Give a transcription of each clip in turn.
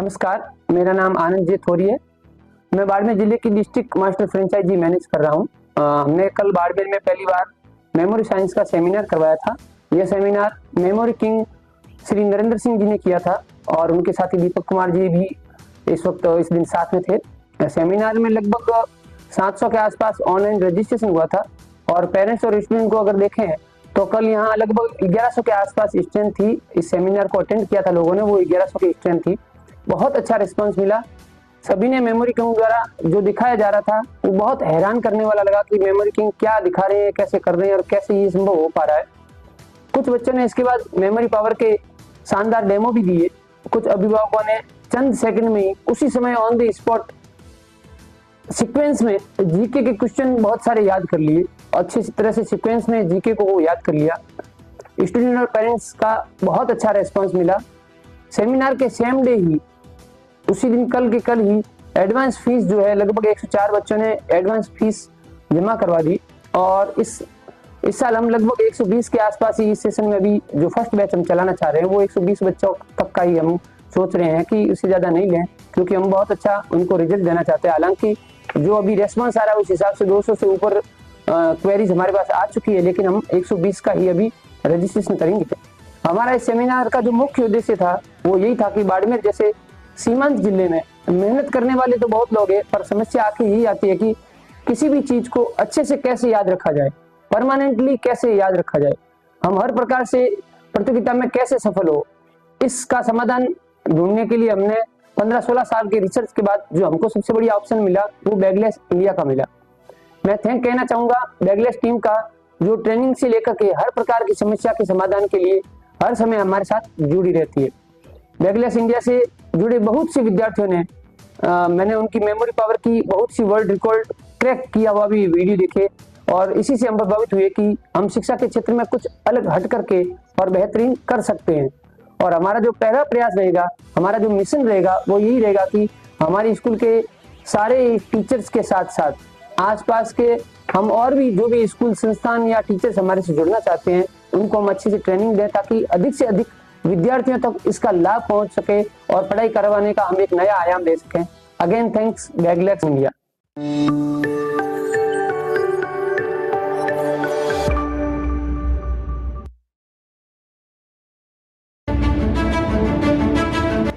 नमस्कार, मेरा नाम आनंद जी थोरी है। मैं बाड़मेर जिले की डिस्ट्रिक्ट मास्टर फ्रेंचाइजी मैनेज कर रहा हूँ। हमने कल बाड़मेर में पहली बार मेमोरी साइंस का सेमिनार करवाया था। यह seminar memory king Shri Narendra Singh ji ने किया था और उनके साथी दीपक कुमार जी भी इस दिन साथ में थे। सेमिनार में लगभग 700 के आसपास ऑनलाइन रजिस्ट्रेशन हुआ था और पेरेंट्स और स्टूडेंट को अगर देखें तो कल यहाँ लगभग 1100 के आसपास स्ट्रेंथ थी। इस सेमिनार को अटेंड किया था लोगों ने, वो 1100 की स्ट्रेंथ थी। बहुत अच्छा रिस्पांस मिला। सभी ने मेमोरी किंग द्वारा जो दिखाया जा रहा था वो बहुत हैरान करने वाला लगा कि मेमोरी किंग क्या दिखा रहे हैं, कैसे कर रहे हैं और कैसे ये संभव हो पा रहा है। कुछ बच्चों ने इसके बाद मेमोरी पावर के शानदार डेमो भी दिए। कुछ अभिभावकों ने चंद सेकंड में ही उसी समय ऑन द स्पॉट सीक्वेंस में जीके के क्वेश्चन बहुत सारे याद कर लिए। अच्छी तरह से सीक्वेंस में जीके को वो याद कर लिया। स्टूडेंट और पेरेंट्स का बहुत अच्छा रेस्पॉन्स मिला। सेमिनार के सेम डे ही उसी दिन कल के कल ही एडवांस फीस जो है लगभग 104 बच्चों ने एडवांस फीस जमा करवा दी और इस साल हम लगभग 120 के आसपास ही इस सेशन में अभी जो फर्स्ट बैच हम चलाना चाह रहे हैं वो 120 बच्चों तक का ही हम सोच रहे हैं कि उससे ज्यादा नहीं लें, क्योंकि हम बहुत अच्छा उनको रिजल्ट देना चाहते हैं। हालांकि जो अभी रेस्पॉन्स आ रहा है उस हिसाब से 200 से ऊपर क्वेरीज हमारे पास आ चुकी है, लेकिन हम 120 का ही अभी रजिस्ट्रेशन करेंगे। हमारा इस सेमिनार का जो मुख्य उद्देश्य था वो यही था कि बाड़मेर जैसे सीमांत जिले में मेहनत करने वाले तो बहुत लोग हैं, पर समस्या आखिर यही आती है कि किसी भी चीज को अच्छे से कैसे याद रखा जाए, परमानेंटली कैसे याद रखा जाए, हम हर प्रकार से प्रतियोगिता में कैसे सफल हो। इसका समाधान ढूंढने के लिए हमने 15-16 साल के रिसर्च के बाद जो हमको सबसे बढ़िया ऑप्शन मिला वो बैगलेस इंडिया का मिला। मैं थैंक कहना चाहूंगा बैगलेस टीम का, जो ट्रेनिंग से लेकर के हर प्रकार की समस्या के समाधान के लिए हर समय हमारे साथ जुड़ी रहती है। बैगलेस इंडिया से जुड़े बहुत से विद्यार्थियों ने मैंने उनकी मेमोरी पावर की बहुत सी वर्ल्ड रिकॉर्ड क्रैक किया हुआ भी वीडियो देखे और इसी से हम प्रभावित हुए कि हम शिक्षा के क्षेत्र में कुछ अलग हट करके और बेहतरीन कर सकते हैं। और हमारा जो पहला प्रयास रहेगा, हमारा जो मिशन रहेगा वो यही रहेगा कि हमारी स्कूल के सारे टीचर्स के साथ साथ आसपास के हम और भी जो भी स्कूल संस्थान या टीचर्स हमारे से जुड़ना चाहते हैं उनको हम अच्छे से ट्रेनिंग दें ताकि अधिक से अधिक विद्यार्थियों तक इसका लाभ पहुंच सके और पढ़ाई करवाने का हम एक नया आयाम दे सकें। Again thanks bagless India.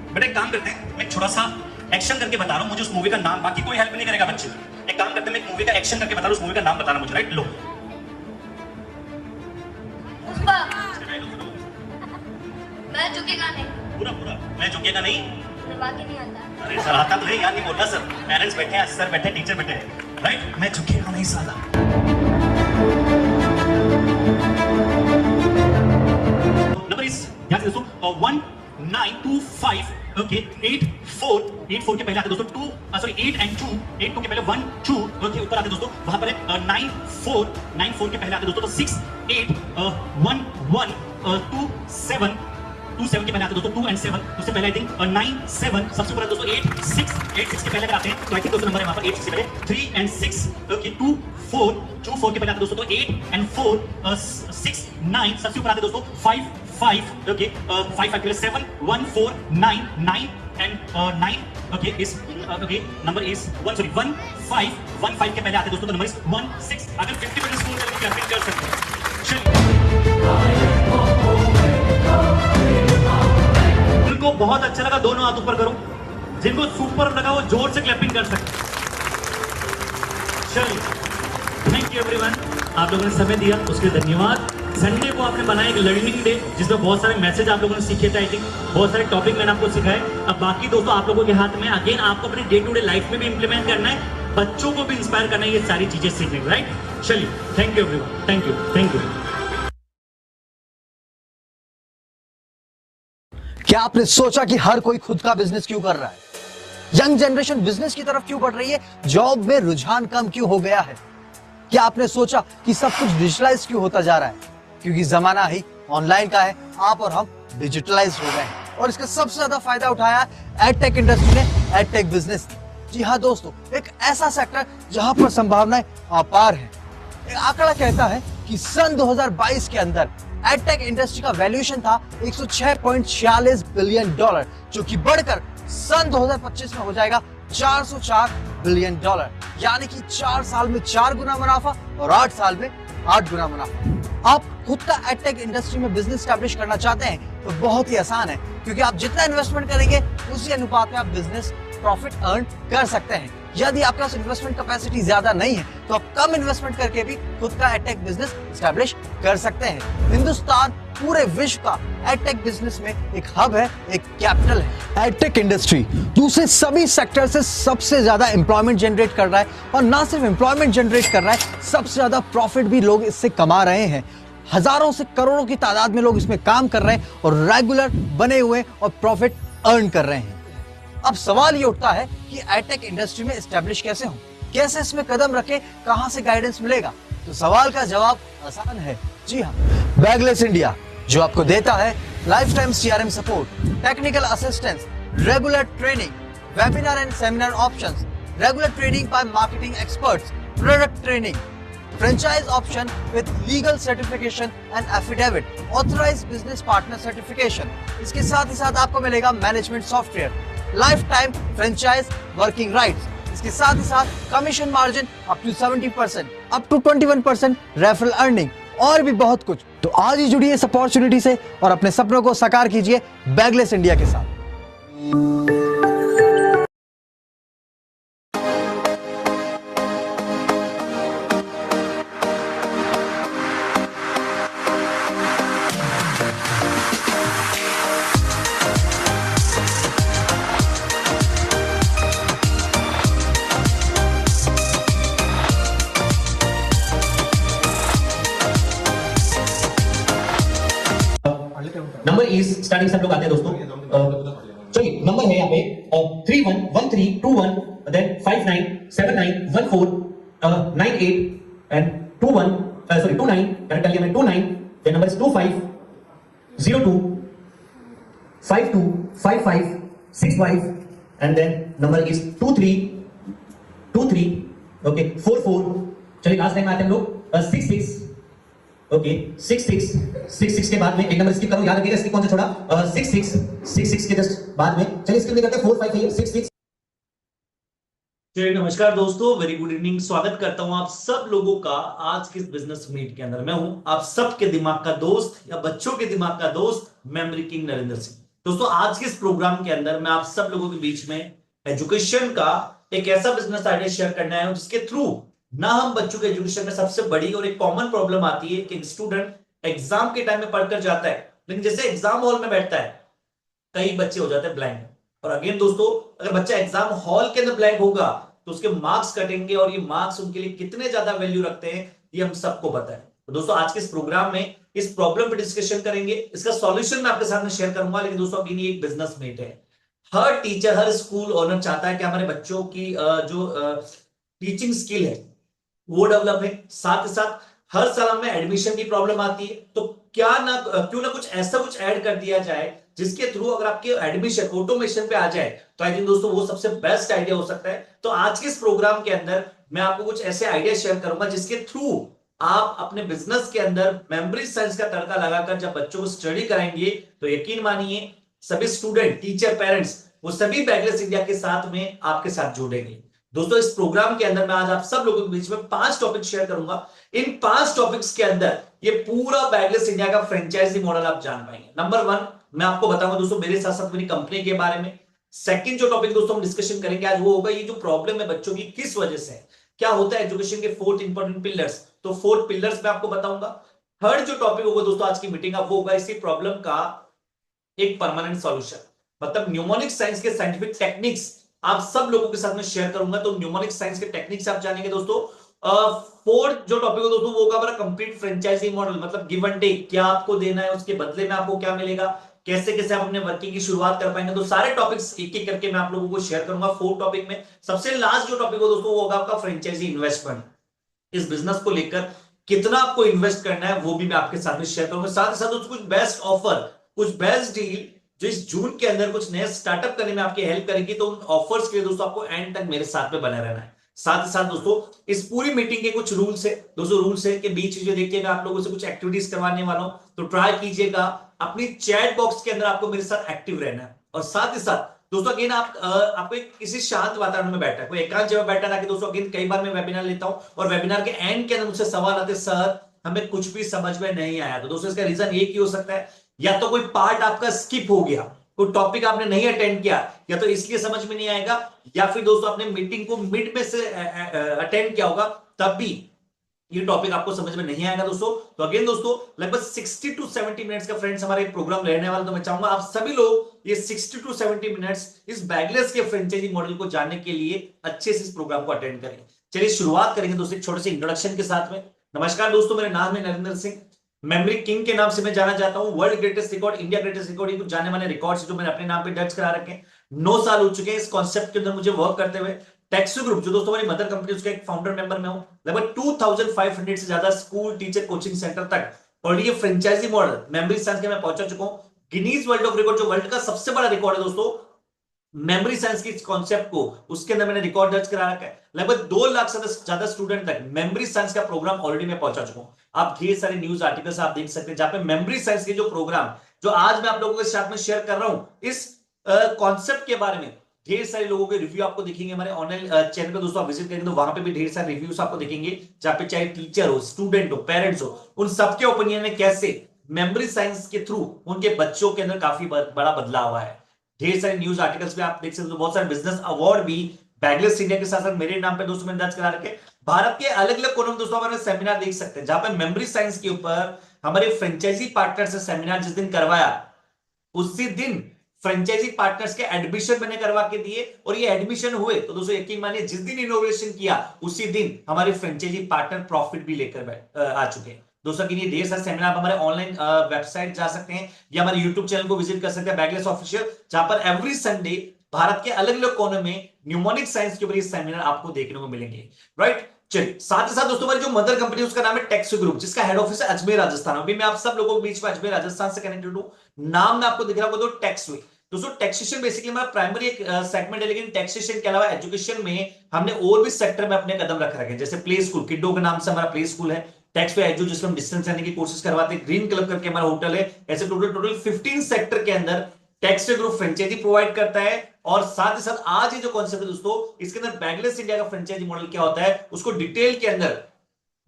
बेटा एक काम करते हैं, मैं थोड़ा सा एक्शन करके बता रहा हूँ, मुझे उस मूवी का नाम, बाकी कोई हेल्प नहीं करेगा बच्चे। एक काम करते हैं, मैं एक मूवी का एक्शन करके बता रहा हूँ, उस मूवी का नाम बताना मुझे, राइट? लो मैं झुकेगा नहीं। पूरा पूरा मैं झुकेगा नहीं। बाकी नहीं आता। अरे सर आता तो है यार, नहीं बोलना सर। पेरेंट्स बैठे हैं, सर बैठे, टीचर बैठे हैं, राइट? मैं झुकेगा नहीं साला। नंबर इज ध्यान से दोस्तों 1925 ओके 84 के पहले आते दोस्तों 8 एंड 2 8 2 के पहले 1 2 ओके ऊपर आते दोस्तों, वहां पर है 94 के पहले आते दोस्तों तो 6 8 1 1 2 7 2 7 के पहले आते दोस्तों 2 एंड 7, उससे पहले आई थिंक 9 7 सबसे ऊपर दोस्तों 8 6 के पहले अगर आते हैं तो आई थिंक दोस्तों नंबर है वहां पर 8 6 से पहले 3 एंड 6 ओके 2 4 के पहले आते दोस्तों तो 8 एंड 4 6 9 सबसे ऊपर आते दोस्तों 5 ओके 5 के पहले 7 1 4 9 एंड 9 ओके इस ओके नंबर इज 1 5 के पहले आते दोस्तों तो नंबर इज 1 6। अगर 50% स्कोर करके क्लैपिंग कर सकते हैं। चलिए जिनको बहुत अच्छा लगा दोनों हाथ ऊपर करो, जिनको सुपर लगा वो जोर से क्लैपिंग कर सकते। चलिए थैंक यू एवरीवन, आप लोगों ने समय दिया उसके लिए धन्यवाद। संडे को आपने बनाया एक लर्निंग डे जिसमें बहुत सारे मैसेज आप लोगों ने सीखे थे, आई थिंक बहुत सारे टॉपिक मैंने आपको सिखाए। अब बाकी दोस्तों आप लोगों के हाथ में, अगेन आपको अपने डे टू डे लाइफ में भी इंप्लीमेंट करना है, बच्चों को भी इंस्पायर करना है ये सारी चीजें सीखने, राइट? चलिए thank you everyone, thank you. क्या आपने सोचा कि हर कोई खुद का बिजनेस क्यों कर रहा है? यंग जनरेशन बिजनेस की तरफ क्यों बढ़ रही है? जॉब में रुझान कम क्यों हो गया है? क्या आपने सोचा कि सब कुछ डिजिटलाइज क्यों होता जा रहा है? क्योंकि जमाना ही ऑनलाइन का है, आप और हम डिजिटलाइज हो गए हैं और इसका सबसे ज्यादा फायदा उठाया एडटेक इंडस्ट्री ने, एडटेक बिजनेस। जी हाँ दोस्तों, एक ऐसा सेक्टर जहां पर संभावनाएं अपार है। एक आंकड़ा कहता है कि सन 2022 के अंदर एडटेक इंडस्ट्री का वैल्यूएशन था $106.46 बिलियन, जो कि बढ़कर सन 2025 में हो जाएगा $404 बिलियन, यानी कि 4 साल में 4 गुना मुनाफा और 8 साल में 8 गुना मुनाफा। आप खुद का एडटेक इंडस्ट्री में बिजनेस स्टैब्लिश करना चाहते हैं तो बहुत ही आसान है, क्योंकि आप जितना इन्वेस्टमेंट करेंगे उसी अनुपात में आप बिजनेस प्रॉफिट अर्न कर सकते हैं। यदि आपके पास इन्वेस्टमेंट कैपेसिटी ज्यादा नहीं है तो आप कम इन्वेस्टमेंट करके भी खुद का एडटेक बिजनेस स्टैब्लिश कर सकते हैं। हिंदुस्तान पूरे विश्व का एडटेक बिजनेस में एक हब है, एक कैपिटल है। एडटेक इंडस्ट्री दूसरे सभी सेक्टर से सबसे ज्यादा एम्प्लॉयमेंट जनरेट कर रहा है, और ना सिर्फ एम्प्लॉयमेंट जनरेट कर रहा है, सबसे ज्यादा प्रॉफिट भी लोग इससे कमा रहे हैं। हजारों से करोड़ों की तादाद में लोग इसमें काम कर रहे हैं और रेगुलर बने हुए और प्रॉफिट अर्न कर रहे हैं। अब सवाल ये उठता है कि एडटेक इंडस्ट्री में एस्टेब्लिश कैसे हो, कैसे इसमें कदम रखें, कहां से गाइडेंस मिलेगा? तो सवाल का जवाब आसान है, जी हाँ, बैगलेस इंडिया, जो आपको देता है life time CRM support, technical assistance, regular training, webinar and seminar options, regular training bye marketing experts, product training, franchise option with legal certification and affidavit, authorized business partner certification। इसके साथ ही साथ आपको मिलेगा management software, life time franchise working rights, इसके साथ ही साथ commission margin up to 70%, up to 21% referral earning, और भी बहुत कुछ। तो आज ही जुड़िए इस अपॉर्चुनिटी से और अपने सपनों को साकार कीजिए बैगलेस इंडिया के साथ। नंबर इज स्टार्टिंग सब लोग आते हैं दोस्तों। चलिए नंबर है यहाँ पे 311321 देन 59791498 एंड 29 करेक्ट लिया मैं 29 then number is 2502 525565 and then number is 2323 okay 44। चलिए लास्ट टाइम आते हैं हम लोग 66 ओके 66 के बाद में एक नंबर स्किप करो, याद रखिएगा स्किप कौन सा छोड़ा 66 के जस्ट बाद में। चलिए स्किप नहीं करते 45866। चलिए नमस्कार दोस्तों, वेरी गुड इवनिंग। स्वागत करता हूं आप सब लोगों का आज के इस बिजनेस मीट के अंदर। मैं हूं आप सबके दिमाग का दोस्त या बच्चों के दिमाग का दोस्त मेमोरी किंग नरेंद्र सिंह। दोस्तों आज के इस प्रोग्राम के अंदर मैं आप सब लोगों के बीच में एजुकेशन का एक ऐसा बिजनेस आइडिया शेयर करना है जिसके थ्रू ना हम बच्चों के एजुकेशन में सबसे बड़ी और एक कॉमन प्रॉब्लम आती है कि स्टूडेंट एग्जाम के टाइम में पढ़कर जाता है, लेकिन जैसे एग्जाम हॉल में बैठता है कई बच्चे हो जाते हैं ब्लैंक। और अगेन दोस्तों, अगर बच्चा एग्जाम हॉल के अंदर ब्लैंक होगा तो उसके मार्क्स कटेंगे, और ये मार्क्स उनके लिए कितने ज्यादा वैल्यू रखते हैं ये हम सबको पता है। तो दोस्तों आज के इस प्रोग्राम में इस प्रॉब्लम पे डिस्कशन करेंगे, इसका सॉल्यूशन मैं आपके सामने शेयर करूंगा। लेकिन दोस्तों अगेन ये एक बिजनेस मीट है। हर टीचर, हर स्कूल ओनर चाहता है कि हमारे बच्चों की जो टीचिंग स्किल है वो डेवलप है। साथ ही साथ हर साल हमें एडमिशन की प्रॉब्लम आती है, तो क्यों ना कुछ ऐसा कुछ ऐड कर दिया जाए जिसके थ्रू अगर आपके एडमिशन ऑटोमेशन पे आ जाए तो आई थिंक दोस्तों वो सबसे बेस्ट आइडिया हो सकता है। तो आज के इस प्रोग्राम के अंदर मैं आपको कुछ ऐसे आइडिया शेयर करूंगा जिसके थ्रू आप अपने बिजनेस के अंदर मेमोरी साइंस का तड़का लगाकर जब बच्चों को स्टडी कराएंगे तो यकीन मानिए सभी स्टूडेंट, टीचर, पेरेंट्स वो सभी बैगलेस इंडिया के साथ में आपके साथ जुड़ेंगे। दोस्तों इस प्रोग्राम के अंदर मैं आज आप सब लोगों के बीच में 5 टॉपिक शेयर करूंगा। इन 5 टॉपिक्स के अंदर ये पूरा बैगलेस इंडिया का फ्रेंचाइजी मॉडल आप जान पाएंगे। नंबर 1 मैं आपको बताऊंगा दोस्तों मेरे साथ साथ मेरी कंपनी के बारे में। सेकंड जो टॉपिक दोस्तों हम डिस्कशन करेंगे आज वो होगा ये जो प्रॉब्लम है बच्चों की किस वजह से है, क्या होता है एजुकेशन के 4 इंपॉर्टेंट पिलर्स, तो 4 पिलर्स मैं आपको बताऊंगा। थर्ड जो टॉपिक होगा दोस्तों आज की मीटिंग का वो होगा इसी प्रॉब्लम का एक परमानेंट सॉल्यूशन, मतलब न्यूमोनिक साइंस के साइंटिफिक टेक्निक्स आप सब लोगों के साथ में शेयर करूंगा। तो न्यूमोनिक साइंस के टेक्निक्स आप जानेंगे दोस्तों। फोर्थ जो टॉपिक है दोस्तों वो होगा हमारा कंप्लीट फ्रेंचाइजी मॉडल, मतलब गिव एंड टेक, क्या आपको देना है उसके बदले में आपको क्या मिलेगा, कैसे कैसे आप अपने वर्किंग की शुरुआत कर पाएंगे। तो सारे टॉपिक्स एक एक करके मैं आप लोगों को शेयर करूंगा 4 टॉपिक में। सबसे लास्ट जो टॉपिक हो दोस्तों वो होगा आपका फ्रेंचाइजी इन्वेस्टमेंट। इस बिजनेस को लेकर कितना आपको इन्वेस्ट करना है वो भी मैं आपके साथ में शेयर करूंगा। साथ ही साथ कुछ बेस्ट ऑफर, कुछ बेस्ट डील जो इस जून के अंदर कुछ नए स्टार्टअप करने में आपकी हेल्प करेगी। तो उन ऑफर्स के लिए दोस्तों आपको एंड तक मेरे साथ में बने रहना है। साथ ही साथ दोस्तों इस पूरी मीटिंग के कुछ रूल्स है दोस्तों, रूल्स है के बीच जो देखिए मैं आप लोगों से कुछ एक्टिविटीज करवाने वाला हूं, तो ट्राई कीजिएगा अपनी चैट बॉक्स के अंदर आपको मेरे साथ एक्टिव रहना है। और साथ ही साथ दोस्तों अगेन आपको किसी शांत वातावरण में बैठा, कोई एकांत जगह बैठा ना कि दोस्तों अगेन कई बार मैं वेबिनार लेता हूं और वेबिनार के एंड के अंदर मुझसे सवाल आते, सर हमें कुछ भी समझ में नहीं आया। तो दोस्तों इसका रीजन एक ही हो सकता है, या तो कोई पार्ट आपका स्किप हो गया, कोई टॉपिक आपने नहीं अटेंड किया, या तो इसलिए समझ में नहीं आएगा, या फिर दोस्तों आपने मीटिंग को मिड में से अटेंड किया होगा तब भी ये टॉपिक आपको समझ में नहीं आएगा दोस्तों। तो अगेन दोस्तों लगभग 60 टू 70 मिनट्स का फ्रेंड्स हमारा प्रोग्राम रहने वाला। तो मैं चाहूंगा आप सभी लोग ये 60 टू 70 मिनट्स इस बैगलेस के फ्रेंचाइजी मॉडल को जानने के लिए अच्छे से इस प्रोग्राम को अटेंड करें। चलिए शुरुआत करेंगे दोस्तों एक छोटे से इंट्रोडक्शन के साथ में। नमस्कार दोस्तों, मेरा नाम है नरेंद्र सिंह, मेमोरी किंग के नाम से मैं जाना जाता हूं। World greatest record, India greatest record, ये कुछ जाने माने रिकॉर्ड्स जो मैंने अपने नाम पे दर्ज करा रखे हैं। 9 साल हो चुके हैं इस कॉन्सेप्ट के अंदर मुझे वर्क करते हुए। टेक्सो ग्रुप जो दोस्तों हमारी मदर कंपनी, उसका एक फाउंडर मेंबर मैं हूं। लगभग 2500 से ज्यादा स्कूल, टीचर, कोचिंग सेंटर तक और ये फ्रेंचाइजी मॉडल मेमोरी साइंस के मैं पहुंचा चुका हूं। गिनीज वर्ल्ड ऑफ रिकॉर्ड जो वर्ल्ड का सबसे बड़ा रिकॉर्ड है दोस्तों मेमोरी साइंस की कॉन्सेप्ट को, उसके अंदर मैंने रिकॉर्ड दर्ज करा रखा है। लगभग 2 लाख से ज्यादा स्टूडेंट तक मेमोरी साइंस का प्रोग्राम ऑलरेडी मैं पहुंचा चुका हूं। आप ढेर सारे न्यूज आर्टिकल्स आप देख सकते हैं जहां पे मेमोरी साइंस के जो प्रोग्राम जो आज मैं आप लोगों के साथ में शेयर कर रहा हूं, इस कॉन्सेप्ट के बारे में ढेर सारे लोगों के रिव्यू आपको दिखेंगे हमारे ऑनलाइन चैनल पे। दोस्तों आप विजिट करेंगे तो वहां पे भी ढेर सारे रिव्यूज आपको दिखेंगे, जहां पे चाहे टीचर हो, स्टूडेंट हो, पेरेंट्स हो, उन सबके ओपिनियन में कैसे मेमोरी साइंस के थ्रू उनके बच्चों के अंदर काफी बड़ा बदलाव आया है। ढेर सारे न्यूज आर्टिकल्स पे आप देख सकते हो। बहुत सारे बिजनेस अवार्ड भी बैगलेस इंडिया के साथ साथ मेरे नाम पे दोस्तों मैंने दर्ज करा रखे। भारत के अलग अलग कोनों में दोस्तों हमारे सेमिनार देख सकते हैं, जहां पे मेमोरी साइंस के ऊपर हमारे फ्रेंचाइजी पार्टनर से सेमिनार जिस दिन करवाया, उसी दिन फ्रेंचाइजी पार्टनर्स के एडमिशन मैंने करवा के दिए और ये एडमिशन हुए। तो दोस्तों यकीन मानिए जिस दिन इनोवेशन किया उसी दिन हमारे फ्रेंचाइजी पार्टनर प्रॉफिट भी लेकर आ चुके हैं। दोस्तों के लिए ढेर सारे सेमिनार हमारे ऑनलाइन वेबसाइट जा सकते हैं या हमारे यूट्यूब चैनल को विजिट कर सकते हैं बैगलेस ऑफिशियल, जहां पर एवरी संडे भारत के अलग अलग कोनों में न्यूमोनिक साइंस के ऊपर ये सेमिनार आपको देखने को मिलेंगे। राइट, चलिए साथ ही साथ दोस्तों हमारी जो मदर कंपनी उसका नाम है टेक्सो ग्रुप, जिसका हेड ऑफिस है अजमेर राजस्थान। अभी मैं आप सब लोगों के बीच में अजमेर राजस्थान से कनेक्टेड हूं। नाम में आपको दिख रहा होगा तो टेक्सो। दोस्तों टैक्सेशन बेसिकली हमारा प्राइमरी एक सेगमेंट है, लेकिन टैक्सेशन के अलावा एजुकेशन में हमने और भी सेक्टर में अपने कदम रख रखे हैं। जैसे प्ले स्कूल, किड्डो के नाम से हमारा प्ले स्कूल है। टैक्स पे एजू जिसमें हम डिस्टेंस रहने की कोशिश करवाते हैं। ग्रीन क्लब करके हमारा होटल है। ऐसे टोटल 15 सेक्टर के अंदर टैक्स ग्रुप फ्रेंचाइजी प्रोवाइड करता है। और साथ ही साथ आज ये जो कॉन्सेप्ट है दोस्तों, इसके अंदर बैगलेस इंडिया का फ्रेंचाइजी मॉडल क्या होता है उसको डिटेल के अंदर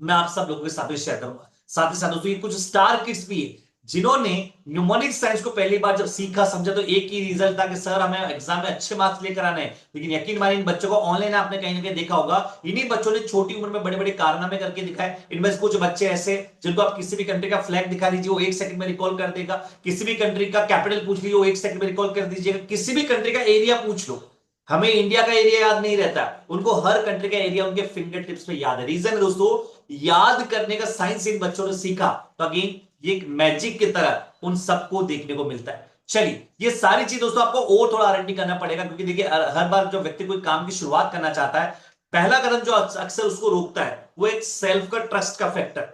मैं आप सब लोगों के साथ शेयर करूंगा। साथ ही साथ दोस्तों ये कुछ स्टार किड्स भी है जिन्होंने न्यूमोनिक साइंस को पहली बार जब सीखा समझा तो एक ही रिजल्ट था कि सर हमें एग्जाम में अच्छे मार्क्स लेकर आने हैं। लेकिन यकीन मानिए इन बच्चों को ऑनलाइन आपने कहीं ना कहीं देखा होगा, इन्हीं बच्चों ने छोटी उम्र में बड़े बड़े कारनामे करके दिखाए। इनमें से कुछ बच्चे ऐसे जिनको आप किसी भी कंट्री का फ्लैग दिखा दीजिए वो 1 सेकंड में रिकॉल कर देगा। किसी भी कंट्री का कैपिटल पूछ लीजिए वो 1 सेकंड में रिकॉल कर दीजिएगा। किसी भी कंट्री का एरिया पूछ लो, हमें इंडिया का एरिया याद नहीं रहता, उनको हर कंट्री का एरिया उनके फिंगर टिप्स पे याद है। रीजन है दोस्तों, याद करने का साइंस इन बच्चों ने सीखा। तो अगेन ये एक मैजिक की तरह उन सबको देखने को मिलता है। चलिए ये सारी चीज दोस्तों आपको और थोड़ा आरएनडी करना पड़ेगा, क्योंकि देखिए हर बार जो व्यक्ति कोई काम की शुरुआत करना चाहता है, पहला कदम जो अक्सर उसको रोकता है वो एक सेल्फ का ट्रस्ट का फैक्टर।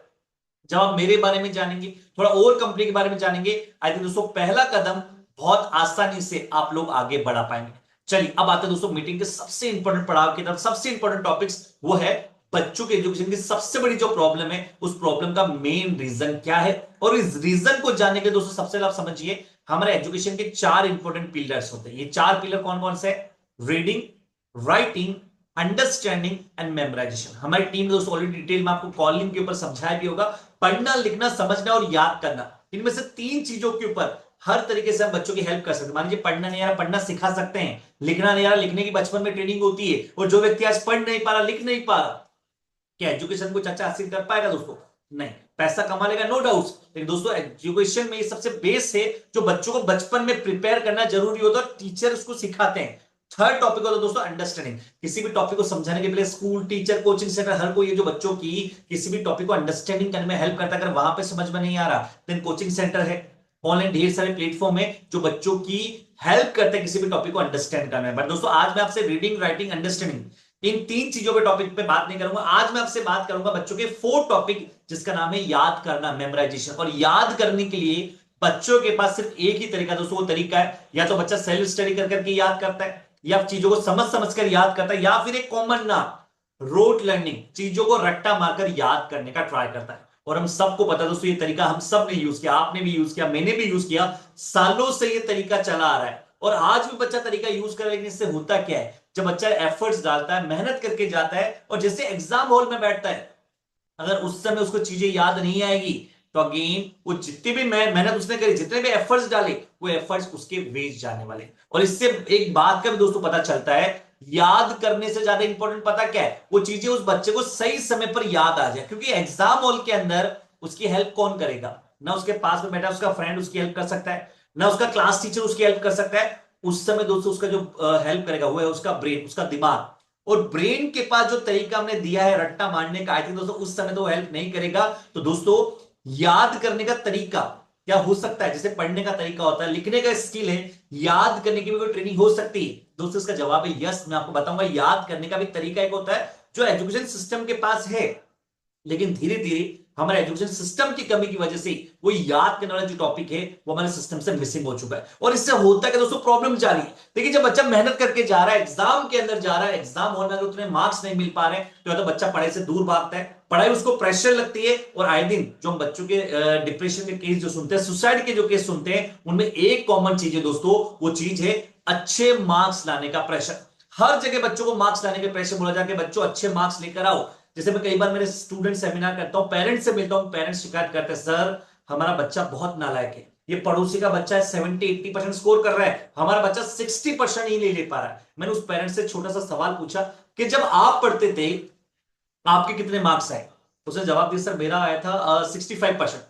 जब आप मेरे बारे में जानेंगे, थोड़ा और कंपनी के बारे में जानेंगे, आई थिंक दोस्तों पहला कदम बहुत आसानी से आप लोग आगे बढ़ा पाएंगे। चलिए अब आते हैं दोस्तों मीटिंग के सबसे इंपॉर्टेंट पड़ाव की तरफ। सबसे इंपॉर्टेंट टॉपिक्स वो है बच्चों के एजुकेशन की सबसे बड़ी जो प्रॉब्लम है, उस प्रॉब्लम का मेन रीजन क्या है। और इस रीजन को जानने के दोस्तों सबसे पहले आप समझिए हमारे एजुकेशन के 4 इंपॉर्टेंट पिलर्स होते हैं। ये 4 पिलर कौन कौन से? Reading, writing, understanding and memorisation. हमारी टीम ने दोस्तों ऑलरेडी डिटेल में आपको कॉलिंग के ऊपर समझाया भी होगा। पढ़ना, लिखना, समझना और याद करना, इनमें से 3 चीजों के ऊपर हर तरीके से हम बच्चों की हेल्प कर सकते हैं। मान लीजिए पढ़ना नहीं आ रहा, पढ़ना सिखा सकते हैं। लिखना नहीं आ रहा, लिखने की बचपन में ट्रेनिंग होती है। और जो व्यक्ति आज पढ़ नहीं पा रहा, लिख नहीं पा रहा, क्या एजुकेशन को अच्छा हासिल कर पाएगा दोस्तों? नहीं। पैसा कमा लेगा नो डाउट, लेकिन दोस्तों एजुकेशन में ये सबसे बेस है जो बच्चों को बचपन में प्रिपेयर करना जरूरी होता है, टीचर उसको सिखाते हैं। थर्ड टॉपिक होता है दोस्तों अंडरस्टैंडिंग। किसी भी टॉपिक को समझाने के पहले स्कूल, टीचर, कोचिंग सेंटर, हर कोई ये जो बच्चों की किसी भी टॉपिक को अंडरस्टैंडिंग करने में हेल्प करता है। अगर वहां पे समझ में नहीं आ रहा, देन कोचिंग सेंटर है, ऑनलाइन ढेर सारे प्लेटफॉर्म है जो बच्चों की हेल्प करते हैं किसी भी टॉपिक को अंडरस्टैंड करने में। बट दोस्तों आज मैं आपसे रीडिंग, राइटिंग, अंडरस्टैंडिंग इन 3 चीजों पे टॉपिक पे बात नहीं करूंगा। आज मैं आपसे बात करूंगा बच्चों के 4 टॉपिक, जिसका नाम है याद करना, मेमोराइजेशन। और याद करने के लिए बच्चों के पास सिर्फ एक ही तरीका दोस्तों, वो तरीका है या तो बच्चा सेल्फ स्टडी कर करके याद करता है, या चीजों को समझ समझ कर याद करता है, या फिर एक कॉमन नाम रोट लर्निंग, चीजों को रट्टा मारकर याद करने का ट्राई करता है। और हम सबको पता दोस्तों ये तरीका हम सब ने यूज किया, आपने भी यूज किया, मैंने भी यूज किया, सालों से ये तरीका चला आ रहा है। और आज भी बच्चा तरीका यूज कर रहा है, लेकिन इससे होता क्या है, जब बच्चा एफर्ट्स डालता है, मेहनत करके जाता है और जैसे एग्जाम हॉल में बैठता है, अगर उस समय उसको चीजें याद नहीं आएगी तो अगेन वो जितनी भी मेहनत उसने करी, जितने भी एफर्ट्स डाले, वो एफर्ट्स उसके वेस्ट जाने वाले। और इससे एक बात का भी दोस्तों पता चलता है, याद करने से ज्यादा इंपॉर्टेंट पता क्या है, वो चीजें उस बच्चे को सही समय पर याद आ जाए। क्योंकि एग्जाम हॉल के अंदर उसकी हेल्प कौन करेगा? ना उसके पास में बैठा उसका फ्रेंड उसकी हेल्प कर सकता है, ना उसका क्लास टीचर उसकी हेल्प कर सकता है। उस समय दोस्तों उसका जो हेल्प करेगा वो है उसका ब्रेन, उसका दिमाग। और ब्रेन के पास जो तरीका हमने दिया है रट्टा मारने का, आई थिंक दोस्तों उस समय तो हेल्प नहीं करेगा। तो दोस्तों याद करने का तरीका क्या हो सकता है? जैसे पढ़ने का तरीका होता है, लिखने का स्किल है, याद करने की भी कोई ट्रेनिंग हो सकती है? दोस्तों इसका जवाब है यस। मैं आपको बताऊंगा याद करने का भी तरीका एक होता है जो एजुकेशन सिस्टम के पास है, लेकिन धीरे धीरे हमारे एजुकेशन सिस्टम की कमी की वजह से वो याद करने वाला जो टॉपिक है वो हमारे सिस्टम से मिसिंग हो चुका है। और इससे होता है कि दोस्तों प्रॉब्लम जा रही है। देखिए जब बच्चा मेहनत करके जा रहा है, एग्जाम के अंदर जा रहा है, एग्जाम हॉल में अगर उतने मार्क्स नहीं मिल पा रहे तो बच्चा पढ़ाई से दूर भागता है, पढ़ाई उसको प्रेशर लगती है। और आए दिन जो हम बच्चों के डिप्रेशन के केस जो सुनते हैं, सुसाइड के जो केस सुनते हैं, उनमें एक कॉमन चीज है दोस्तों, वो चीज है अच्छे मार्क्स लाने का प्रेशर। हर जगह बच्चों को मार्क्स लाने के प्रेशर बोला जाता है, बच्चों अच्छे मार्क्स लेकर आओ। जैसे मैं कई बार मेरे स्टूडेंट सेमिनार करता हूं, पेरेंट्स से मिलता हूं, पेरेंट्स शिकायत करते हैं, सर हमारा बच्चा बहुत नालायक है, ये पड़ोसी का बच्चा है 70-80% स्कोर कर रहा है, हमारा बच्चा 60% ही नहीं ले पा रहा है। मैंने उस पेरेंट्स से छोटा सा सवाल पूछा कि जब आप पढ़ते थे आपके कितने मार्क्स आए? उसने जवाब दिया, सर मेरा आया था 65%।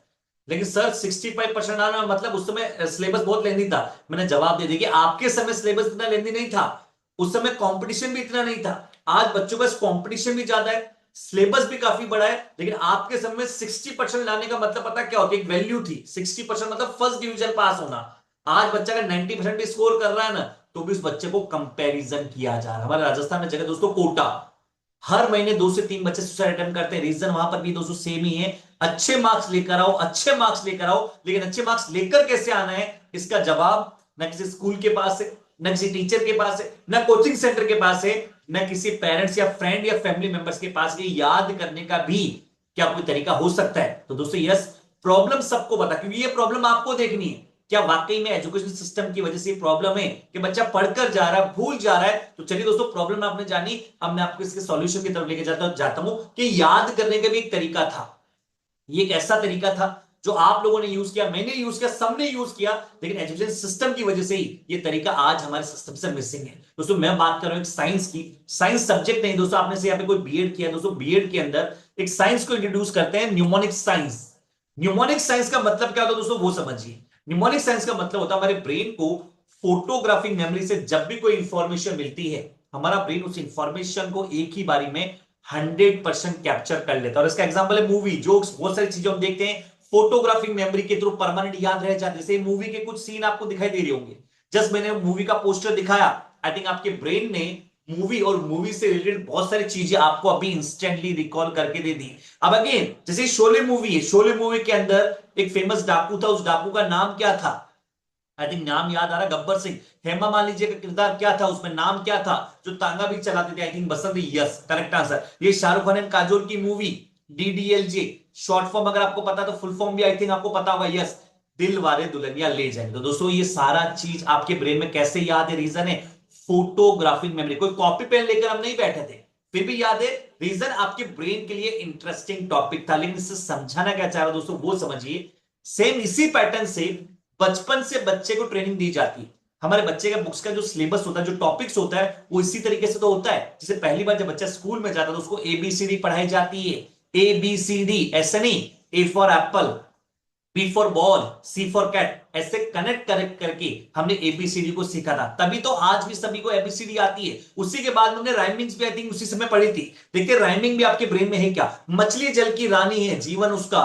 लेकिन सर 65% आना मतलब उस समय सिलेबस बहुत लेंदी था। मैंने जवाब दे दिया कि आपके समय सिलेबस इतना लेंदी नहीं था, उस समय कंपटीशन भी इतना नहीं था। आज बच्चों के पास कंपटीशन भी ज्यादा है, सिलेबस भी काफी बड़ा है, लेकिन आपके समय में 60% लाने का मतलब पता क्या होता है? एक वैल्यू थी 60% मतलब फर्स्ट डिवीजन पास होना। आज बच्चा अगर 90% भी स्कोर कर रहा है ना, तो भी उस बच्चे को कंपैरिजन किया जा रहा है। हमारे राजस्थान में जगह दोस्तों कोटा, हर महीने 2 से 3 बच्चे सुसाइड अटेम्प्ट करते हैं। रीजन वहां पर भी दोस्तों सेम ही है, अच्छे मार्क्स लेकर आओ, अच्छे मार्क्स लेकर आओ। लेकिन अच्छे मार्क्स लेकर कैसे आना है, इसका जवाब ना किसी स्कूल के पास है, ना किसी टीचर के पास है, ना कोचिंग सेंटर के पास है, ना किसी पेरेंट्स या फ्रेंड या फैमिली मेंबर्स के पास। ये याद करने का भी क्या कोई तरीका हो सकता है? तो दोस्तों यस, प्रॉब्लम सबको पता, क्योंकि ये प्रॉब्लम आपको देखनी है। क्या वाकई में एजुकेशन सिस्टम की वजह से प्रॉब्लम है कि बच्चा पढ़कर जा रहा है, भूल जा रहा है? तो चलिए दोस्तों प्रॉब्लम आपने जानी, अब मैं आपको इसके सॉल्यूशन की तरफ लेके जाता हूं कि याद करने का भी एक तरीका था। ये एक ऐसा तरीका था जो आप लोगों ने यूज किया, मैंने यूज किया, सबने यूज किया, लेकिन एजुकेशन सिस्टम की वजह से ही ये तरीका आज हमारे सिस्टम से मिसिंग है। दोस्तों मैं बात कर रहा हूं साइंस की। साइंस सब्जेक्ट नहीं दोस्तों, आपने से यहाँ पे कोई बीएड किया दोस्तों, बीएड के अंदर एक साइंस को इंट्रोड्यूस करते हैं, न्यूमोनिक साइंस। न्यूमोनिक साइंस का मतलब क्या होता है दोस्तों, वो समझिए। न्यूमोनिक साइंस का मतलब होता है हमारे ब्रेन को फोटोग्राफिक मेमोरी से जब भी कोई इंफॉर्मेशन मिलती है, हमारा ब्रेन उस इंफॉर्मेशन को एक ही बारी में 100% कैप्चर कर लेता है। और इसका एग्जांपल है मूवी, जोक्स, बहुत सारी चीजें हम देखते हैं फोटोग्राफिक मेमोरी के थ्रू परमानेंट याद रह जाते हैं। जैसे मूवी के कुछ सीन आपको दिखाई दे रहे होंगे, जस्ट मैंने मूवी का पोस्टर दिखाया, आई थिंक आपके ब्रेन ने मूवी और मूवी से रिलेटेड बहुत सारी चीजें आपको अभी इंस्टेंटली रिकॉल करके दे दी। अब अगेन जैसे शोले मूवी है, शोले मूवी के अंदर एक फेमस डाकू था, उस डाकू का नाम क्या था? आई थिंक नाम याद आ रहा, गब्बर सिंह। हेमा मालिनी का किरदार क्या था उसमें, नाम क्या था? जो तांगा भी चलाते थे, I think Basanti. Yes correct answer. ये शाहरुख खान एंड काजोल की मूवी डीडीएलजे, शॉर्ट फॉर्म अगर आपको पता तो फुल फॉर्म भी आई थिंक आपको पता होगा। यस, दिल वाले दुल्हनिया ले जाएंगे। तो दोस्तों ये सारा चीज आपके ब्रेन में कैसे याद है? रीजन है फोटोग्राफिक मेमोरी। कोई कॉपी पेन लेकर हम नहीं बैठे थे, फिर भी याद है। रीजन आपके ब्रेन के लिए इंटरेस्टिंग टॉपिक था, लेकिन इससे समझाना क्या चाह रहा दोस्तों वो समझिए। सेम इसी पैटर्न से बचपन से बच्चे को ट्रेनिंग दी जाती है। हमारे बच्चे का बुक्स का जो सिलेबस होता है, जो टॉपिक्स होता है, वो इसी तरीके से तो होता है। जैसे पहली बार जब बच्चा स्कूल में जाता है तो उसको एबीसीडी पढ़ाई जाती है, एबीसीडी, ऐसे नहीं, A for apple, B for ball, C for cat, ऐसे कनेक्ट करके हमने एबीसीडी को सीखा था। तभी तो आज भी सभी को एबीसीडी आती है। उसी के बाद हमने राइमिंग्स भी आई थिंक उसी समय पढ़ी थी। देखिए राइमिंग भी आपके ब्रेन में है क्या? मछली जल की रानी है, जीवन उसका,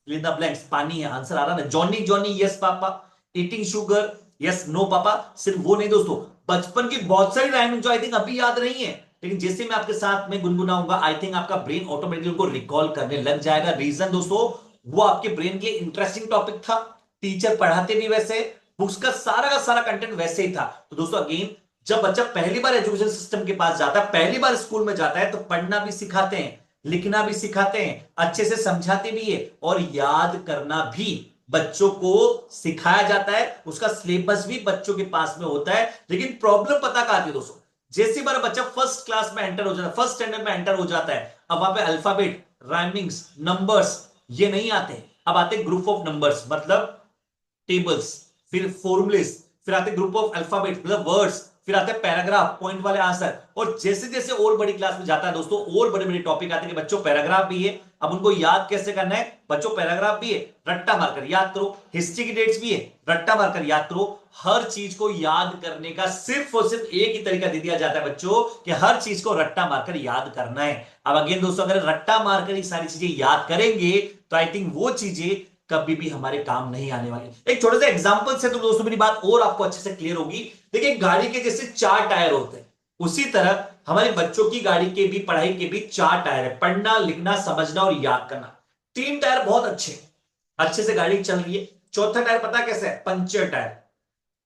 fill in the blanks, पानी है। आंसर आ रहा ना? Johnny Johnny yes papa, eating sugar yes no papa. सिर्फ वो नहीं दोस्तों, बचपन की बहुत सारी राइमिंग जो आई थिंक अभी याद नहीं है, लेकिन जैसे मैं आपके साथ में गुनगुनाऊंगा आई थिंक आपका ब्रेन ऑटोमेटिकली उनको रिकॉल करने लग जाएगा। रीजन दोस्तों वो आपके ब्रेन के लिए इंटरेस्टिंग टॉपिक था, टीचर पढ़ाते भी वैसे, बुक्स का सारा कंटेंट वैसे ही था। तो दोस्तों अगेन जब बच्चा पहली बार एजुकेशन सिस्टम के पास जाता है, पहली बार स्कूल में जाता है, तो पढ़ना भी सिखाते हैं, लिखना भी सिखाते हैं, अच्छे से समझाते भी है, और याद करना भी बच्चों को सिखाया जाता है, उसका सिलेबस भी बच्चों के पास में होता है। लेकिन प्रॉब्लम पता क्या आती है दोस्तों, जैसे बार बच्चा फर्स्ट क्लास में एंटर हो जाता है, फर्स्ट स्टैंडर्ड में एंटर हो जाता है, अब वहां पे अल्फाबेट, राइमिंग्स, नंबर्स ये नहीं आते, अब आते ग्रुप ऑफ नंबर्स मतलब टेबल्स, फिर फॉर्मूलेस, फिर आते ग्रुप ऑफ अल्फाबेट मतलब वर्ड्स, फिर आते हैं पैराग्राफ, पॉइंट वाले आंसर। और जैसे जैसे और बड़ी क्लास में जाता है दोस्तों, और बड़े बड़े टॉपिक आते हैं कि बच्चों पैराग्राफ भी है, अब उनको याद कैसे करना है, बच्चों पैराग्राफ भी है, रट्टा मारकर याद करो, हिस्ट्री की डेट्स भी है, रट्टा मारकर याद करो। हर चीज को याद करने का सिर्फ और सिर्फ एक ही तरीका दे दिया जाता है बच्चों, कि हर चीज को रट्टा मारकर याद करना है। अब अगेन दोस्तों, अगर रट्टा मारकर ये सारी चीजें याद करेंगे तो आई थिंक वो चीजें कभी भी हमारे काम नहीं आने वाली। एक छोटा सा एग्जांपल से तो दोस्तों मेरी बात और आपको अच्छे से क्लियर होगी। देखिए, गाड़ी के जैसे 4 टायर होते हैं, उसी तरह हमारे बच्चों की गाड़ी के भी, पढ़ाई के भी 4 टायर है, पढ़ना, लिखना, समझना और याद करना। 3 टायर बहुत अच्छे से गाड़ी चल रही है, चौथा टायर पता कैसे है, पंचर टायर।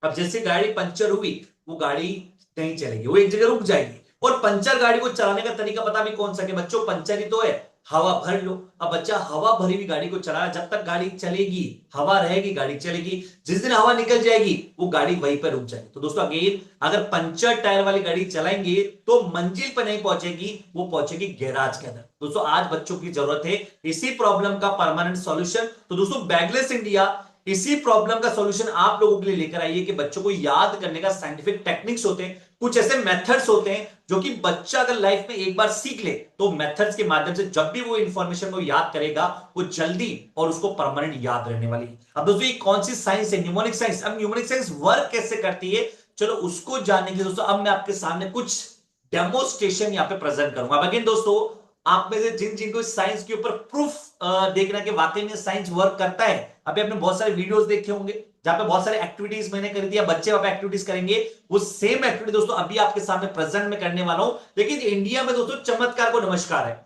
अब जैसे गाड़ी पंचर हुई, वो गाड़ी नहीं चलेगी, वो एक जगह रुक जाएगी। और पंचर गाड़ी को चलाने का तरीका पता भी कौन सा, कि बच्चों पंचर ही तो है, हवा भर लो। अब बच्चा हवा भरी हुई गाड़ी को चला, जब तक गाड़ी चलेगी, हवा रहेगी, गाड़ी चलेगी, जिस दिन हवा निकल जाएगी वो गाड़ी वहीं पर रुक जाएगी। तो दोस्तों अगेन, अगर पंचर टायर वाली गाड़ी चलाएंगे तो मंजिल पर नहीं पहुंचेगी, वो पहुंचेगी गैराज के अंदर। दोस्तों आज बच्चों की जरूरत है इसी प्रॉब्लम का परमानेंट सॉल्यूशन। तो दोस्तों बैगलेस इंडिया इसी प्रॉब्लम का सॉल्यूशन आप लोगों के लिए लेकर आइए, कि बच्चों को याद करने का साइंटिफिक टेक्निक्स होते हैं, कुछ ऐसे मेथड्स होते हैं जो कि बच्चा अगर लाइफ में एक बार सीख ले तो मेथड्स के माध्यम से जब भी वो इंफॉर्मेशन को याद करेगा वो जल्दी और उसको परमानेंट याद रहने वाली है। अब दोस्तों ये कौन सी साइंस है, न्यूमेरिक साइंस। अब न्यूमेरिक साइंस वर्क कैसे करती है, चलो उसको जानने के लिए दोस्तों अब मैं आपके सामने कुछ डेमोस्ट्रेशन यहाँ पे प्रेजेंट करूंगा। अब अगेन दोस्तों, आप में से जिन जिनको साइंस के ऊपर प्रूफ देखना कि वाकई में साइंस वर्क करता है, अभी आपने बहुत सारे वीडियोस देखे होंगे जहां पे बहुत सारे एक्टिविटीज मैंने कर दिया, बच्चे वहां पे एक्टिविटीज करेंगे, वो सेम एक्टिविटी दोस्तों अभी आपके सामने प्रेजेंट में करने वाला हूं। लेकिन इंडिया में दोस्तों चमत्कार को नमस्कार है,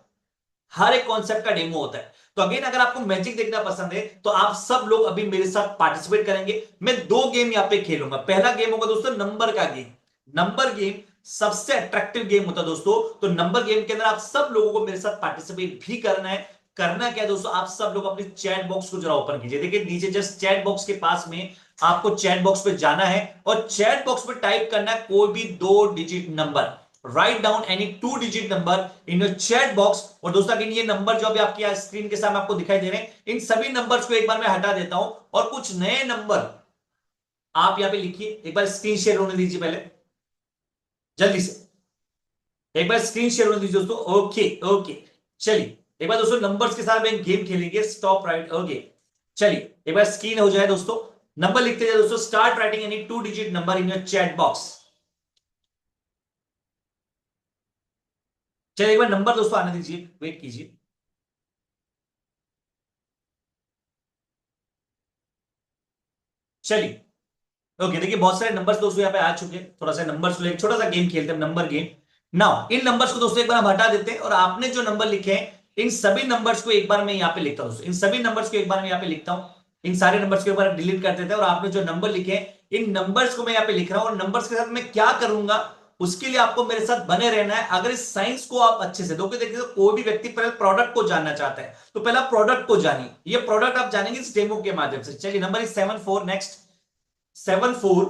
हर एक कॉन्सेप्ट का डेमो होता है। तो अगेन अगर आपको मैजिक देखना पसंद है तो आप सब लोग अभी मेरे साथ पार्टिसिपेट करेंगे। मैं 2 गेम यहाँ पे खेलूंगा। पहला गेम होगा दोस्तों नंबर का गेम। नंबर गेम सबसे अट्रैक्टिव गेम होता है दोस्तों। तो नंबर गेम के अंदर आप सब लोगों को मेरे साथ पार्टिसिपेट भी करना है। करना क्या है दोस्तों, आप सब लोग अपने चैट बॉक्स को जरा ओपन कीजिए। देखिए नीचे जस्ट चैट बॉक्स के पास में आपको चैट बॉक्स पे जाना है और चैट बॉक्स पे टाइप करना है कोई भी 2 digit number. Write down any 2 digit number in your chat box. और दोस्तों अगेन ये नंबर जो अभी आपकी स्क्रीन के सामने आपको दिखाई दे रहे हैं, इन सभी नंबर्स को एक बार मैं हटा देता हूं और कुछ नए नंबर आप यहां पे लिखिए। एक बार स्क्रीन शेयर होने दीजिए, पहले जल्दी से एक बार स्क्रीन शेयर होने दीजिए दोस्तों। ओके ओके, चलिए एक बार दोस्तों नंबर्स के साथ में गेम खेलेंगे। स्टॉप राइट, ओके चलिए एक बार स्क्रीन हो जाए दोस्तों, नंबर लिखते जाए दोस्तों। Start writing any 2 digit number in your chat box. चलिए एक बार नंबर दोस्तों आने दीजिए, वेट कीजिए। चलिए ओके, देखिए बहुत सारे नंबर्स दोस्तों यहाँ पे आ चुके हैं। थोड़ा सा नंबर्स ले, छोटा सा गेम खेलते हैं, number game. Now in numbers को दोस्तों एक बार हम हटा देते हैं और आपने जो नंबर लिखे हैं इन सभी नंबर्स को एक बार मैं यहाँ पे लिखता हूं दोस्तों। इन सभी नंबर्स को एक बार मैं यहाँ पे लिखता हूं। इन सारे नंबर्स के ऊपर डिलीट कर देते हैं और आपने जो नंबर लिखे हैं इन नंबर्स को मैं यहाँ पे लिख रहा हूं। और नंबर्स के साथ मैं क्या करूंगा उसके लिए आपको मेरे साथ बने रहना है। अगर इस साइंस को आप अच्छे से देखिए, देखिए कोई भी व्यक्ति पहले प्रोडक्ट को जानना चाहता है तो पहला प्रोडक्ट को जानिए। ये प्रोडक्ट आप जानेंगे इस डेमो के माध्यम से। चलिए number is 74। Next 7 4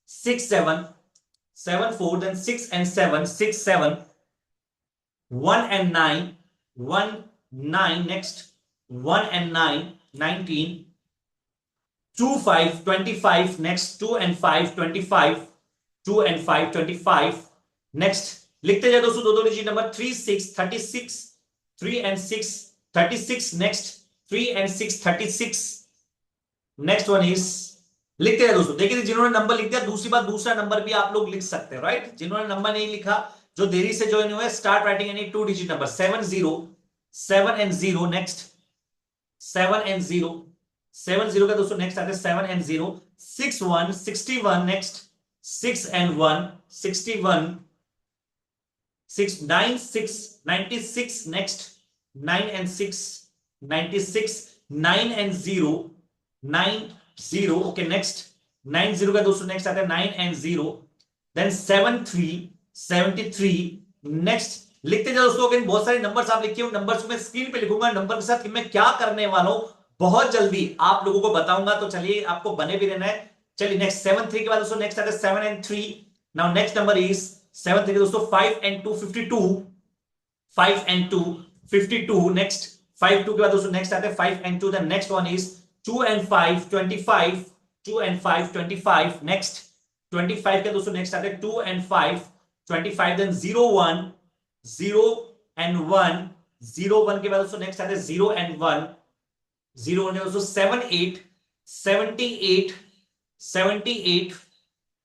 6 7 7 4 then 6 and 7 6 7 1 and 9 1 9 next 1 and 9 19 2 5 25 next 2 and 5 25 2 and 5 25 next लिखते जाए दोस्तों 2 digit number 3 6 36 3 and 6 36 next 3 and 6 36 next one is लिखते हैं दोस्तों। देखिए जिन्होंने नंबर लिख दिया, दूसरी बात दूसरा नंबर भी आप लोग लिख सकते हैं, राइट। जिन्होंने नंबर नहीं लिखा, जो देरी से ज्वाइन हुए, start writing any 2 digit number 7 0 7 and 0 next 7 and 0 7 0 का दोस्तों नेक्स्ट आते हैं 7 and 0 6 1 61 next 6 and 1 61 6 9 6 96 next 9 and 6 96 9 and 0 9 0 okay next 9 0 का दोस्तों नेक्स्ट आता है 9 and 0 देन 7 3 73 नेक्स्ट लिखते जाओ दोस्तों। अगेन बहुत सारे नंबर्स आप लिखे हो, नंबर्स मैं स्क्रीन पे लिखूंगा। नंबर के साथ मैं क्या करने वाला हूं बहुत जल्दी आप लोगों को बताऊंगा, तो चलिए आपको बने भी रहना है। चलिए नेक्स्ट 7 3 के बाद दोस्तों नेक्स्ट आता है 7 and 3। Now next number is 7 3 दोस्तों 5 and 2 52, 5 and 2 52। नेक्स्ट 5 2 के बाद दोस्तों नेक्स्ट आता है 5 and 2। The next one is 2 and 5 25, 2 and 5 25। Next 25 के दोस्तों नेक्स्ट आता है 2 and 5 25। देन 0 1 0 and 1 0 1 के बाद दोस्तों नेक्स्ट आता है 0 and 1 0 1 के दोस्तों 7 8 78 78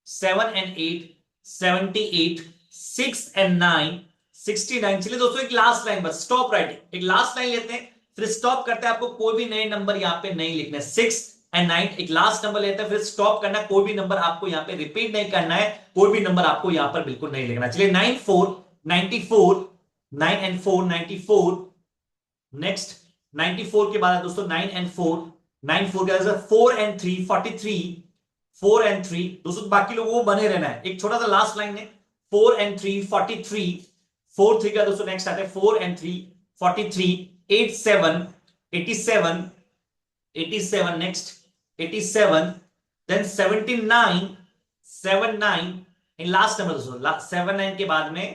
7 and 8 78 6 and 9 69। चलिए दोस्तों एक लास्ट लाइन बस, स्टॉप राइटिंग, एक लास्ट लाइन लेते हैं फिर स्टॉप करते हैं। आपको कोई भी नए नंबर यहां पे नहीं लिखना है। 6 and 9 एक लास्ट नंबर लेते हैं, फिर स्टॉप करना है। कोई भी नंबर आपको यहां पे रिपीट नहीं करना है, कोई भी नंबर आपको यहां पर बिल्कुल नहीं लिखना। चलिए 9 4 94, 9 and 4 94। नेक्स्ट 94 के बाद दोस्तों 9 and 4, 9 4 के बाद 4 and 3 43, 4 and 3 दोस्तों बाकी लोगों को बने रहना है। एक छोटा सा लास्ट लाइन है 4 and 3 43, 4 3 का दोस्तों नेक्स्ट आता है 4 and 3 43 8 7 87 87। नेक्स्ट 87 देन 79 79 इन लास्ट नंबर दोस्तों 7 9 के बाद में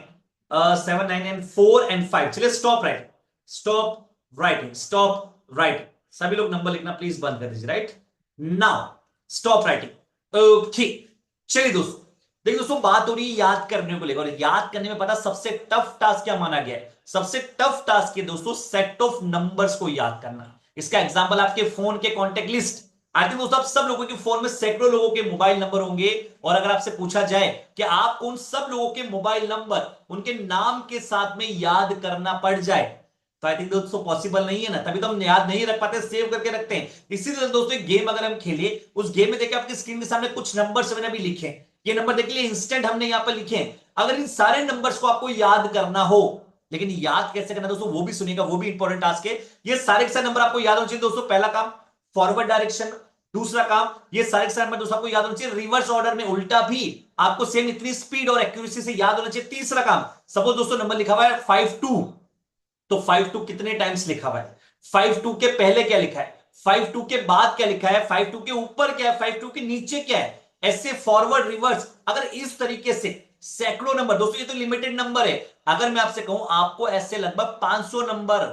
7 9 and 4 and 5। चलिए stop writing, stop writing, stop writing. सभी लोग नंबर लिखना प्लीज बंद कर दीजिए। Right now stop writing. Okay चलिए दोस्तों देखिए दोस्तों बात हो रही है याद करने को लेकर, और याद करने में पता सबसे टफ टास्क क्या माना गया है? सबसे टफ टास्क है दोस्तों सेट ऑफ नंबर्स को याद करना। इसका एग्जांपल आपके फोन के कॉन्टेक्ट लिस्ट। आई थिंक दोस्तों आप सब लोगों के फोन में सैकड़ों लोगों के मोबाइल नंबर होंगे, और अगर आपसे पूछा जाए कि आपको उन सब लोगों के मोबाइल नंबर उनके नाम के साथ में याद करना पड़ जाए, तो आई थिंक दोस्तों पॉसिबल नहीं है ना, तभी तो हम याद नहीं रख पाते, सेव करके रखते हैं। इसीलिए दोस्तों एक गेम अगर हम खेले, उस गेम में देखिए आपकी स्क्रीन के सामने कुछ नंबर्स मैंने भी लिखे, ये नंबर देखिए इंस्टेंट हमने यहां पर लिखे। अगर इन सारे नंबर्स को आपको याद करना हो, लेकिन याद कैसे करना दोस्तों वो भी सुनिएगा, वो भी इंपॉर्टेंट टास्क है। ये सारे के सारे नंबर आपको याद होने चाहिए दोस्तों। पहला काम फॉरवर्ड डायरेक्शन, दूसरा काम ये सारे के सारे नंबर दोस्तों आपको याद होने चाहिए रिवर्स ऑर्डर में, उल्टा भी आपको सेम इतनी स्पीड और एक्यूरेसी से याद होना चाहिए। तीसरा काम सपोज दोस्तों नंबर लिखा हुआ है 52, तो 52 कितने टाइम्स लिखा हुआ है, 52 के पहले क्या लिखा है, 52 के बाद क्या लिखा है, 52 के ऊपर क्या है, 52 के नीचे क्या है, ऐसे फॉरवर्ड रिवर्स। अगर इस तरीके से सैकड़ों नंबर दोस्तों, ये तो लिमिटेड नंबर है, अगर मैं आपसे कहूं आपको ऐसे लगभग 500 नंबर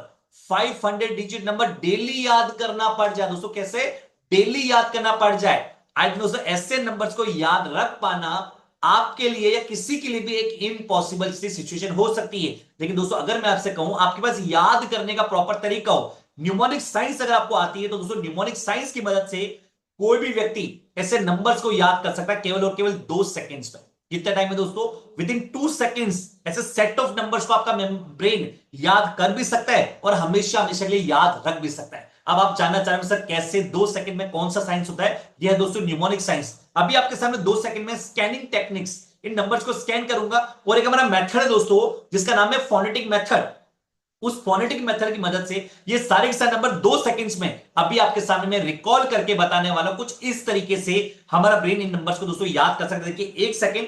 500 डिजिट नंबर डेली याद करना पड़ जाए दोस्तों, कैसे डेली याद करना पड़ जाए। आज दोस्तों ऐसे नंबर्स को याद रख पाना आपके लिए या किसी के लिए भी एक इम्पॉसिबल सिचुएशन हो सकती है। लेकिन दोस्तों अगर मैं आपसे कहूं आपके पास याद करने का प्रॉपर तरीका हो, न्यूमेरिक साइंस अगर आपको आती है, तो दोस्तों न्यूमेरिक साइंस की मदद से कोई भी व्यक्ति ऐसे नंबर्स को याद कर सकता है केवल और केवल 2 सेकंड्स में। कितना टाइम है दोस्तों? विद इन 2 सेकंड्स ऐसे सेट ऑफ नंबर्स को आपका ब्रेन याद कर भी सकता है और हमेशा हमेशा के लिए याद रख भी सकता है। अब आप जानना चाहेंगे सर कैसे 2 सेकंड में कौन सा साइंस होता है? यह है दोस्तों न्यूमेरिक साइंस। अभी आपके सामने 2 सेकंड में स्कैनिंग टेक्निक्स, इन नंबर्स को स्कैन करूंगा, और एक हमारा मेथड है दोस्तों जिसका नाम है फोनेटिक मेथड। उस फोनेटिक मेथड की मदद से ये सारे के सारे नंबर 2 सेकंड्स में अभी आपके सामने मैं रिकॉल करके बताने वाला हूं। कुछ इस तरीके से हमारा ब्रेन इन नंबर्स को दोस्तों याद कर सकता है। देखिए 1 सेकंड,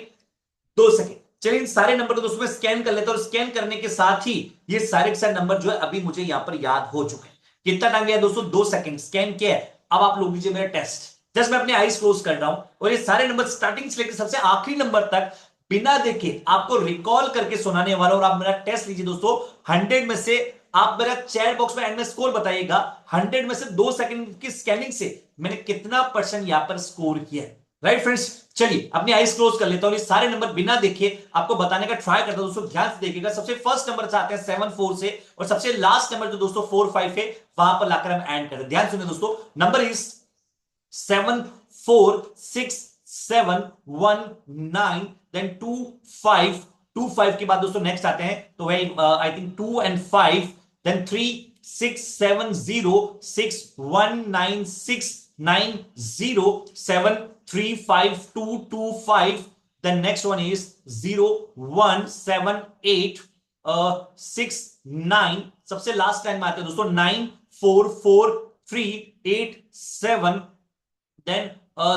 2 सेकंड। चलिए इन सारे नंबर को दोस्तों मैं स्कैन कर लेता हूं, और स्कैन करने के साथ ही ये सारे के सारे नंबर जो है अभी मुझे यहां पर याद हो चुके हैं। कितना टाइम गया दोस्तों? 2 सेकंड स्कैन किया है। अब आप लोग लीजिए मेरा टेस्ट। जस्ट मैं अपने आईज क्लोज कर रहा हूं और ये सारे नंबर स्टार्टिंग से लेकर सबसे आखिरी नंबर तक बिना देखे आपको रिकॉल करके सुनाने वाला हूं। और आप मेरा टेस्ट लीजिए दोस्तों। 100 में से आप मेरा चैट बॉक्स में एंड में स्कोर बताइएगा, 100 में से 2 सेकंड की स्कैनिंग से मैंने कितना परसेंट यहां पर स्कोर किया है। राइट फ्रेंड्स, चलिए अपनी आईज क्लोज कर लेता हूं, ये सारे नंबर बिना देखे आपको बताने का ट्राई करता हूं दोस्तों। ध्यान से देखिएगा। सबसे फर्स्ट नंबर चाहते हैं 7 4 से, और सबसे लास्ट नंबर जो दोस्तों 4 5 है वहां पर लाकर हम एंड करते हैं। ध्यान सुनिए दोस्तों। नंबर इज 7 4 6 7 1 9 देन 2 5, 2 5 के बाद दोस्तों नेक्स्ट आते हैं तो वही I think 2 and 5 then 3 6 7 0 6 1 9 6 9 0 7 3 5 2 2 5 then next one is 0 1 7 8 6 9 सबसे लास्ट टाइम आते हैं दोस्तों 9 4 4 3 8 7 then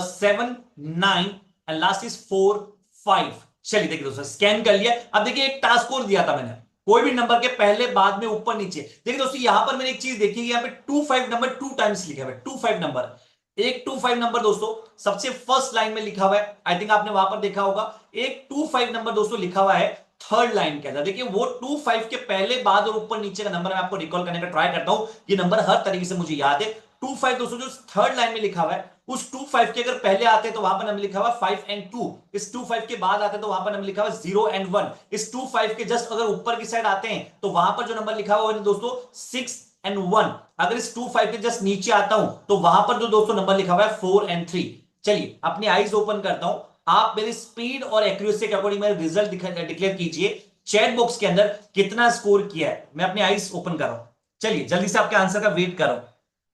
7 9 and last is 4 5। चलिए देखिए दोस्तों स्कैन कर लिया। अब देखिए एक टास्क और दिया था मैंने, कोई भी नंबर के पहले बाद में ऊपर नीचे। देखिए दोस्तों यहां पर मैंने एक चीज देखी, यहाँ पे 25 नंबर 2 टाइम्स लिखा हुआ है, 25 नंबर, एक 25 नंबर दोस्तों सबसे फर्स्ट लाइन में लिखा हुआ है, आई थिंक आपने वहां पर देखा होगा। एक 25 नंबर दोस्तों लिखा हुआ है थर्ड लाइन के अंदर। देखिए वो 25 के पहले बाद और ऊपर नीचे का नंबर मैं आपको रिकॉल करने का ट्राई करता हूं, ये नंबर हर तरीके से मुझे याद है। 25 दोस्तों जो थर्ड लाइन में लिखा हुआ है, उस 25 के अगर पहले आते तो वहां पर नंबर लिखा हुआ 5 एंड 2, इस 25 के बाद आते तो वहां पर नंबर लिखा हुआ 0 एंड 1, इस 25 के जस्ट अगर ऊपर की साइड आते हैं तो वहां पर जो नंबर लिखा हुआ है दोस्तों 6 एंड 1, अगर इस 25 के जस्ट नीचे आता हूं तो वहां पर जो दोस्तों नंबर लिखा हुआ है 4 एंड 3। चलिए अपनी आईज ओपन करता हूं, आप मेरी स्पीड और एक्यूरेसी के अकॉर्डिंग मेरे रिजल्ट डिक्लेयर कीजिए। चैट बॉक्स के अंदर कितना स्कोर किया है, मैं अपनी आईज ओपन कर रहा हूं। चलिए जल्दी से आपके आंसर का वेट कर रहा हूं।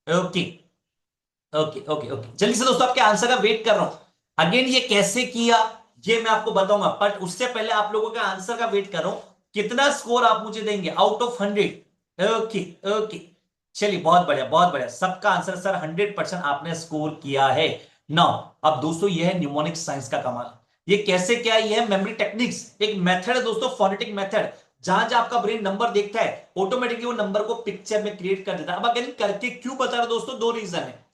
ओके ओके ओके ओके, जल्दी से दोस्तों आपके आंसर का वेट कर रहा हूं। अगेन ये कैसे किया ये मैं आपको बताऊंगा, बट उससे पहले आप लोगों के आंसर का वेट कर रहा हूं, कितना स्कोर आप मुझे देंगे आउट ऑफ 100। ओके ओके, चलिए बहुत बढ़िया बहुत बढ़िया, सबका आंसर सर 100% आपने स्कोर किया है। नाउ अब दोस्तों ये है न्यूमोनिक साइंस का कमाल। ये कैसे क्या, ये है मेमोरी टेक्निक्स, एक मेथड है दोस्तों, फोनेटिक मेथड, जहां जहां आपका ब्रेन नंबर देखता है ऑटोमेटिकली वो नंबर को पिक्चर में क्रिएट कर देता है। अब अगर करके क्यों बता रहा हूं दोस्तों, दो रीजन है,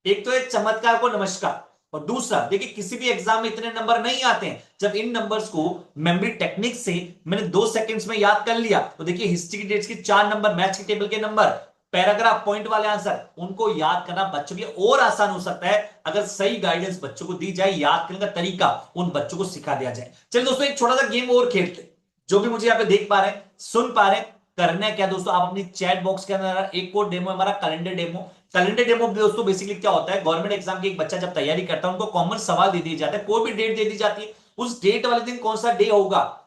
एक तो है चमत्कार को नमस्कार, और दूसरा देखिए किसी भी एग्जाम में इतने नंबर नहीं आते हैं, जब इन नंबर्स को मेमोरी टेक्निक से मैंने 2 सेकंड्स में याद कर लिया तो देखिए हिस्ट्री की डेट्स की 4 नंबर, मैथ्स की टेबल के नंबर, पैराग्राफ पॉइंट वाले आंसर, उनको याद करना बच्चों के और आसान हो सकता है अगर सही गाइडेंस बच्चों को दी जाए, याद करने का तरीका उन बच्चों को सिखा दिया जाए। चलिए दोस्तों एक छोटा सा गेम और खेलते, जो भी मुझे यहाँ पे देख पा रहे हैं सुन पा रहे हैं, करना है क्या दोस्तों, आप अपनी चैट बॉक्स के अंदर एक और डेमो, हमारा कैलेंडर डेमो। कैलेंडर डेमो दोस्तों बेसिकली क्या होता है, गवर्नमेंट एग्जाम की एक बच्चा जब तैयारी करता है उनको कॉमन सवाल दे दिए जाते हैं, कोई भी डेट दे दी जाती है, उस डेट वाले दिन कौन सा डे होगा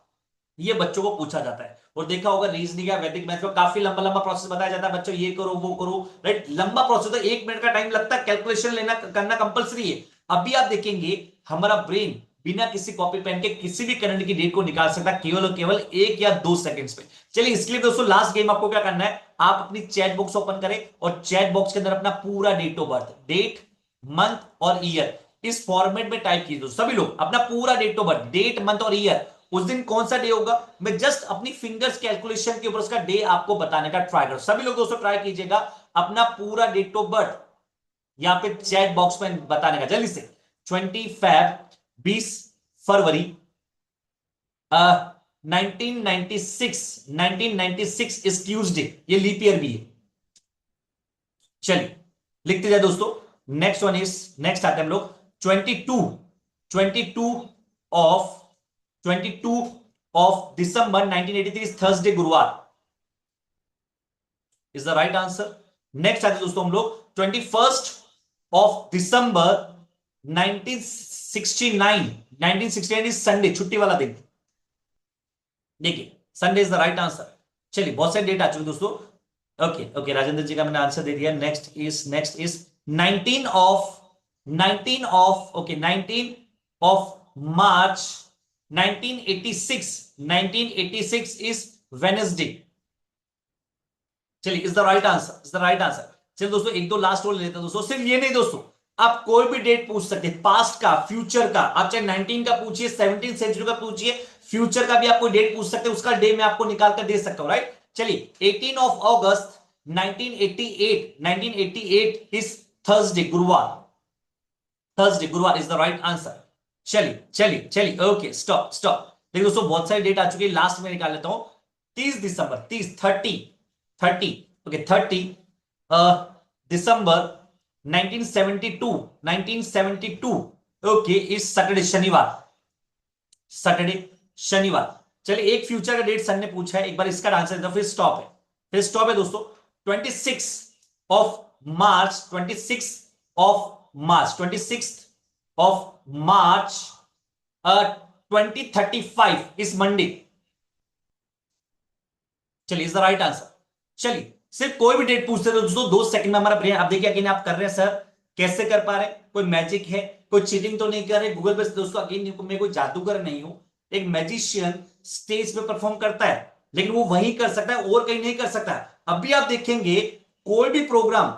ये बच्चों को पूछा जाता है। और देखा होगा रीजनिंग या वैदिक मैथ्स में काफी लंबा लंबा प्रोसेस बताया जाता है, बच्चों ये करो वो करो, राइट, लंबा प्रोसेस है, 1 मिनट का टाइम लगता है, कैलकुलेशन लेना करना कंपलसरी है। अभी आप देखेंगे हमारा ब्रेन बिना किसी कॉपी पेन के किसी भी कैलेंडर की डेट को निकाल सकता है केवल और केवल 1 या 2 सेकंड्स में। चलिए इसलिए दोस्तों लास्ट गेम आपको क्या करना है, आप अपनी चैट बॉक्स ओपन करें और चैट बॉक्स के अंदर अपना पूरा date of birth, date, month और ईयर इस फॉर्मेट में टाइप कीजिए। सभी लोग अपना पूरा date of birth, date, month और ईयर, उस दिन कौन सा डे होगा, मैं जस्ट अपनी फिंगर्स कैलकुलेशन के ऊपर उसका डे आपको बताने का ट्राई करो। सभी लोग दोस्तों ट्राई कीजिएगा अपना पूरा डेट ऑफ बर्थ यहां पे चैट बॉक्स में बताने का जल्दी से। 20 फरवरी 1996 इज ट्यूसडे, ये लीप ईयर भी है। चलिए लिखते जाए दोस्तों। नेक्स्ट वन इज, नेक्स्ट आते हैं हम लोग 22 ऑफ दिसंबर 1983 इज थर्सडे, गुरुवार is the right answer. Next आते दोस्तों हम लोग 21 ऑफ दिसंबर 1969 इज संडे, छुट्टी वाला दिन, देखिए Sunday is the right answer. चलिए बहुत सारे डेट आ चुके दोस्तों। ओके ओके, राजेंद्र जी का मैंने आंसर दे दिया। Next is 19 of March 1986 is Wednesday. चलिए इज द राइट आंसर। चलिए दोस्तों एक दो लास्ट और लेते हैं दोस्तों। सिर्फ ये नहीं दोस्तों, आप कोई भी डेट पूछ सकते हैं, पास्ट का, फ्यूचर का, आप चाहे 19 का पूछिए, 17th सेंचुरी का पूछिए, फ्यूचर का भी आप कोई डेट पूछ सकते हैं, उसका डे मैं आपको निकाल कर दे सकता हूं, राइट। चलिए 18 ऑफ अगस्त 1988 इज थर्सडे, गुरुवार इज द राइट आंसर। चलिए ओके, स्टॉप। देखिए दोस्तों बहुत सारी डेट आ चुकी है, लास्ट में निकाल लेता हूं। 30 दिसंबर 30 दिसंबर 1972 ओके इज सैटरडे, शनिवार। चलिए एक फ्यूचर का डेट सर ने पूछा है, एक बार इसका आंसर देता हूं, फिर स्टॉप है दोस्तों। 26 ऑफ मार्च 2035 इज मंडे। चलिए इज द राइट आंसर। चलिए सिर्फ कोई भी डेट पूछते दोस्तों 2 सेकंड में हमारा ब्रेन, आप देखिए अगेन आप कर रहे हैं सर, कैसे कर पा रहे हैं, कोई मैजिक है, कोई चीटिंग तो नहीं कर रहे गूगल पे दोस्तों। अगेन मैं कोई जादूगर नहीं हूं, एक मैजिशियन स्टेज पे परफॉर्म करता है लेकिन वो वही कर सकता है और कहीं नहीं कर सकता। अभी आप देखेंगे कोई भी प्रोग्राम,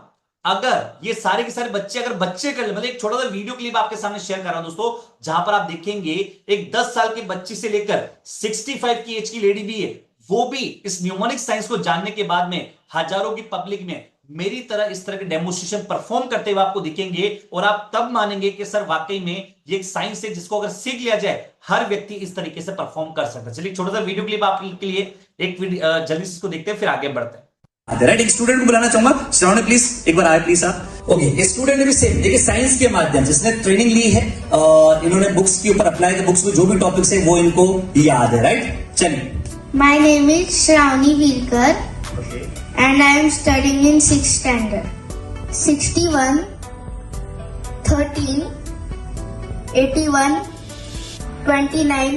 अगर ये सारे के सारे बच्चे कर ले, मतलब एक छोटा सा वीडियो क्लिप आपके सामने शेयर कर रहा हूं दोस्तों, जहां पर आप देखेंगे एक 10 साल की बच्ची से लेकर 65 की एज की लेडी भी है, वो भी इस न्यूमोनिक साइंस को जानने के बाद में हजारों की पब्लिक में मेरी इस तरह के डेमोन्स्ट्रेशन परफॉर्म करते हुए आपको दिखेंगे और आप तब मानेंगे कि सर वाकई में ये एक साइंस है जिसको अगर सीख लिया जाए हर व्यक्ति इस तरीके से परफॉर्म कर सकता है। चलिए छोटा सा वीडियो क्लिप आपके लिए एक जल्दी से इसको देखते हैं फिर आगे बढ़ते हैं। राइट, एक स्टूडेंट को बुलाना चाहूंगा। श्रावण प्लीज एक बार आए प्लीज आप। ओके, एक स्टूडेंट ने भी सेम देखिए साइंस के माध्यम से इसने ट्रेनिंग ली है और इन्होंने बुक्स के ऊपर अप्लाई, बुक्स में जो भी टॉपिक्स है वो इनको याद है। राइट, चलिए। My name is Shravani Vilkar and I am studying in 6th standard. 61, 13, 81, 29,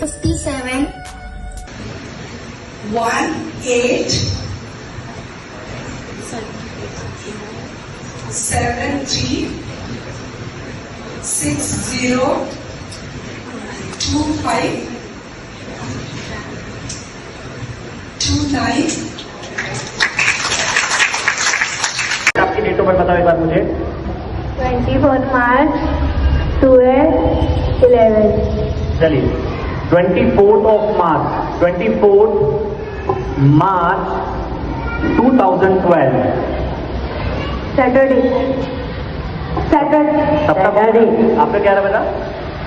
57, 1, 8, 7, 3, 6, 0, 2, 5, 2, 9. आपकी डेट ऑफ बर्थ बताओ एक बार मुझे। 24 March, 12, 11. चलिए 24th of March 2012। Saturday. आपका क्या रहा बेटा?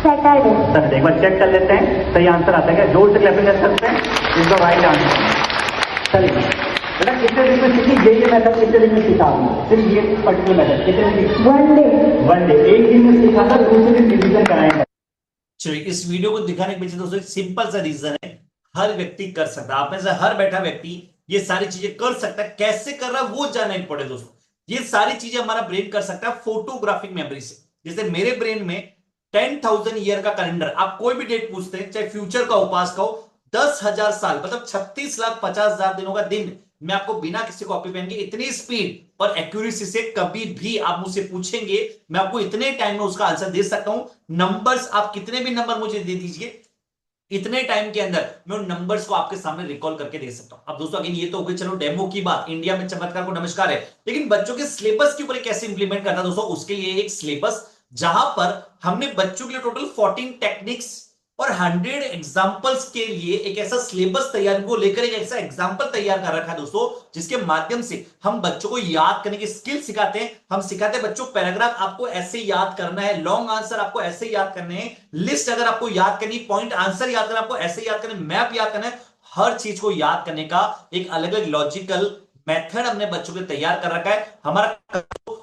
Saturday. सर एक बार चेक कर लेते हैं सही आंसर आता है क्या, जोर से क्लैपिंग कर सकते हैं। इसका राइट आंसर। चलिए बेटा कितने दिन में सीखी ये मेथड, कितने दिन में सीखा आपने सिर्फ ये पर्टिकुलर मेथड? कितने दिन? 1 day. 1 डे, एक दिन में सीखा था, दूसरे दिन रिवीजन कराएंगे। चलिए इस वीडियो को दिखाने के पीछे दोस्तों एक सिंपल सा रीजन है, हर व्यक्ति कर सकता है। आप में से हर बैठा व्यक्ति ये सारी चीजें कर सकता है। कैसे कर रहा है वो जानना इंपॉर्टेंट दोस्तों। ये सारी चीजें हमारा ब्रेन कर सकता है फोटोग्राफिक मेमोरी से। जैसे मेरे ब्रेन में 10,000 ईयर का कैलेंडर, आप कोई भी डेट पूछते हैं चाहे फ्यूचर का उपास का हो, 10,000 साल मतलब 36,50,000 दिनों का दिन मैं आपको बिना किसी कॉपी पेन के इतनी स्पीड और एक्यूरेसी से कभी भी आप मुझसे पूछेंगे मैं आपको इतने टाइम में उसका आंसर दे सकता हूं। नंबर्स आप कितने भी नंबर मुझे दे दीजिए, इतने टाइम के अंदर मैं उन नंबर्स को आपके सामने रिकॉल करके दे सकता हूं। अब दोस्तों अगेन ये तो हो गई चलो डेमो की बात, इंडिया में चमत्कार को नमस्कार है, लेकिन बच्चों के सिलेबस के ऊपर कैसे इंप्लीमेंट करना दोस्तों, उसके लिए एक सिलेबस जहां पर हमने बच्चों के लिए टोटल 14 टेक्निक्स और 100 एग्जांपल्स के लिए एक ऐसा सिलेबस तैयार को लेकर एक ऐसा एग्जांपल तैयार कर रखा है दोस्तों, जिसके माध्यम से हम बच्चों को याद करने की स्किल सिखाते हैं। हम सिखाते हैं बच्चों पैराग्राफ आपको ऐसे याद करना है, लॉन्ग आंसर आपको ऐसे याद करने हैं, लिस्ट अगर आपको याद करनी, पॉइंट आंसर याद करना आपको ऐसे याद करना, मैप याद करना है। हर चीज को याद करने का एक अलग अलग लॉजिकल मेथड हमने बच्चों के तैयार कर रखा है। हमारा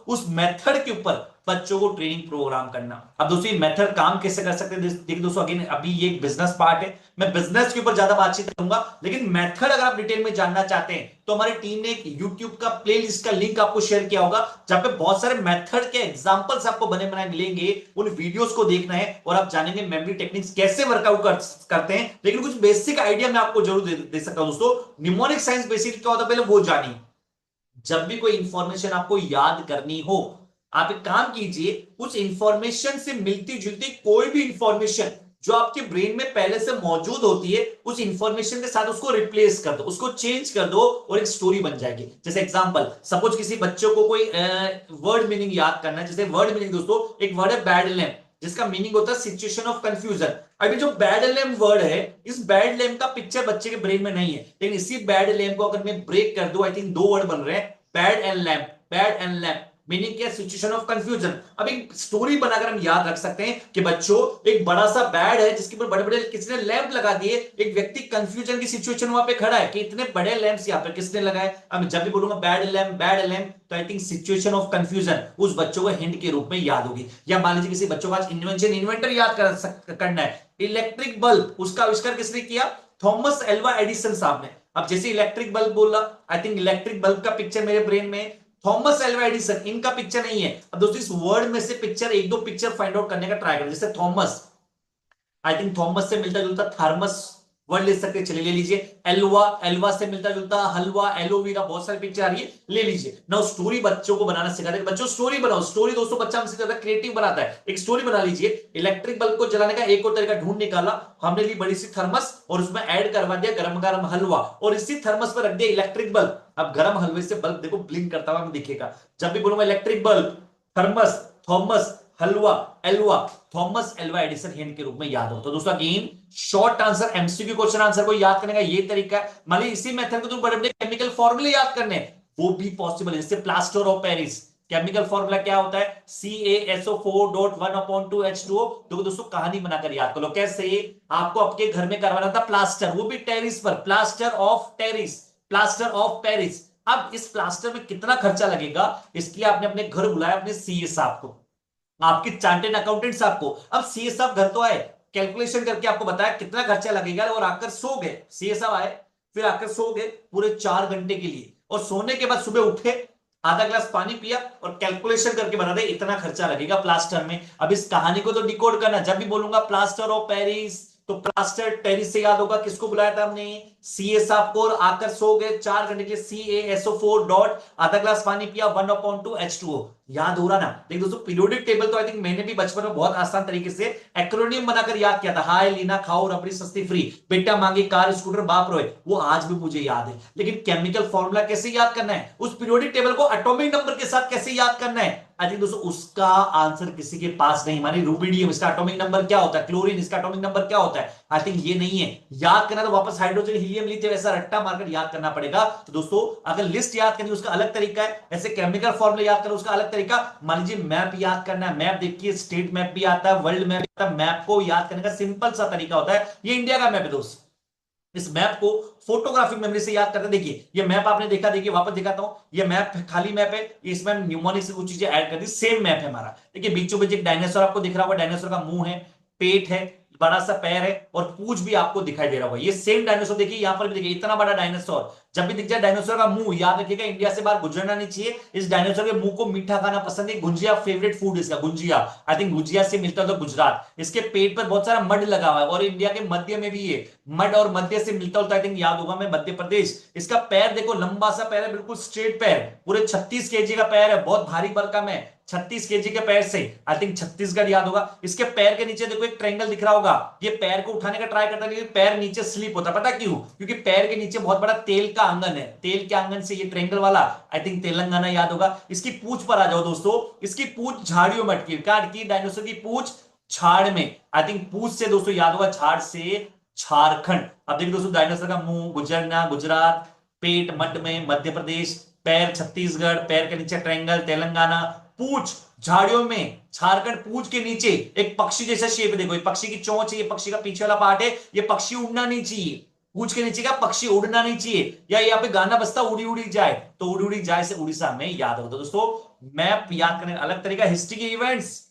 उस मेथड के ऊपर बच्चों को ट्रेनिंग प्रोग्राम करना। अब दोस्तों ये मेथड काम कैसे कर सकते हैं देखिए दोस्तों, अगेन अभी ये एक बिजनेस पार्ट है, मैं बिजनेस के ऊपर ज्यादा बातचीत करूंगा, लेकिन मेथड अगर आप डिटेल में जानना चाहते हैं तो हमारी टीम ने एक यूट्यूब का प्लेलिस्ट का लिंक आपको शेयर किया होगा, जहां पे बहुत सारे मेथड के एग्जांपल्स आपको बने बनाए मिलेंगे। उन वीडियोस को देखना है और आप जानेंगे मेमोरी टेक्निक्स कैसे वर्कआउट करते हैं। लेकिन कुछ बेसिक आइडिया मैं आपको जरूर दे सकता हूं दोस्तों। न्यूमोनिक साइंस बेसिक क्या होता है पहले वो जानिए। जब भी कोई इंफॉर्मेशन आपको याद करनी हो, आप एक काम कीजिए, उस इंफॉर्मेशन से मिलती जुलती कोई भी इंफॉर्मेशन जो आपके ब्रेन में पहले से मौजूद होती है, उस इंफॉर्मेशन के साथ उसको रिप्लेस कर दो, उसको चेंज कर दो और एक स्टोरी बन जाएगी। जैसे एग्जांपल, सपोज किसी बच्चों को कोई वर्ड मीनिंग याद करना है। जैसे वर्ड मीनिंग दोस्तों, एक वर्ड है बैड लैम्प, जिसका मीनिंग होता है सिचुएशन ऑफ कंफ्यूजन। अभी जो बैड लैम्प वर्ड है, इस बैड लैम्प का पिक्चर बच्चे के ब्रेन में नहीं है, लेकिन इसी बैड लैम्प को अगर मैं ब्रेक कर दूं, आई थिंक 2 वर्ड बन रहे हैं, bad and lamp. Bad and lamp meaning क्या? Situation of confusion. अब एक स्टोरी बनाकर हम याद रख सकते हैं कि बच्चों एक बड़ा सा बैड है जिसके ऊपर बड़े बड़े किसने लैंप लगा दिए, एक व्यक्ति कंफ्यूजन की सिचुएशन वहां पे खड़ा है कि इतने बड़े लैंप्स यहाँ पे किसने लगाए। अब जब भी बोलूंगा बैड लैंप तो I think situation of confusion उस बच्चों को हिंट के रूप में याद होगी। या मान लीजिए किसी बच्चों का इन्वेंटर याद करना है, इलेक्ट्रिक बल्ब, उसका आविष्कार किसने किया? थॉमस एल्वा एडिसन साहब ने। अब जैसे इलेक्ट्रिक बल्ब बोला, आई थिंक इलेक्ट्रिक बल्ब का पिक्चर मेरे ब्रेन में थॉमस एल्वा एडिसन, इनका पिक्चर नहीं है। अब दोस्तों इस वर्ड में से पिक्चर, 1-2 पिक्चर फाइंड आउट करने का ट्राई करें। जैसे थॉमस, आई थिंक थॉमस से मिलता जुलता थर्मस वर्ड ले सकते, चलिए ले लीजिए। एल्वा से मिलता जुलता हलवा, एलोवेरा, बहुत सारी पिक्चर आ रही है, ले लीजिए ना। स्टोरी बच्चों को बनाना सिखाते हैं, बच्चों स्टोरी बनाओ। स्टोरी दोस्तों बच्चा हमसे ज्यादा क्रिएटिव बनाता है। एक स्टोरी बना लीजिए। इलेक्ट्रिक बल्ब को जलाने का एक और तरीका ढूंढ निकाला हमने, ली बड़ी सी थर्मस और उसमें ऐड करवा दिया गरम गरम हलवा और इसी थर्मस पर रख दिया इलेक्ट्रिक बल्ब। अब गरम हलवे से बल्ब देखो ब्लिंक करता हुआ दिखेगा। जब भी बोलूंगा इलेक्ट्रिक बल्ब, थर्मस, थॉमस, हलवा, एलवा, थॉमस एल्वा एडिसन हैंड के रूप में याद हो। तो दोस्तों again short answer MCQ question answer को याद करने का ये तरीका है। मान लीजिए इसी मेथड को तुम बड़े बड़े केमिकल फॉर्मूले याद करने हैं, वो भी पॉसिबल है। जैसे plaster of Paris, chemical formula क्या होता है, CaSO4.1/2H2O। तो दोस्तों कहानी बनाकर याद कर लो। कैसे, आपको आपके घर में करवाना था प्लास्टर, वो भी टेरिस पर, plaster of terrace, plaster of Paris. अब इस प्लास्टर में कितना खर्चा लगेगा, इसकी आपने अपने घर बुलाया अपने सीए साहब को, आपके चार्टेड अकाउंटेंट साहब को। अब सीए साहब घर तो आए, कैलकुलेशन करके आपको बताया कितना खर्चा लगेगा, और आकर सो गए। सीए साहब आए, फिर आकर सो गए पूरे 4 घंटे के लिए, और सोने के बाद सुबह उठे, आधा ग्लास पानी पिया और कैलकुलेशन करके बता दे इतना खर्चा लगेगा प्लास्टर में। अब इस कहानी को तो डिकोड करना, जब भी बोलूंगा प्लास्टर ऑफ पेरिस, तो प्लास्टर पेरिस से याद होगा किसको बुलाया था हमने, सीए साहब को। आकर सो गए 4 घंटे के लिए, CaSO4 आधा ग्लास पानी पिया 1/2H2O। याद हो रहा ना। देखिए दोस्तों पीरियोडिक टेबल तो आई थिंक मैंने भी बचपन में बहुत आसान तरीके से एक्रोनियम बनाकर याद किया था। हाय लीना खाओ रबड़ी सस्ती फ्री, बेटा मांगे कार स्कूटर बाप रोए, वो आज भी मुझे याद है। लेकिन केमिकल फॉर्मूला कैसे याद करना है, उस पीरियोडिक टेबल को एटॉमिक नंबर के साथ कैसे याद करना है, आई थिंक दोस्तों उसका आंसर किसी के पास नहीं। माने रूबिडियम, इसका एटॉमिक नंबर क्या होता है, क्लोरीन, इसका एटॉमिक नंबर क्या होता है, आई थिंक ये नहीं है। याद करना तो वापस हाइड्रोजन हीलियम लिथियम ऐसा रट्टा मारकर याद करना पड़ेगा। तो दोस्तों अगर लिस्ट याद करनी उसका अलग तरीका है, ऐसे केमिकल फॉर्मूला याद करना उसका अलग तरीका। मान लीजिए मैप याद करना है, मैप देखिए स्टेट मैप भी आता है, वर्ल्ड मैप भी आता है। मैप को याद करने का सिंपल सा तरीका होता है, ये इंडिया का मैप है दोस्त, इस मैप को फोटोग्राफिक मेमोरी से याद करते। देखिए ये मैप आपने देखा, देखिए वापस दिखाता हूं, ये मैप खाली मैप है, इसमें न्यूमोनिक से कुछ चीजें ऐड कर दी, सेम मैप है हमारा। देखिए बीचों बीच एक डायनासोर आपको दिख रहा होगा, डायनासोर का मुंह है, पेट है, बड़ा सा पैर है और पूंछ भी आपको दिखाई दे रहा होगा। ये सेम डायनासोर देखिए यहां पर भी देखिए, इतना बड़ा डायनासोर। जब भी दिख जाए डायनासोर का मुंह, याद रखिएगा इंडिया से बाहर गुजरना नहीं चाहिए। इस डायनासोर के मुंह को मीठा खाना पसंद है, गुंजिया फेवरेट फूड इसका, गुंजिया। आई थिंक गुजिया से मिलता है तो गुजरात। इसके पेट पर बहुत सारा मड लगा हुआ है, और इंडिया के मध्य में भी ये मड और मध्य से मिलता होता है, आई थिंक याद होगा मैं मध्य प्रदेश। इसका पैर देखो, लंबा सा पैर है, बिल्कुल स्ट्रेट पैर, पूरे 36 केजी का पैर है, बहुत भारी भरकम है, 36 केजी के पैर से। आई थिंक छत्तीसगढ़ याद होगा। इसके पैर के नीचे देखो एक ट्रायंगल दिख रहा होगा, ये पैर को उठाने का ट्राई करता है लेकिन पैर नीचे स्लिप होता है। पता क्यों? क्योंकि पैर के नीचे बहुत बड़ा तेल का आंगन है, तेल के आंगन से ये ट्रायंगल वाला, आई थिंक तेलंगाना याद होगा। इसकी पूंछ पर आ जाओ दोस्तों, इसकी पूंछ झाड़ियों में अटकी, काट की डायनासोर की पूंछ झाड़ में, आई थिंक पूंछ से दोस्तों याद होगा, झाड़ से झारखंड। अब देखिए दोस्तों डायनासोर का मुंह गुजरना गुजरात, पेट मड में मध्य प्रदेश, पैर छत्तीसगढ़, पैर के नीचे ट्रायंगल तेलंगाना, पूंछ झाड़ियों में झारखंड, पूंछ के नीचे एक पक्षी जैसा शेप देखो, ये पक्षी की चोंच है, ये पक्षी का पीछे वाला पार्ट है, ये पक्षी उड़ना नहीं चाहिए, पूंछ के नीचे का पक्षी उड़ना नहीं चाहिए। या यहाँ पे गाना बजता उड़ी उड़ी जाए, तो उड़ी उड़ी जाए से उड़ीसा में याद होता। दोस्तों मैप याद करने का अलग तरीका, हिस्ट्री के इवेंट्स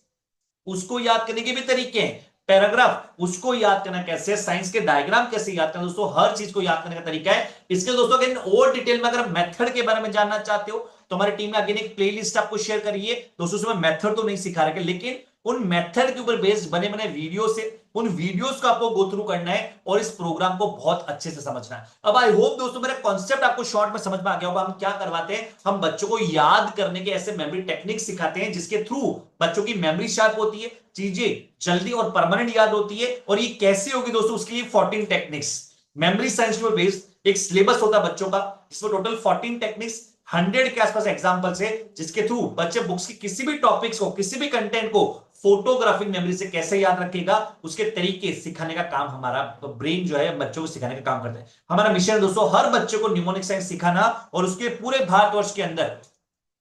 उसको याद करने के भी तरीके हैं, पैराग्राफ उसको याद करना कैसे, साइंस के डायग्राम कैसे याद करना, दोस्तों हर चीज को याद करने का तरीका है। इसके दोस्तों अगर और डिटेल में अगर मेथड के बारे में जानना चाहते हो तो हमारी टीम ने अगेन एक प्लेलिस्ट आपको शेयर करिए दोस्तों। उसमें मेथड तो नहीं सिखा रहे, लेकिन उन मेथड के ऊपर बेस्ड बने बने वीडियो से उन वीडियोस को आपको गो थ्रू करना है और इस प्रोग्राम को बहुत अच्छे से समझना है। अब आई होप दोस्तों मेरा कॉन्सेप्ट आपको शॉर्ट में समझ में आ गया होगा। हम क्या करवाते हैं, हम बच्चों को याद करने के ऐसे मेमोरी टेक्निक सिखाते हैं जिसके थ्रू बच्चों की मेमोरी शार्प होती है, चीजें जल्दी और परमानेंट याद होती है। और ये कैसे होगी दोस्तों, उसके लिए 14 टेक्निक्स मेमोरी साइंस पे बेस्ड एक सिलेबस होता है बच्चों का, जिसमें टोटल 14 टेक्निक्स 100 के आसपास एग्जांपल्स है, जिसके थ्रू बच्चे बुक्स की किसी भी टॉपिक्स को, किसी भी कंटेंट को फोटोग्राफिक मेमोरी से कैसे याद रखेगा उसके तरीके सिखाने का काम हमारा ब्रेन जो है बच्चों को सिखाने का काम करता है। हमारा मिशन है दोस्तों हर बच्चे को न्यूमोनिक साइंस सिखाना, और उसके पूरे भारतवर्ष के अंदर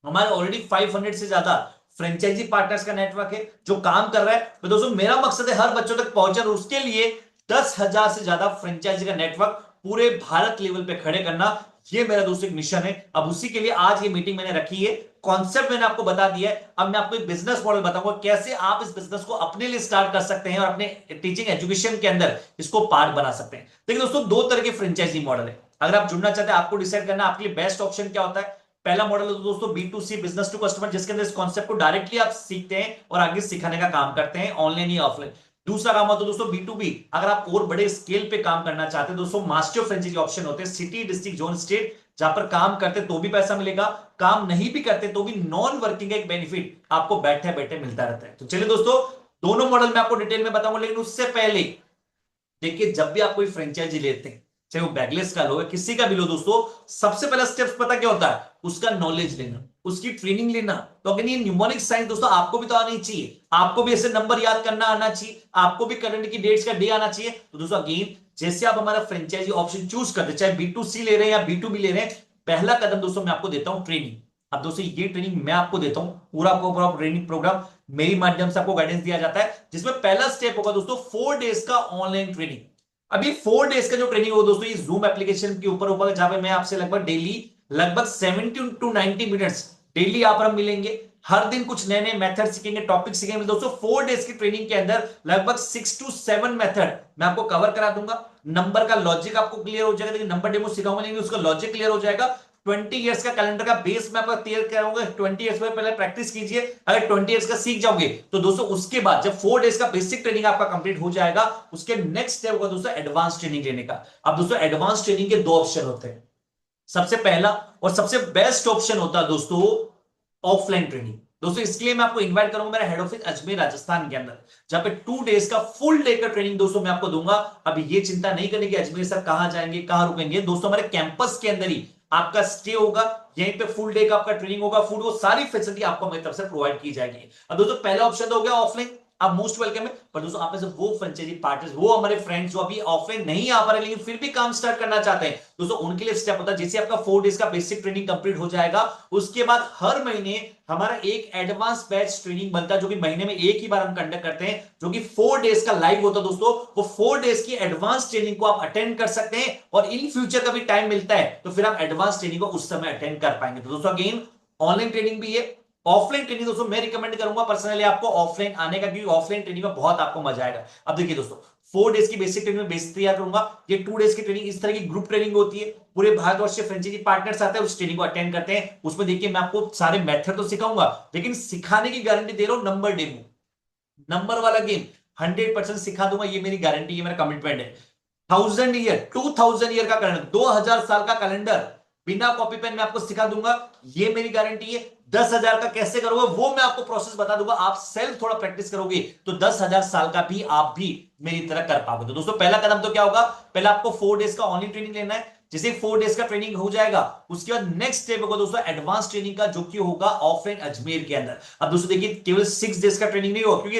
हमारे ऑलरेडी 500 से ज्यादा फ्रेंचाइजी पार्टनर्स का नेटवर्क है जो काम कर रहा है। तो दोस्तों मेरा मकसद है हर बच्चों तक पहुंचे, और उसके लिए 10,000 से ज्यादा फ्रेंचाइजी का नेटवर्क पूरे भारत लेवल पे खड़े करना, ये मेरा दोस्तों एक मिशन है। अब उसी के लिए आज ये मीटिंग मैंने रखी है, कॉन्सेप्ट मैंने आपको बता दिया है। अब मैं आपको एक बिजनेस मॉडल बताऊंगा कैसे आप इस बिजनेस को अपने लिए स्टार्ट कर सकते हैं और अपने टीचिंग एजुकेशन के अंदर इसको पार्ट बना सकते हैं। देखिए दोस्तों 2 तरह के फ्रेंचाइजी मॉडल है, अगर आप जुड़ना चाहते हैं आपको डिसाइड करना आपके लिए बेस्ट ऑप्शन क्या होता है। पहला मॉडल है दोस्तों B2C, बिजनेस टू कस्टमर, जिसके अंदर इस कॉन्सेप्ट को डायरेक्टली आप सीखते हैं और आगे सिखाने का काम करते हैं, ऑनलाइन या ऑफलाइन। दूसरा काम होता है दोस्तों B2B, अगर आप और बड़े स्केल पे काम करना चाहते हैं दोस्तों मास्टर फ्रेंचाइजी ऑप्शन होते हैं, सिटी डिस्ट्रिक्ट जोन स्टेट, जहां पर काम करते तो भी पैसा मिलेगा, काम नहीं भी करते तो भी नॉन वर्किंग का एक बेनिफिट आपको बैठे बैठे मिलता रहता है। तो चलिए दोस्तों दोनों मॉडल मैं आपको डिटेल में बताऊंगा, लेकिन उससे पहले देखिए जब भी आप कोई फ्रेंचाइजी लेते हैं चाहे वो बैगलेस का लो, किसी का भी लो दोस्तों, सबसे पहला स्टेप पता क्या होता है? उसका नॉलेज लेना, उसकी ट्रेनिंग लेना। तो अगर ये न्यूमोनिक साइंस दोस्तों आपको भी तो आनी चाहिए, आपको भी ऐसे नंबर याद करना आना चाहिए, आपको भी करंट की डेट्स का डे आना चाहिए। तो दोस्तों अगेन जैसे आप हमारा फ्रेंचाइजी ऑप्शन चूज करते हैं, चाहे B2C ले रहे हैं या B2B ले रहे हैं, पहला कदम दोस्तों मैं आपको देता हूं ट्रेनिंग। अब दोस्तों ये ट्रेनिंग मैं आपको देता हूं, पूरा पूरा ट्रेनिंग प्रोग्राम मेरी माध्यम से आपको गाइडेंस दिया जाता है, जिसमें पहला स्टेप होगा दोस्तों 4 डेज का ऑनलाइन ट्रेनिंग। अभी 4 डेज का जो ट्रेनिंग होगा दोस्तों, ये जूम एप्लीकेशन के ऊपर होगा, जहां पे मैं आपसे लगभग डेली लगभग 70 to 90 मिनट्स डेली आप हम मिलेंगे। हर दिन कुछ नए नए मेथड सीखेंगे, टॉपिक सीखेंगे दोस्तों। 4 डेज की ट्रेनिंग के अंदर लगभग 6 to 7 मेथड मैं आपको कवर करा दूंगा। नंबर का लॉजिक आपको क्लियर हो जाएगा, देखिए नंबर डेमो सिखाऊंगा लेकिन उसका लॉजिक क्लियर हो जाएगा। 20 इयर्स का कैलेंडर का बेस मैं आपको क्लियर कराऊंगा। 20 इयर्स में पहले प्रैक्टिस कीजिए, अगर 20 इयर्स का सीख जाओगे तो दोस्तों उसके बाद जब 4 डेज का बेसिक ट्रेनिंग आपका कंप्लीट हो जाएगा, उसके नेक्स्ट स्टेप होगा दोस्तों एडवांस ट्रेनिंग लेने का। अब दोस्तों एडवांस ट्रेनिंग के 2 ऑप्शन होते हैं। सबसे पहला और सबसे बेस्ट ऑप्शन होता है दोस्तों ऑफलाइन ट्रेनिंग। दोस्तों इसके लिए मैं आपको इनवाइट करूंगा मेरा हेड ऑफिस अजमेर राजस्थान के अंदर, जहां पे 2 डेज का फुल डे का ट्रेनिंग दोस्तों मैं आपको दूंगा। अभी ये चिंता नहीं करनी कि अजमेर सर कहां जाएंगे, कहां रुकेंगे। दोस्तों हमारे कैंपस के अंदर ही आपका स्टे होगा, यहीं पे फुल डे का आपका ट्रेनिंग होगा, फूड, वो सारी फैसिलिटी आपको मेरी तरफ से प्रोवाइड की जाएगी। अब दोस्तों पहला ऑप्शन तो हो गया ऑफलाइन, आप मोस्ट वेलकम है। पर दोस्तों आप में से वो फ्रेंचाइजी पार्टनर्स, वो हमारे फ्रेंड्स जो अभी ऑफलाइन नहीं आ पा रहे लेकिन फिर भी काम स्टार्ट करना चाहते हैं, दोस्तों उनके लिए स्टेप होता है, जैसे आपका 4 डेज का बेसिक ट्रेनिंग कंप्लीट हो जाएगा, उसके बाद हर महीने हमारा एक एडवांस बैच ट्रेनिंग बनता है, जो कि महीने में एक ही बार हम कंडक्ट करते हैं, जो कि 4 डेज का लाइव होता है दोस्तों। वो 4 डेज की एडवांस ट्रेनिंग को आप अटेंड कर सकते हैं, और इन फ्यूचर का भी टाइम मिलता है तो फिर आप एडवांस ट्रेनिंग को उस समय अटेंड कर पाएंगे। तो दोस्तों अगेन ऑनलाइन ट्रेनिंग भी है, ऑफलाइन ट्रेनिंग दोस्तों मैं रिकमेंड करूंगा पर्सनली आपको ऑफलाइन आने का, क्योंकि ऑफलाइन ट्रेनिंग में बहुत आपको मजा आएगा। अब देखिए दोस्तों 4 डेज की बेसिक ट्रेनिंग में बेसिक तैयार करूंगा, ये 2 डेज की ट्रेनिंग इस तरह की ग्रुप ट्रेनिंग होती है, पूरे भारतवर्ष से फ्रेंचाइजी पार्टनर्स आते हैं, उस ट्रेनिंग को अटेंड करते हैं। उसमें देखिए मैं आपको सारे मेथड तो सिखाऊंगा, लेकिन सिखाने की गारंटी दे रहा हूं, नंबर डेमो, नंबर वाला गेम 100% सिखा दूंगा, ये मेरी गारंटी है, मेरा कमिटमेंट है। 1000 ईयर 2000 ईयर का कैलेंडर, 2000 साल का कैलेंडर बिना कॉपी पेन में आपको सिखा दूंगा, ये मेरी गारंटी है। 10,000 का कैसे करोगे वो मैं आपको प्रोसेस बता दूंगा, आप सेल्फ थोड़ा प्रैक्टिस करोगे तो 10,000 साल का भी आप भी मेरी तरह कर पाओगे। तो दोस्तों पहला कदम तो क्या होगा, पहले आपको 4 डेज का ऑनलाइन ट्रेनिंग लेना है। जैसे 4 डेज का ट्रेनिंग हो जाएगा, उसके बाद नेक्स्ट स्टेप होगा दोस्तों एडवांस ट्रेनिंग का, जो कि होगा ऑफलाइन अजमेर के अंदर। अब दोस्तों देखिए केवल 6 डेज का ट्रेनिंग नहीं होगा, क्योंकि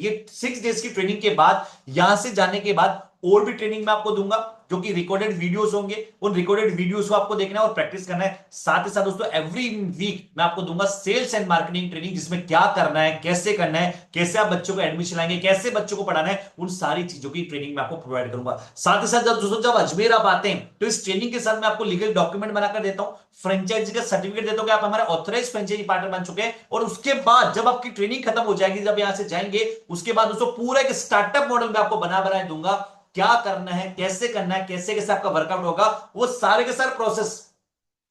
ये 6 डेज की ट्रेनिंग के बाद, यहां से जाने के बाद और भी ट्रेनिंग मैं आपको दूंगा, जो कि रिकॉर्डेड वीडियोस होंगे, उन रिकॉर्डेड वीडियोस को आपको देखना है और प्रैक्टिस करना है। साथ ही साथ दोस्तों एवरी वीक मैं आपको दूंगा सेल्स एंड मार्केटिंग ट्रेनिंग, जिसमें क्या करना है, कैसे करना है, कैसे आप बच्चों को एडमिशन लाएंगे, कैसे बच्चों को पढ़ाना है, उन सारी चीजों की ट्रेनिंग मैं आपको प्रोवाइड करूंगा। साथ ही साथ जब अजमेर आप आते हैं तो इस ट्रेनिंग के साथ मैं आपको लीगल डॉक्यूमेंट बनाकर देता हूं, फ्रेंचाइजी का सर्टिफिकेट देता हूं कि आप हमारे ऑथराइज्ड फ्रेंचाइजी पार्टनर बन चुके हैं। और उसके बाद जब आपकी ट्रेनिंग खत्म हो जाएगी, जब यहां से जाएंगे, उसके बाद दोस्तों पूरा एक स्टार्टअप मॉडल मैं आपको बना दूंगा, क्या करना है, कैसे करना है, कैसे कैसे आपका वर्कआउट होगा, वो सारे के सारे प्रोसेस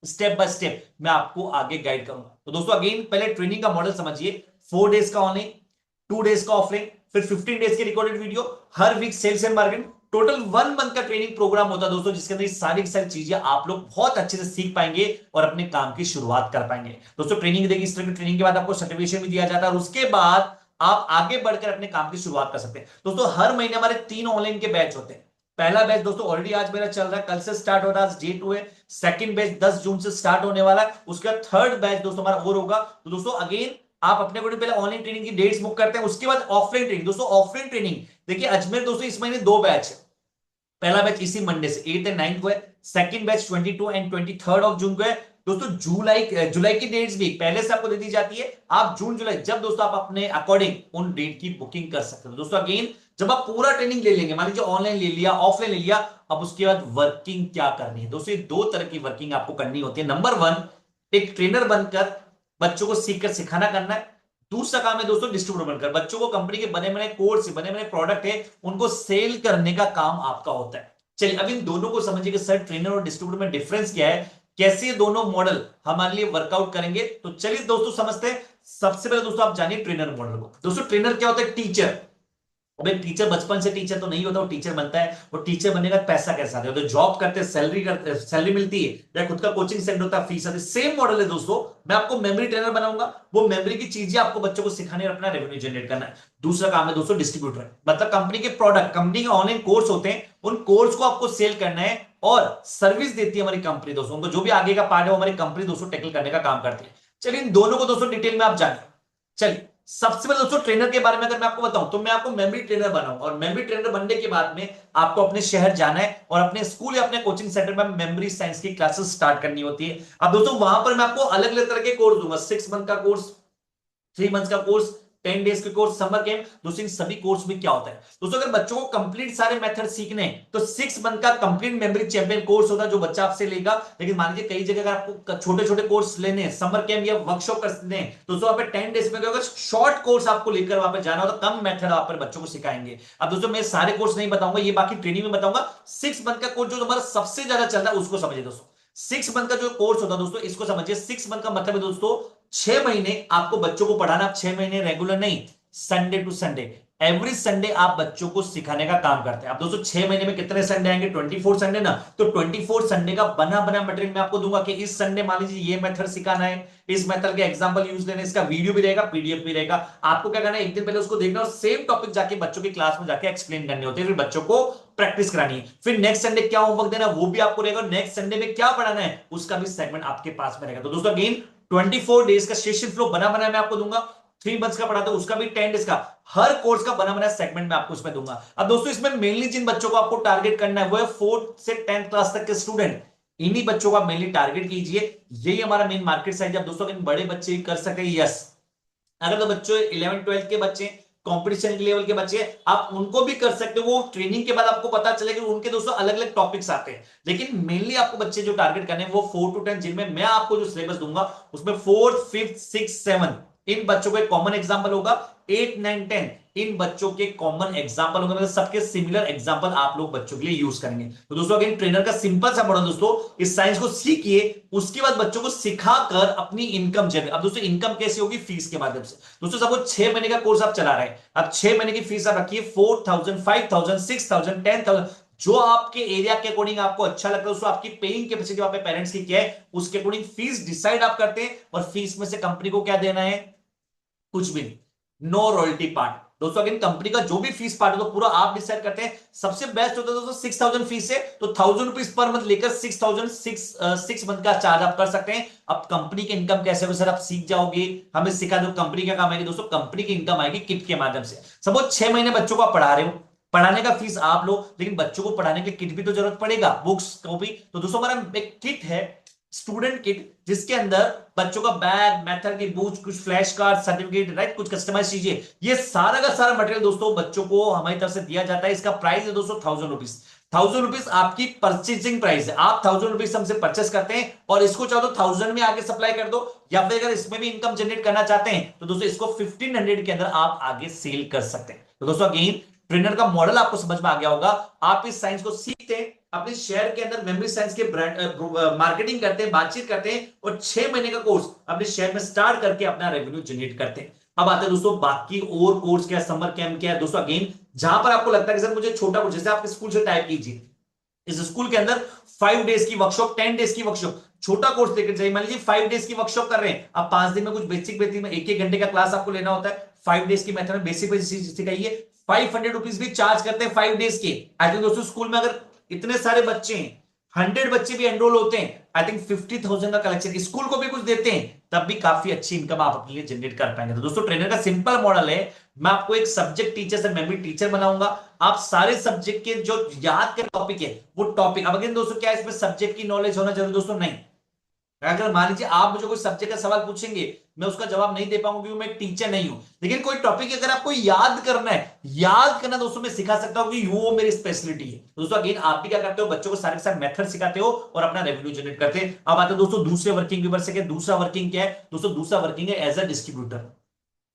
स्टेप बाय स्टेप मैं आपको आगे गाइड करूंगा। तो दोस्तों अगेन पहले ट्रेनिंग का मॉडल समझिए, 4 डेज का ऑनलाइन, 2 डेज का ऑफलाइन, फिर 15 डेज की रिकॉर्डेड वीडियो, हर week sales and marketing, total 1 month का ट्रेनिंग प्रोग्राम होता है दोस्तों, जिसके अंदर सारी चीजें आप लोग बहुत अच्छे से सीख पाएंगे और अपने काम की शुरुआत कर पाएंगे। दोस्तों ट्रेनिंग देखिए, इस तरह की ट्रेनिंग के बाद आपको सर्टिफिकेशन भी दिया जाता है, और उसके बाद आप आगे बढ़कर अपने काम की शुरुआत कर सकते हैं। दोस्तों हर महीने हमारे 3 ऑनलाइन के बैच होते हैं। पहला बैच दोस्तों ऑलरेडी आज मेरा चल रहा है, कल से स्टार्ट हो रहा है, डे 2 है। सेकंड बैच 10 जून से स्टार्ट होने वाला है, उसका थर्ड बैच दोस्तों हमारा और होगा। तो दोस्तों अगेन आप अपने को पहले ऑनलाइन ट्रेनिंग की डेट्स बुक करते हैं, उसके बाद ऑफलाइन ट्रेनिंग। दोस्तों ऑफलाइन ट्रेनिंग देखिए अजमेर दोस्तों इस महीने 2 बैच है, पहला बैच इसी मंडे से 8 एंड 9 को है, second batch 22 and 23 of June को है। दोस्तों जुलाई की डेट्स भी पहले से आपको दे दी जाती है, आप जून जुलाई जब दोस्तों आप अपने अकॉर्डिंग उन डेट की बुकिंग कर सकते हो। दोस्तों अगेन जब आप पूरा ट्रेनिंग ले लेंगे, मान लीजिए ऑनलाइन ले लिया, ऑफलाइन ले लिया, अब उसके बाद वर्किंग क्या करनी है। दोस्तों 2 तरह की वर्किंग आपको करनी होती है। नंबर 1 एक ट्रेनर बनकर बच्चों को सीखकर सिखाना करना है। दूसरा काम है दोस्तों डिस्ट्रीब्यूटर बनकर बच्चों को कंपनी के बने बने कोर्स, बने बने प्रोडक्ट है, उनको सेल करने का काम आपका होता है। चलिए अब इन दोनों को समझिए कि सर ट्रेनर और डिस्ट्रीब्यूटर में डिफरेंस क्या है, कैसे दोनों मॉडल हमारे लिए वर्कआउट करेंगे। तो चलिए दोस्तों समझते हैं। सबसे पहले दोस्तों आप जानिए ट्रेनर मॉडल को। दोस्तों ट्रेनर क्या होता है, टीचर। अब एक टीचर बचपन से टीचर तो नहीं होता, वो टीचर बनता है, और टीचर बनने का पैसा कैसा आता है, तो जॉब करते हैं, सैलरी मिलती है, या खुद का कोचिंग सेंटर होता है, फीस आती है। सेम मॉडल है दोस्तों, मैं आपको मेमोरी ट्रेनर बनाऊंगा, वो मेमोरी की चीजें आपको बच्चों को सिखाने और अपना रेवेन्यू जनरेट करना है। दूसरा काम है दोस्तों डिस्ट्रीब्यूटर, मतलब कंपनी के प्रोडक्ट, कंपनी के ऑनलाइन कोर्स होते हैं, उन कोर्स को आपको सेल करना है, और सर्विस देती है हमारी कंपनी दोस्तों। उनको जो भी आगे का पार्ट है वो हमारी कंपनी दोस्तों टैकल करने का काम करती है। चलिए इन दोनों को दोस्तों डिटेल में आप जानिए। चलिए सबसे पहले दोस्तों ट्रेनर के बारे में अगर मैं आपको बताऊं तो मैं आपको मेमोरी ट्रेनर बनाऊंगा, और मेमोरी ट्रेनर बनने के बाद में आपको अपने शहर जाना है और अपने स्कूल या अपने कोचिंग सेंटर में मेमोरी साइंस की क्लासेस स्टार्ट करनी होती है। अब दोस्तों वहां पर मैं आपको अलग अलग तरह के कोर्स दूंगा, 6 मंथ का कोर्स, 3 मंथ का कोर्स, 10 डेज के कोर्स, समर कैंप। दोस्तों इन सभी कोर्स में क्या होता है दोस्तों, अगर बच्चों को कंप्लीट सारे मेथड सीखने हैं तो 6 मंथ का कंप्लीट मेमोरी चैंपियन कोर्स होता है जो बच्चा आपसे लेगा। लेकिन मान लीजिए कई जगह अगर आपको छोटे छोटे कोर्स लेने हैं, समर कैंप या वर्कशॉप करने हैं, दोस्तों वहां पे 10 डेज में अगर शॉर्ट कोर्स आपको लेकर वहां पे जाना हो तो कम मेथड आप पर बच्चों को सिखाएंगे। अब दोस्तों मैं सारे कोर्स नहीं बताऊंगा, ये बाकी ट्रेनिंग में बताऊंगा। 6 मंथ का कोर्स जो हमारा सबसे ज्यादा चलता है उसको समझिए दोस्तों। 6 मंथ का जो कोर्स होता है दोस्तों इसको समझिए। 6 मंथ का मतलब है दोस्तों 6 महीने आपको बच्चों को पढ़ाना। आप 6 महीने रेगुलर नहीं, Sunday to Sunday, every Sunday आप बच्चों को सिखाने का काम करते हैं। अब दोस्तों 6 महीने में कितने संडे आएंगे? 24 संडे ना। तो 24 संडे का बना बना मटेरियल मैं आपको दूंगा कि इस संडे मान लीजिए ये मेथड सिखाना है, इस मेथड के एग्जांपल यूज लेना है, इसका वीडियो भी रहेगा, पीडीएफ भी रहेगा। आपको क्या करना है, एक दिन पहले उसको देखना और सेम टॉपिक जाके बच्चों की क्लास में जाके एक्सप्लेन करने होते हैं, फिर बच्चों को प्रैक्टिस करानी है। फिर नेक्स्ट संडे क्या होमवर्क देना वो भी आपको रहेगा, नेक्स्ट संडे में क्या पढ़ाना है उसका भी सेगमेंट आपके पास में रहेगा। तो दोस्तों अगेन 24 डेज का सेशन फ्लो बना बना मैं आपको दूंगा। 3 मंथ्स का पढ़ा तो उसका भी, 10 डेज का, हर कोर्स का बना बना सेगमेंट मैं आपको इसमें दूंगा। अब दोस्तों इसमें मेनली जिन बच्चों को आपको टारगेट करना है वो है 4th से 10th क्लास तक के स्टूडेंट। इन्हीं बच्चों को आप मेनली टारगेट कीजिए, यही हमारा मेन मार्केट साइज है। अब दोस्तों अगर बड़े बच्चे कर सके, यस, अगर तो बच्चों 11th 12th के बच्चे, कंपटीशन के लेवल के बच्चे, आप उनको भी कर सकते हो। वो ट्रेनिंग के बाद आपको पता चलेगा उनके दोस्तों अलग अलग टॉपिक्स आते हैं। लेकिन मेनली आपको बच्चे जो टारगेट करने हैं वो 4 to 10, जिनमें मैं आपको जो सिलेबस दूंगा उसमें 4th 5th 6th 7 इन बच्चों को एक कॉमन एग्जांपल होगा, 8 9 10 इन बच्चों के कॉमन एग्जांपल होंगे, मतलब सबके सिमिलर एग्जांपल आप लोग बच्चों के लिए यूज करेंगे। तो दोस्तों अगेन ट्रेनर का सिंपल सा मॉडल दोस्तों, इस साइंस को सीखिए, उसके बाद बच्चों को सिखाकर अपनी इनकम जनरेट। अब दोस्तों इनकम कैसे होगी? फीस के माध्यम से। दोस्तों सपोज 6 महीने का कोर्स आप चला रहे हैं, अब 6 महीने की फीस आप रखिए 4000 5000 6000 10000, जो आपके एरिया के अकॉर्डिंग आपको अच्छा लगता है, उसको आपकी पेइंग कैपेसिटी आपके पेरेंट्स की क्या है उसके अकॉर्डिंग फीस डिसाइड आप करते हैं। और फीस में से कंपनी को क्या देना है? कुछ भी नहीं, नो रॉयल्टी पार्ट। दोस्तों अगेन कंपनी का जो भी फीस पार्ट है तो पूरा आप डिसाइड करते हैं। सबसे बेस्ट होता है दोस्तों 6000 फीस है तो 1000 रुपीज पर मंथ लेकर 6000 6 मंथ का चार्ज आप कर सकते हैं। अब कंपनी की इनकम कैसे हो सर? आप सीख जाओगे, हमें सिखा दो। कंपनी का काम आएगी दोस्तों, कंपनी की इनकम आएगी किट के माध्यम से। सपोज 6 महीने बच्चों को आप पढ़ा रहे हो, पढ़ाने का फीस आप लो, लेकिन बच्चों को पढ़ाने के किट भी तो जरूरत पड़ेगा, बुक्स को भी। तो दोस्तों हमारा एक किट है, स्टूडेंट किट, जिसके अंदर बच्चों का बैग, मेथड की बुक्स, कुछ फ्लैश कार्ड, सर्टिफिकेट, राइट, कुछ कस्टमाइज चीजें, ये सारा का सारा मटेरियल दोस्तों बच्चों को हमारी तरफ से दिया जाता है। इसका प्राइस है दोस्तों 1000 रुपीज। 1000 रुपीज आपकी परचेसिंग प्राइस है। आप 1000 रुपीज हमसे परचेस करते हैं और इसको चाहो तो 1000 में आगे सप्लाई कर दो, या फिर अगर इसमें भी इनकम जनरेट करना चाहते हैं तो दोस्तों इसको 1500 के अंदर आप आगे सेल कर सकते हैं। तो दोस्तों अगेन ट्रेनर का मॉडल आपको समझ में आ गया होगा। आप इस साइंस को सीखते हैं, अपने शेयर के अंदर मेमोरी साइंस के ब्रांड मार्केटिंग करते हैं, बातचीत करते हैं, और 6 महीने का कोर्स अपने शेयर में स्टार्ट करके अपना रेवेन्यू जनरेट करते हैं। अब आते हैं दोस्तों बाकी और कोर्स क्या है, समर कैंप क्या है। दोस्तों अगेन जहां पर आपको लगता है कि सर मुझे छोटा कोर्स, जैसे आपके स्कूल से टाइप कीजिए, इस स्कूल के अंदर 5 डेज की वर्कशॉप, 10 डेज की वर्कशॉप, छोटा कोर्स लेकर जाइए। मान लीजिए 5 डेज की वर्कशॉप कर रहे हैं, अब 5 दिन में कुछ बेसिक में 1-1 घंटे का क्लास आपको लेना होता है। 5 डेज की मेथड में बेसिक बेसिक सिखाइए। 500 रुपीज भी चार्ज करते हैं 5 डेज के। आई थिंक दोस्तों स्कूल में अगर इतने सारे बच्चे हैं, 100 बच्चे भी एनरोल होते हैं, आई थिंक 50,000 का कलेक्शन, स्कूल को भी कुछ देते हैं, तब भी काफी अच्छी इनकम आप अपने लिए जनरेट कर पाएंगे। तो दोस्तों ट्रेनर का सिंपल मॉडल है, मैं आपको एक सब्जेक्ट टीचर से मेमोरी टीचर बनाऊंगा। आप सारे सब्जेक्ट के जो याद के टॉपिक है वो टॉपिक, अब अगेन दोस्तों क्या है इसमें सब्जेक्ट की नॉलेज होना जरूरी दोस्तों? नहीं। अगर मान लीजिए आप मुझे कोई सब्जेक्ट का सवाल पूछेंगे, मैं उसका जवाब नहीं दे पाऊंगा क्योंकि मैं एक टीचर नहीं हूं। लेकिन कोई टॉपिक अगर आपको याद करना है, याद करना दोस्तों मैं सिखा सकता हूं, क्योंकि वो मेरी स्पेशलिटी है। दोस्तों अगेन आप भी क्या करते हो, बच्चों को सारे के सारे मेथड सिखाते हो और अपना रेवेन्यू जनरेट करते हैं। अब आते हैं दोस्तों दूसरे वर्किंग वीवर से। दूसरा वर्किंग क्या है दोस्तों? दूसरा वर्किंग है एज अ डिस्ट्रीब्यूटर।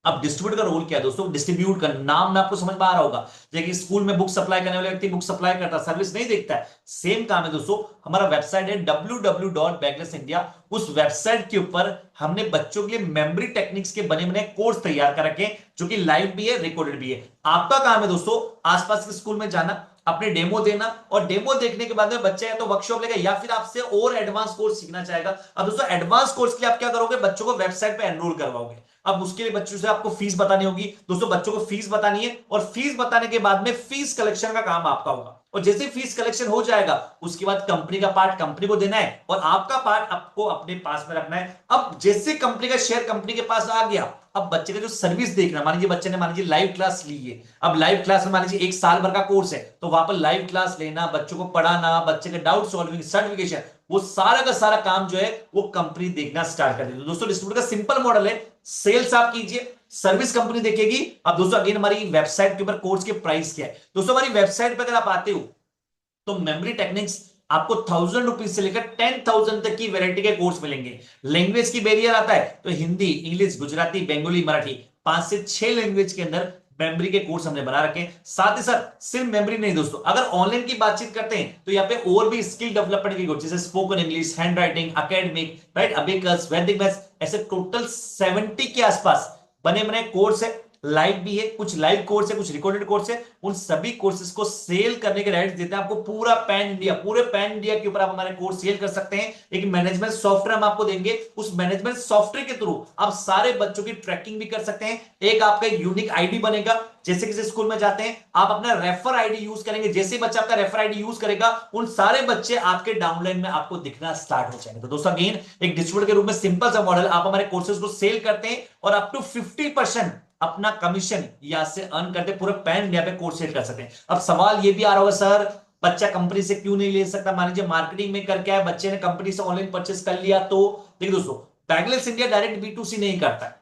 अब डिस्ट्रीब्यूटर का रोल क्या है दोस्तों? डिस्ट्रीब्यूट का नाम में आपको समझ में आ रहा होगा, जैसे स्कूल में बुक सप्लाई करने वाले व्यक्ति बुक सप्लाई करता, सर्विस नहीं देखता है, सेम काम है दोस्तों। हमारा वेबसाइट है www.bagless.india। उस वेबसाइट के ऊपर हमने बच्चों के लिए मेमोरी टेक्निक्स के बने बने कोर्स तैयार कर रखे, जो कि लाइव भी है, रिकॉर्डेड भी है। आपका काम है दोस्तों आसपास के स्कूल में जाना, अपने डेमो देना, और डेमो देखने के बाद में बच्चा या तो वर्कशॉप लेगा या फिर आपसे और एडवांस कोर्स सीखना चाहेगा। अब दोस्तों एडवांस कोर्स के लिए आप क्या करोगे? बच्चों को वेबसाइट पे एनरोल करवाओगे। अब उसके लिए बच्चों से आपको फीस बतानी होगी। दोस्तों बच्चों को फीस बतानी है, और फीस बताने के बाद में फीस कलेक्शन का काम आपका होगा। और जैसे फीस कलेक्शन हो जाएगा उसके बाद कंपनी का पार्ट कंपनी को देना है और आपका पार्ट आपको अपने पास में रखना है। अब जैसे कंपनी का शेयर कंपनी के पास आ गया, अब बच्चे का जो सर्विस देखना, मान लीजिए बच्चे ने मान लीजिए लाइव क्लास ली है, अब लाइव क्लास में मान लीजिए 1 साल भर का कोर्स है, तो वहां पर लाइव क्लास लेना, बच्चों को पढ़ाना, बच्चे का डाउट सॉल्विंग, सर्टिफिकेशन, वो सारा का सारा काम जो है वो कंपनी देखना स्टार्ट कर देती है। दोस्तों डिस्ट्रीब्यूटर का सिंपल मॉडल है, सेल्स आप कीजिए, सर्विस कंपनी देखेगी। अब दोस्तों अगेन हमारी वेबसाइट के ऊपर कोर्स के प्राइस क्या है, दोस्तों हमारी वेबसाइट पर अगर आप आते हो तो मेमोरी टेक्निक्स आपको 1000 रुपीज से लेकर 10,000 तक की वैरायटी के कोर्स मिलेंगे। लैंग्वेज की बैरियर आता है तो हिंदी, इंग्लिश, गुजराती, बंगाली, मराठी, 5 से 6 लैंग्वेज के अंदर मेमोरी के कोर्स हमने बना रखे हैं। साथ ही साथ सिर्फ मेमोरी नहीं दोस्तों, अगर ऑनलाइन की बातचीत करते हैं तो यहाँ पे और भी स्किल डेवलपमेंट की कोर्स जैसे spoken English, hand writing, academic, right, abacus, वैदिक मैथ्स, ऐसे टोटल 70 के आसपास बने बने कोर्स है। लाइव भी है, कुछ लाइव कोर्स है, कुछ रिकॉर्डेड कोर्स है। उन सभी कोर्सेज को सेल करने के राइट्स देते हैं आपको पूरे पैन इंडिया के ऊपर आप हमारे कोर्स सेल कर सकते हैं। एक मैनेजमेंट सॉफ्टवेयर हम आपको देंगे, उस मैनेजमेंट सॉफ्टवेयर के थ्रू आप सारे बच्चों की ट्रैकिंग भी कर सकते हैं। एक आपका यूनिक आईडी बनेगा, जैसे किसी स्कूल में जाते हैं आप अपना रेफर आईडी यूज करेंगे, जैसे बच्चा आपका रेफर आईडी यूज करेगा उन सारे बच्चे आपके डाउनलाइन में आपको दिखना स्टार्ट हो जाएंगे। तो दोस्तों अगेन एक डिस्ट्रीब्यूटर के रूप में सिंपल सा मॉडल, आप हमारे कोर्सेज को सेल करते हैं और अप टू 50% अपना कमीशन यहां से अर्न करते, पूरे पैन इंडिया पे कोर्स सेल कर सकते हैं। अब सवाल ये भी आ रहा होगा सर बच्चा कंपनी से क्यों नहीं ले सकता, मान लीजिए मार्केटिंग में करके आया, बच्चे ने कंपनी से ऑनलाइन परचेस कर लिया, तो देखिए दोस्तों बैगलेस इंडिया डायरेक्ट B2C नहीं करता है,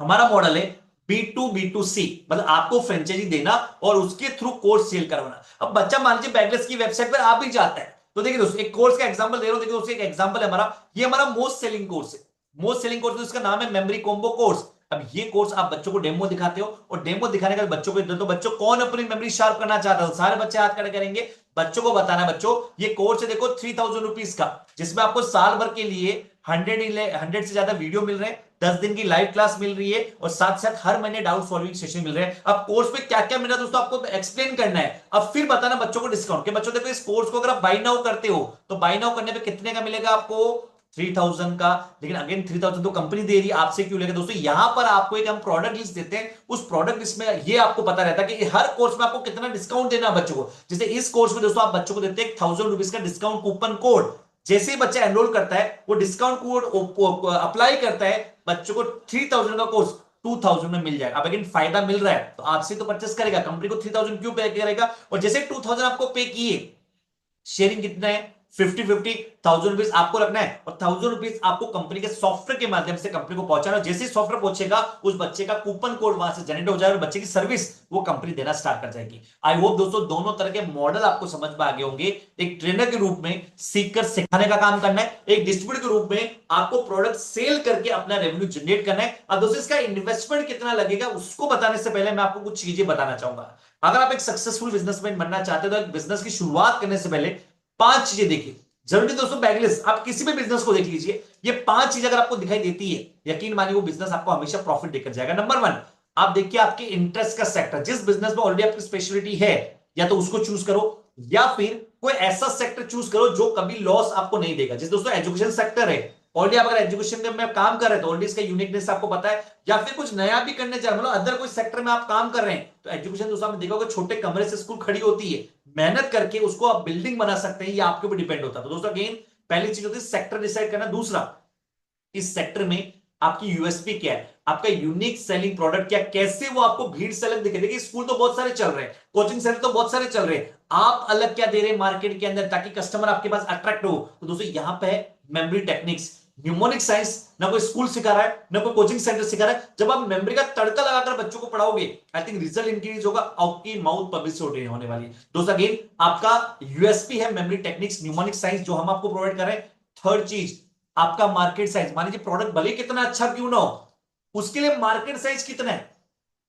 हमारा मॉडल है B2B2C, मतलब आपको फ्रेंचाइजी देना और उसके थ्रू कोर्स सेल करवाना। अब बच्चा मान लीजिए बैगलेस की वेबसाइट पर आ भी जाता है, तो देखिए दोस्तों एक कोर्स का एग्जांपल दे रहा हूं, देखिए दोस्तों एक एग्जांपल है हमारा, ये हमारा मोस्ट सेलिंग कोर्स है, मोस्ट सेलिंग कोर्स, इसका नाम है मेमोरी कॉम्बो कोर्स। अब ये कोर्स आप बच्चों को डेमो दिखाते हो और डेमो दिखाने के बाद बच्चों को तो बच्चों कौन अपनी मेमोरी शार्प करना चाहता है, सारे बच्चे हाथ खड़े करेंगे, बच्चों को बताना बच्चों ये कोर्स है देखो 3000 रुपीज का, जिसमें आपको साल भर के लिए 100 से ज्यादा वीडियो मिल रहे हैं, 10 दिन की लाइव क्लास मिल रही है और साथ साथ हर महीने डाउट सॉल्विंग सेशन मिल रहे हैं। अब कोर्स में क्या क्या मिल रहा है दोस्तों आपको एक्सप्लेन करना है, अब फिर बताना बच्चों को डिस्काउंट के, बच्चों देखो इस कोर्स को अगर आप बाय नाउ करते हो तो बाय नाउ करने पे कितने का मिलेगा आपको 3000 का, लेकिन अगेन 3000 तो कंपनी दे रही है, आपसे क्यों लेगा दोस्तों। यहां पर आपको एक हम प्रोडक्ट लिस्ट देते हैं, उस प्रोडक्ट लिस्ट में ये आपको पता रहता है कि हर कोर्स में आपको कितना डिस्काउंट देना है बच्चों को। जैसे इस कोर्स में दोस्तों आप बच्चों को देते हैं 1000 रुपीज का डिस्काउंट कूपन कोड, जैसे ही बच्चा एनरोल करता है वो डिस्काउंट कोड अप्लाई करता है, बच्चों को 3000 का कोर्स 2000 में मिल जाएगा। अब अगेन फायदा मिल रहा है तो आपसे तो परचेस करेगा, कंपनी को 3000 क्यों पे करेगा, और जैसे 2000 आपको पे किए, शेयरिंग कितना है 50-50, 1000 रुपीज आपको रखना है और 1000 रुपीज आपको कंपनी के सॉफ्टवेयर के माध्यम से कंपनी को पहुंचाना। जैसे ही सॉफ्टवेयर पहुंचेगा उस बच्चे का कूपन कोड वहां से जनरेट हो जाएगा और बच्चे की सर्विस वो कंपनी देना स्टार्ट कर जाएगी। आई होप दोस्तों दोनों तरह के मॉडल आपको समझ में आ गए होंगे। एक ट्रेनर के रूप में सीखकर सिखाने का काम करना है, एक डिस्ट्रीब्यूटर के रूप में आपको प्रोडक्ट सेल करके अपना रेवेन्यू जनरेट करना है। अब दोस्तों इसका इन्वेस्टमेंट कितना लगेगा उसको बताने से पहले मैं आपको कुछ चीजें बताना चाहूंगा। अगर आप एक सक्सेसफुल बिजनेसमैन बनना चाहते हो तो एक बिजनेस की शुरुआत करने से पहले 5 चीजें देखिए, जरूरी दोस्तों बैगलेस आप किसी भी बिजनेस को देख लीजिए, ये 5 चीजें अगर आपको दिखाई देती है यकीन मानिए वो बिजनेस आपको हमेशा प्रॉफिट देकर जाएगा। नंबर 1 आप देखिए आपके इंटरेस्ट का सेक्टर, जिस बिजनेस में ऑलरेडी आपकी स्पेशलिटी है या तो उसको चूज करो या फिर कोई ऐसा सेक्टर चूज करो जो कभी लॉस आपको नहीं देगा। जैसे दोस्तों एजुकेशन सेक्टर है, ऑलरेडी आप अगर एजुकेशन में काम कर रहे हैं तो ऑलरेडी इसका यूनिकनेस आपको पता है, या फिर कुछ नया भी करने जा रहे हैं, मतलब अदर कोई सेक्टर में आप काम कर रहे हैं तो एजुकेशन दोस्तों आपने देखा होगा छोटे कमरे से स्कूल खड़ी होती है, मेहनत करके उसको आप बिल्डिंग बना सकते हैं, ये आपके ऊपर डिपेंड होता है। तो दोस्तों अगेन पहली चीज होती है सेक्टर डिसाइड करना। दूसरा इस सेक्टर में आपकी यूएसपी क्या है, आपका यूनिक सेलिंग प्रोडक्ट क्या, कैसे वो आपको भीड़ से अलग दिखे। देखिए स्कूल तो बहुत सारे चल रहे हैं, कोचिंग सेंटर तो बहुत सारे चल रहे हैं, आप अलग क्या दे रहे हैं मार्केट के अंदर ताकि कस्टमर आपके पास अट्रैक्ट हो। तो दोस्तों यहां पे है मेमोरी टेक्निक्स, न्यूमोनिक साइंस, ना कोई स्कूल सिखा रहा है ना कोई कोचिंग सेंटर सिखा रहा है। जब आप मेमोरी का तड़का लगाकर बच्चों को पढ़ाओगे आई थिंक रिजल्ट इंक्रीज होगा, आपकी माउथ पब्लिसिटी होने वाली है। दोस्तों अगेन आपका यूएसपी है मेमोरी टेक्निक्स, न्यूमोनिक साइंस जो हम आपको प्रोवाइड कर रहे हैं। थर्ड चीज आपका मार्केट साइज, मान लीजिए प्रोडक्ट भले कितना अच्छा क्यों ना हो उसके लिए मार्केट साइज कितना है,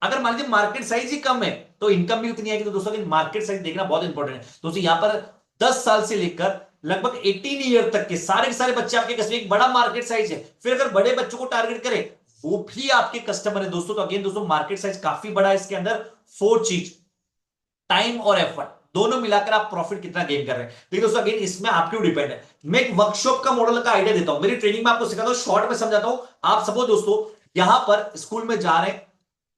अगर मान लीजिए मार्केट साइज ही कम है तो इनकम भी उतनी आएगी। तो दोस्तों मार्केट साइज देखना बहुत इंपॉर्टेंट है। दोस्तों यहां पर 10 साल से लेकर लगभग 18 ईयर तक के सारे बच्चे आपके कस्टमर, एक बड़ा मार्केट साइज है, फिर अगर बड़े बच्चों को टारगेट करें वो भी आपके कस्टमर है दोस्तों। तो अगेन दोस्तों मार्केट साइज काफी बड़ा है, इसके अंदर 4 चीज टाइम और एफर्ट दोनों मिलाकर आप प्रॉफिट कितना गेन कर रहे हैं। देखिए दोस्तों अगेन इसमें आपके ऊपर डिपेंड है। मैं एक वर्कशॉप का मॉडल का आइडिया देता हूं, मेरी ट्रेनिंग में आपको सिखाता हूं, शॉर्ट में समझाता हूं। आप सपोज दोस्तों यहां पर स्कूल में जा रहे हैं,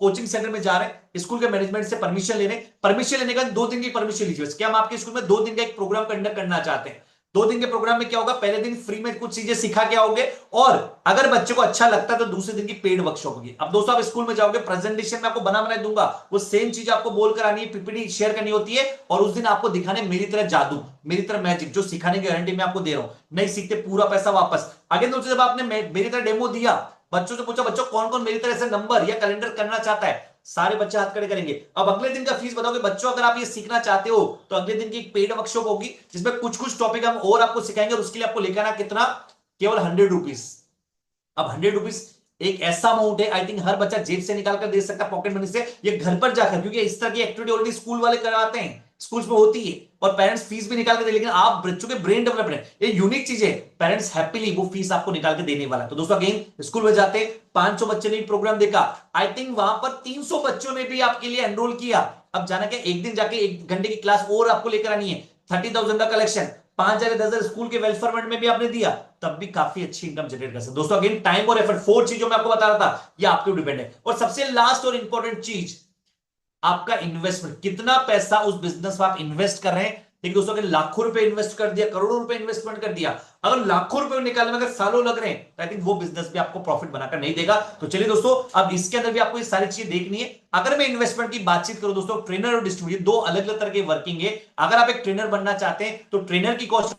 कोचिंग सेंटर में जा रहे हैं, स्कूल के मैनेजमेंट से परमिशन ले रहे हैं, परमिशन लेने का 2 दिन की परमिशन लीजिए, क्या हम आपके स्कूल में 2 दिन का एक प्रोग्राम कंडक्ट करना चाहते हैं। 2 दिन के प्रोग्राम में क्या होगा, पहले दिन फ्री में कुछ चीजें सिखा के आओगे और अगर बच्चे को अच्छा लगता है तो दूसरे दिन की पेड वर्कशॉप होगी। अब दोस्तों आप स्कूल में जाओगे, प्रेजेंटेशन में आपको बना दूंगा, वो सेम चीज आपको बोलकर आनी है, पीपीटी शेयर करनी होती है और उस दिन आपको दिखाने मेरी तरह जादू, मेरी तरह मैजिक, जो सिखाने की गारंटी मैं आपको दे रहा हूं। नहीं सीखते पूरा पैसा वापस। अगेन दोस्तों जब आपने मेरी तरह डेमो दिया, बच्चों से पूछा बच्चों कौन कौन मेरी तरह से नंबर या कैलेंडर करना चाहता है, सारे बच्चे हाथ खड़े करेंगे। अब अगले दिन का फीस बताओगे बच्चों, अगर आप ये सीखना चाहते हो तो अगले दिन की एक पेड वर्कशॉप होगी जिसमें कुछ कुछ टॉपिक हम और आपको सिखाएंगे और उसके लिए आपको लेकर आना कितना, केवल 100 रुपीज। अब 100 रुपीज एक ऐसा अमाउंट है, आई थिंक हर बच्चा जेब से निकाल कर दे सकता है, पॉकेट मनी से, ये घर पर जाकर, क्योंकि इस तरह की एक्टिविटी ऑलरेडी स्कूल वाले करवाते हैं, स्कूल्स में होती है और पेरेंट्स फीस भी निकाल के दे, लेकिन आप बच्चों के ब्रेन डेवलपमेंट, ये यूनिक चीज है, पेरेंट्स हैप्पीली वो फीस आपको निकाल के देने वाला है। तो दोस्तों अगेन स्कूल में जाते 500 बच्चे ने प्रोग्राम देखा, आई थिंक वहां पर 300 बच्चों ने भी आपके लिए एनरोल किया। अब जाना क्या, एक दिन जाके 1 घंटे की क्लास और आपको लेकर आनी है, 30,000 का कलेक्शन, 5,000 10,000 स्कूल के वेलफेयर फंड में भी आपने दिया, तब भी काफी अच्छी इनकम जनरेट कर सकते। दोस्तों अगेन टाइम और एफर्ट, 4 चीजों में आपको बता रहा था, ये आपके ऊपर डिपेंड है। और सबसे लास्ट और इंपॉर्टेंट चीज, आपका इन्वेस्टमेंट, कितना पैसा उस बिजनेस में आप इन्वेस्ट कर रहे हैं। देखिए दोस्तों, अगर लाखों रुपए इन्वेस्ट कर दिया, करोड़ों रुपए इन्वेस्टमेंट कर दिया, अगर लाखों रुपए निकालने में अगर सालों लग रहे हैं, तो आई थिंक वो बिजनेस भी आपको प्रॉफिट बनाकर नहीं देगा। तो चलिए दोस्तों, अब इसके अंदर भी आपको ये सारी चीजें देखनी है। अगर मैं इन्वेस्टमेंट की बातचीत करूं दोस्तों, ट्रेनर और डिस्ट्रीब्यूटर 2 अलग अलग तरह के वर्किंग है। अगर आप एक ट्रेनर बनना चाहते हैं तो ट्रेनर की कॉस्ट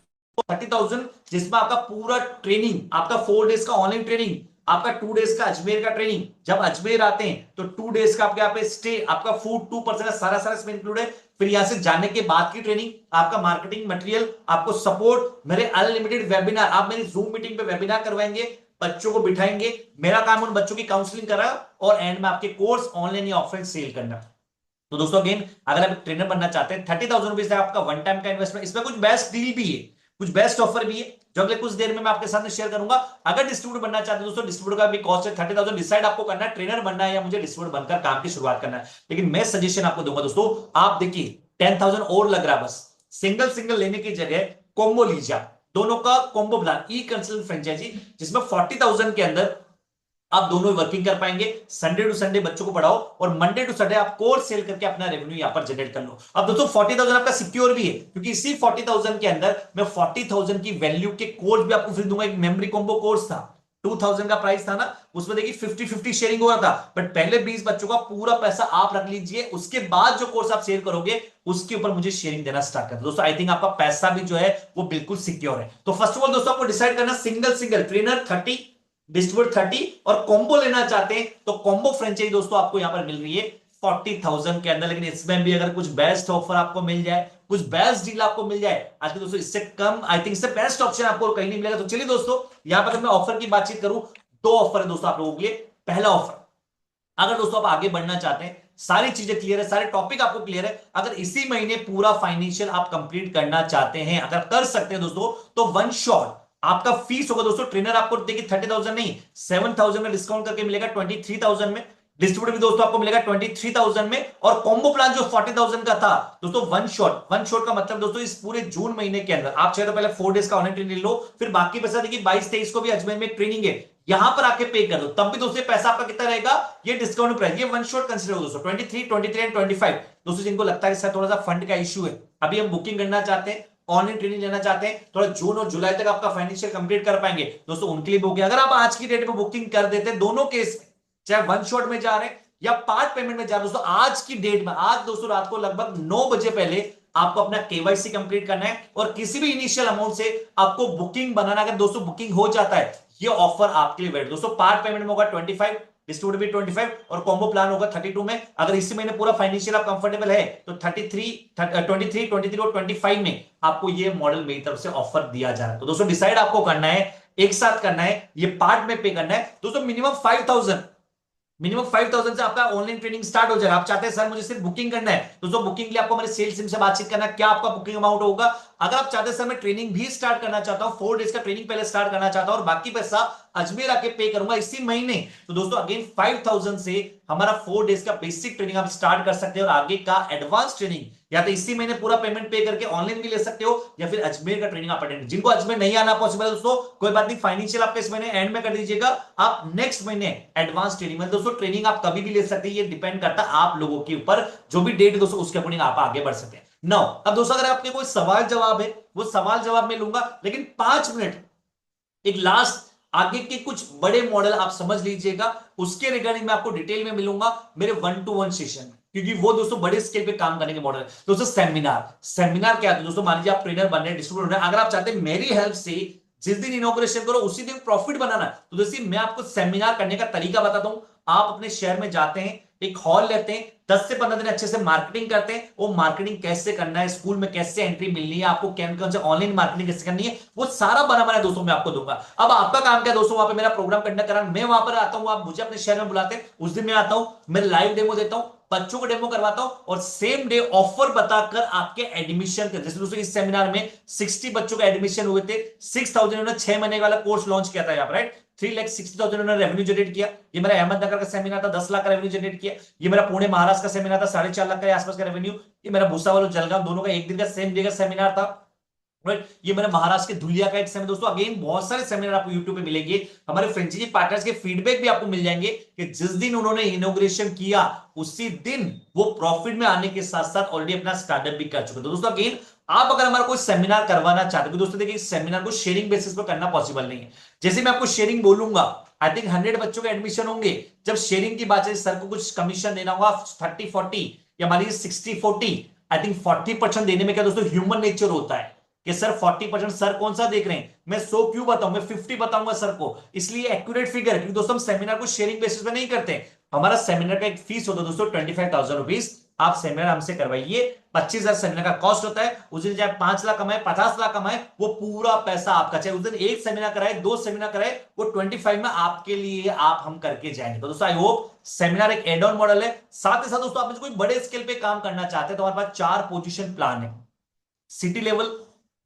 30,000, जिसमें आपका पूरा ट्रेनिंग, आपका 4 डेज का ऑनलाइन ट्रेनिंग, आपका 2 डेज का अजमेर का ट्रेनिंग, जब अजमेर आते हैं तो 2 डेज का आपके यहाँ पे स्टे, आपका फूड 2% का सारा इसमें इंक्लूड है। फिर यहां से जाने के बाद की ट्रेनिंग, आपका मार्केटिंग मटेरियल, आपको सपोर्ट, मेरे अनलिमिटेड वेबिनार, आप मेरी जूम मीटिंग पे वेबिनार करवाएंगे, बच्चों को बिठाएंगे, मेरा काम उन बच्चों की काउंसलिंग करा और एंड में आपके कोर्स ऑनलाइन या ऑफलाइन सेल करना। तो दोस्तों अगेन अगर आप ट्रेनर बनना चाहते हैं, 30,000 रुपीज है आपका वन टाइम का इन्वेस्टमेंट। इसमें कुछ बेस्ट डील भी है, कुछ बेस्ट ऑफर भी है, जो अगले कुछ देर में मैं आपके साथ शेयर करूंगा। अगर डिस्ट्रीब्यूटर बनना चाहते हैं दोस्तों, डिस्ट्रीब्यूटर का भी कॉस्ट है 30,000। डिसाइड आपको करना है ट्रेनर बनना है या मुझे डिस्ट्रीब्यूटर बनकर काम की शुरुआत करना है। लेकिन मैं सजेशन आपको दूंगा दोस्तों, आप देखिए 10,000 और लग रहा है, बस सिंगल लेने की जगह कॉम्बो लीजिए आप, दोनों का कॉम्बो प्लान, ई कंसल्टेंट फ्रेंचाइजी, जिसमें 40,000 के अंदर आप दोनों वर्किंग कर पाएंगे। संडे टू संडे बच्चों को पढ़ाओ और मंडे टू संडे आप कोर्स सेल करके अपना रेवेन्यू यहां पर जनरेट कर लो। अब दोस्तों 40,000 आपका सिक्योर भी है, क्योंकि इसी 40,000 के अंदर मैं 40,000 की वैल्यू के कोर्स भी आपको फ्री दूंगा। एक मेमोरी कॉम्बो कोर्स था, 2,000 का प्राइस था ना, उसमें देखिए 50-50 शेयरिंग हो रहा था, बट पहले 20 बच्चों का पूरा पैसा आप रख लीजिए, उसके बाद जो कोर्स आप शेयर करोगे उसके ऊपर मुझे शेयरिंग देना स्टार्ट कर दो। दोस्तों आई थिंक आपका पैसा भी जो है वो बिल्कुल सिक्योर है। तो फर्स्ट ऑफ ऑल दोस्तों आपको डिसाइड करना, सिंगल ट्रेनर 30, डिस्ट्रीब्यूटर 30 और कॉम्बो लेना चाहते हैं तो कॉम्बो फ्रेंचाइजी दोस्तों आपको यहां पर मिल रही है 40,000 के अंदर। लेकिन इसमें भी अगर कुछ बेस्ट ऑफर आपको मिल जाए, कुछ बेस्ट डील आपको मिल जाए, आज के दोस्तों इससे कम, आई थिंक इससे बेस्ट ऑप्शन आपको कहीं नहीं मिलेगा। तो चलिए दोस्तों, यहां पर मैं ऑफर की बातचीत करूं, 2 ऑफर है दोस्तों आप लोगों के लिए। पहला ऑफर, अगर दोस्तों आप आगे बढ़ना चाहते हैं, सारी चीजें क्लियर है, सारे टॉपिक आपको क्लियर है, अगर इसी महीने पूरा फाइनेंशियल आप कंप्लीट करना चाहते हैं, अगर कर सकते हैं दोस्तों, तो वन शॉट आपका फीस होगा दोस्तों, ट्रेनर आपको देखिए 30,000 नहीं 7,000 में डिस्काउंट करके मिलेगा 23,000 में, डिस्ट्रीब्यूटर भी दोस्तों आपको मिलेगा 23,000 में, और कॉम्बो प्लान जो 40,000 का था दोस्तों, वन शॉट का मतलब दोस्तों इस पूरे जून महीने के अंदर आप चाहे तो पहले 4 डेज का ऑनलाइन ट्रेनिंग लो, फिर बाकी पैसा देखिए 22-23 को भी अजमेर में ट्रेनिंग है, यहां पर आके पे कर दो, तब भी दोस्तों पैसा आपका कितना रहेगा, ये डिस्काउंट प्राइस, ये वन शॉट कंसीडर हो दोस्तों 23, 23 एंड 25। दोस्तों जिनको लगता है कि सर थोड़ा सा फंड का इश्यू है, अभी हम बुकिंग करना चाहते हैं, ऑनलाइन ट्रेनिंग लेना चाहते हैं, थोड़ा जून और जुलाई तक आपका फाइनेंशियल कंप्लीट कर पाएंगे दोस्तों, उनके लिए बुकिंग, अगर आप आज की डेट में बुकिंग कर देते हैं, दोनों केस में चाहे वन शॉट में जा रहे हैं या पार्ट पेमेंट में जा रहे हैं दोस्तों, आज की डेट में, आज दोस्तों रात को लगभग 9 बजे पहले आपको अपना केवाईसी कंप्लीट करना है और किसी भी इनिशियल अमाउंट से आपको बुकिंग बनाना। अगर दोस्तों बुकिंग हो जाता है, ये ऑफर आपके लिए वेट दोस्तों, पार्ट पेमेंट में होगा 25, डिस्ट्रीब्यूटर भी 25 और कॉम्बो प्लान होगा 32 में। अगर इसी महीने पूरा फाइनेंशियल आप कंफर्टेबल है तो 23 और 25 में आपको ये मॉडल मेरी तरफ से ऑफर दिया जा रहा है। तो दोस्तों डिसाइड आपको करना है, एक साथ करना है, ये पार्ट में पे करना है दोस्तों। मिनिमम 5,000 से आपका ऑनलाइन ट्रेनिंग स्टार्ट हो जाएगा। आप चाहते हैं सर मुझे सिर्फ बुकिंग करना है, दोस्तों बुकिंग के लिए आपको मेरे सेल्स टीम से बातचीत करना है, क्या आपका बुकिंग अमाउंट होगा, अगर आप चाहते सर मैं ट्रेनिंग भी स्टार्ट करना चाहता हूं, 4 डेज का ट्रेनिंग पहले स्टार्ट करना चाहता हूं और बाकी पैसा अजमेर आके पे करूंगा इसी महीने, तो दोस्तों अगेन 5000 से हमारा 4 डेज का बेसिक ट्रेनिंग आप स्टार्ट कर सकते हो और आगे का एडवांस ट्रेनिंग या तो इसी महीने पूरा पेमेंट पे करके ऑनलाइन भी ले सकते हो या फिर अजमेर का ट्रेनिंग आप अटेंड। जिनको अजमेर नहीं आना पॉसिबल है दोस्तों, कोई बात नहीं, फाइनेंशियल आपका इस महीने एंड में कर दीजिएगा, आप नेक्स्ट महीने एडवांस ट्रेनिंग में दोस्तों ट्रेनिंग आप कभी भी ले सकते हैं, ये डिपेंड करता है आप लोगों के ऊपर, जो भी डेट दोस्तों उसके अकॉर्डिंग आप आगे बढ़ सकते हैं। नाउ अब दोस्तों अगर आपके कोई सवाल जवाब है वो सवाल जवाब में लूंगा, लेकिन 5 मिनट एक लास्ट आगे के कुछ बड़े मॉडल आप समझ लीजिएगा, उसके रिगार्डिंग मैं आपको डिटेल में मिलूंगा मेरे 1-to-1 सेशन में, क्योंकि वो दोस्तों बड़े स्केल पे काम करने के मॉडल है। दोस्तों सेमिनार क्या है दोस्तों, मान लीजिए आप ट्रेनर बन रहे हैं, डिस्ट्रीब्यूटर बन रहे हैं, अगर आप चाहते हैं मेरी हेल्प से जिस दिन इनॉग्रेशन करो उसी दिन प्रॉफिट बनाना, तो दोस्तों मैं आपको सेमिनार करने का तरीका बताता हूं। आप अपने शहर में जाते हैं, एक हॉल लेते हैं, 10 से 15 दिन अच्छे से मार्केटिंग करते हैं, वो मार्केटिंग कैसे करना है, स्कूल में कैसे एंट्री मिलनी है, आपको कौन से ऑनलाइन मार्केटिंग कैसे करनी है, वो सारा बना दोस्तों मैं आपको दूंगा। अब आपका काम क्या है दोस्तों, वहां पे मेरा प्रोग्राम कंडक्ट कराना, मैं वहां पर आता हूं, आप मुझे अपने शहर में बुलाते हैं, उस दिन मैं आता हूं, मैं लाइव डेमो देता हूं, बच्चों को डेमो करवाता हूं और सेम डे ऑफर बताकर आपके एडमिशन कर, जैसे दोस्तों इस सेमिनार में 60 बच्चों का एडमिशन हुए थे, 6000 उन्होंने 6 महीने वाला कोर्स लॉन्च किया था यहाँ पर, राइट, 3,60,000 उन्होंने रेवेन्यू जनरेट किया। ये मेरा अहमदनगर का सेमिनार था, 10 लाख का रेवेन्यू जनरेट किया। ये मेरा पुणे महाराष्ट्र का सेमिनार था, 4.5 लाख के आसपास का रेवेन्यू। ये मेरा भूसावल और जलगांव दोनों का एक दिन का सेम डे का सेमिनार था, राइट। ये मेरा महाराष्ट्र के धुलिया का एक सेमिनार। दोस्तों अगेन बहुत सारे सेमिनार आपको YouTube पे मिलेंगे, हमारे फ्रेंचाइजी पार्टनर्स के फीडबैक भी आपको मिल जाएंगे कि जिस दिन उन्होंने इनॉग्रेशन किया उसी दिन वो प्रॉफिट में आने के साथ साथ ऑलरेडी अपना स्टार्टअप भी कर चुके। तो दोस्तों अगेन आप अगर हमारा कोई सेमिनार करवाना चाहते हो, दोस्तों देखिए इस सेमिनार को शेयरिंग बेसिस पर करना पॉसिबल नहीं है। जैसे मैं आपको शेयरिंग बोलूंगा, आई थिंक 100 बच्चों के एडमिशन होंगे, जब शेयरिंग की बात है सर को कुछ कमीशन देना होगा 30-40 या मान लीजिए 60-40, आई थिंक 40% देने में क्या दोस्तों ह्यूमन नेचर होता है कि सर 40% सर कौन सा देख रहे हैं, मैं 100 क्यों बताऊं, मैं 50 बताऊंगा सर को, इसलिए एक्यूरेट फिगर है, क्योंकि दोस्तों हम सेमिनार को शेयरिंग बेसिस पे नहीं करते। हमारा सेमिनार का एक फीस होता है दोस्तों 25,000 रुपीज, आप सेमिनार हमसे करवाइए, 25,000 सेमिनार का कॉस्ट होता है। उस दिन चाहे 5 लाख कमाए 50 लाख कमाए, वो पूरा पैसा आपका, चाहे उस दिन एक सेमिनार कराए 2 सेमिनार कराए, वो 25 में आपके लिए आप हम करके जाएंगे। तो दोस्तों आई होप सेमिनार एक एड ऑन मॉडल है। साथ ही साथ दोस्तों आप कोई बड़े स्केल पे काम करना चाहते हैं तो हमारे पास 4 पोजीशन प्लान है, city level,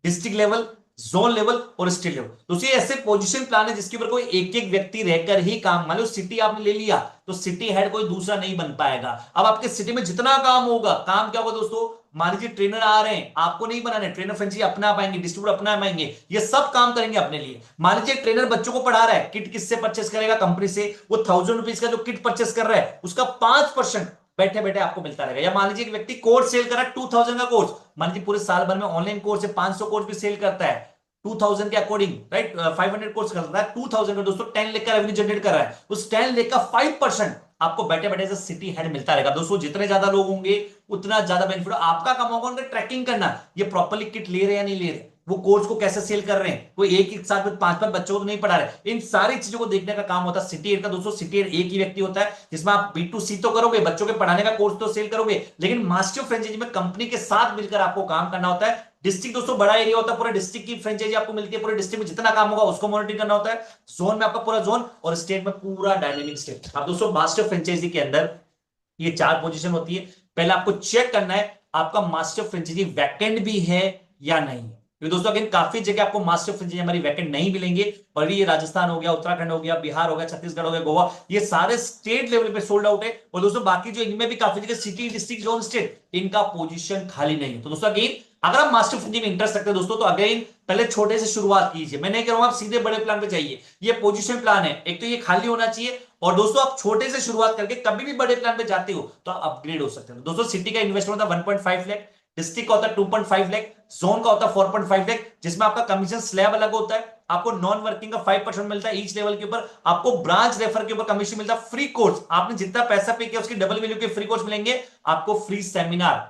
district level, zone level और स्टेट लेवल। तो ये ऐसे पोजीशन प्लान है जिसके ऊपर कोई एक एक व्यक्ति रहकर ही काम, मान लो सिटी आपने ले लिया तो सिटी हेड कोई दूसरा नहीं बन पाएगा। अब आपके सिटी में जितना काम होगा, काम क्या होगा दोस्तों, मान लीजिए ट्रेनर आ रहे हैं, आपको नहीं बनाने, ट्रेनर फ्रेंचाइजी अपना पाएंगे, डिस्ट्रीब्यूटर अपना पाएंगे, ये सब काम करेंगे अपने लिए। मान लीजिए ट्रेनर बच्चों को पढ़ा रहा है, किट किससे परचेस करेगा, कंपनी से, वो 1000 रुपीज का जो किट परचेस कर रहा है उसका 5% बैठे बैठे आपको मिलता रहेगा। या मान लीजिए एक व्यक्ति कोर्स सेल कर रहा है 2000 का कोर्स, मान लीजिए पूरे साल भर में ऑनलाइन कोर्स है 500 कोर्स भी सेल करता है 2000 के अकॉर्डिंग, राइट, 500 कोर्स करता है 2000 का दोस्तों 10 लाख का रेवेन्यू जनरेट कर रहा है, उस 10 लाख का 5% आपको बैठे बैठे से सिटी हेड मिलता रहेगा। दोस्तों जितने ज्यादा लोग होंगे उतना ज्यादा बेनिफिट आपका कम होगा, उनका ट्रैकिंग करना, ये प्रॉपर्ली किट ले रहे हैं या नहीं ले रहे, वो कोर्स को कैसे सेल कर रहे हैं, कोई एक साथ में 5-5 बच्चों को नहीं पढ़ा रहे, इन सारी चीजों को देखने का काम होता है सिटी हेड का। दोस्तों सिटी हेड एक ही व्यक्ति होता है जिसमें आप B2C तो करोगे, बच्चों के पढ़ाने का कोर्स तो सेल करोगे, लेकिन मास्टर फ्रेंचाइजी में कंपनी के साथ मिलकर आपको काम करना होता है। डिस्ट्रिक्ट दोस्तों बड़ा एरिया होता है, पूरे डिस्ट्रिक्ट की फ्रेंचाइजी आपको मिलती है, पूरे डिस्ट्रिक्ट में जितना काम होगा उसको मॉनिटर करना होता है, जोन में आपका पूरा जोन और स्टेट में पूरा डायनेमिक स्टेट। अब दोस्तों मास्टर फ्रेंचाइजी के अंदर ये 4 पोजीशन होती है। पहले आपको चेक करना है आपका मास्टर फ्रेंचाइजी वैकेंट भी है या नहीं है, क्योंकि दोस्तों अगेन काफी जगह आपको मास्टर फ्रेंचाइजी हमारी वैकेंट नहीं मिलेंगे, और ये राजस्थान हो गया, उत्तराखंड हो गया, बिहार हो गया, छत्तीसगढ़ हो गया, गोवा, ये सारे स्टेट लेवल पे सोल्ड आउट है। और दोस्तों बाकी जो इनमें भी काफी जगह सिटी, डिस्ट्रिक्ट, जोन, स्टेट, इनका पोजीशन खाली नहीं है। तो दोस्तों अगेन अगर आप मास्टर फ्रेंचाइजी में इंटरेस्ट रखते हैं दोस्तों, तो अगेन पहले छोटे से शुरुआत कीजिए, मैं नहीं कह रहा हूं आप सीधे बड़े प्लान पे जाइए, ये पोजीशन प्लान है, एक तो ये खाली होना चाहिए, और दोस्तों आप छोटे से शुरुआत करके कभी भी बड़े प्लान पे जाते हो तो आप अपग्रेड हो सकते हैं। दोस्तों सिटी का इन्वेस्टमेंट होता है 1.5 लाख, डिस्ट्रिक्ट का होता है 2.5 लाख, जोन का होता है 4.5 लाख, जिसमें आपका कमीशन स्लैब अलग होता है, आपको नॉन वर्किंग का 5% मिलता है ईच लेवल के ऊपर, आपको ब्रांच रेफर के ऊपर कमीशन मिलता है, फ्री कोर्स, आपने जितना पैसा पे किया उसकी डबल वैल्यू के फ्री कोर्स मिलेंगे, आपको फ्री सेमिनार,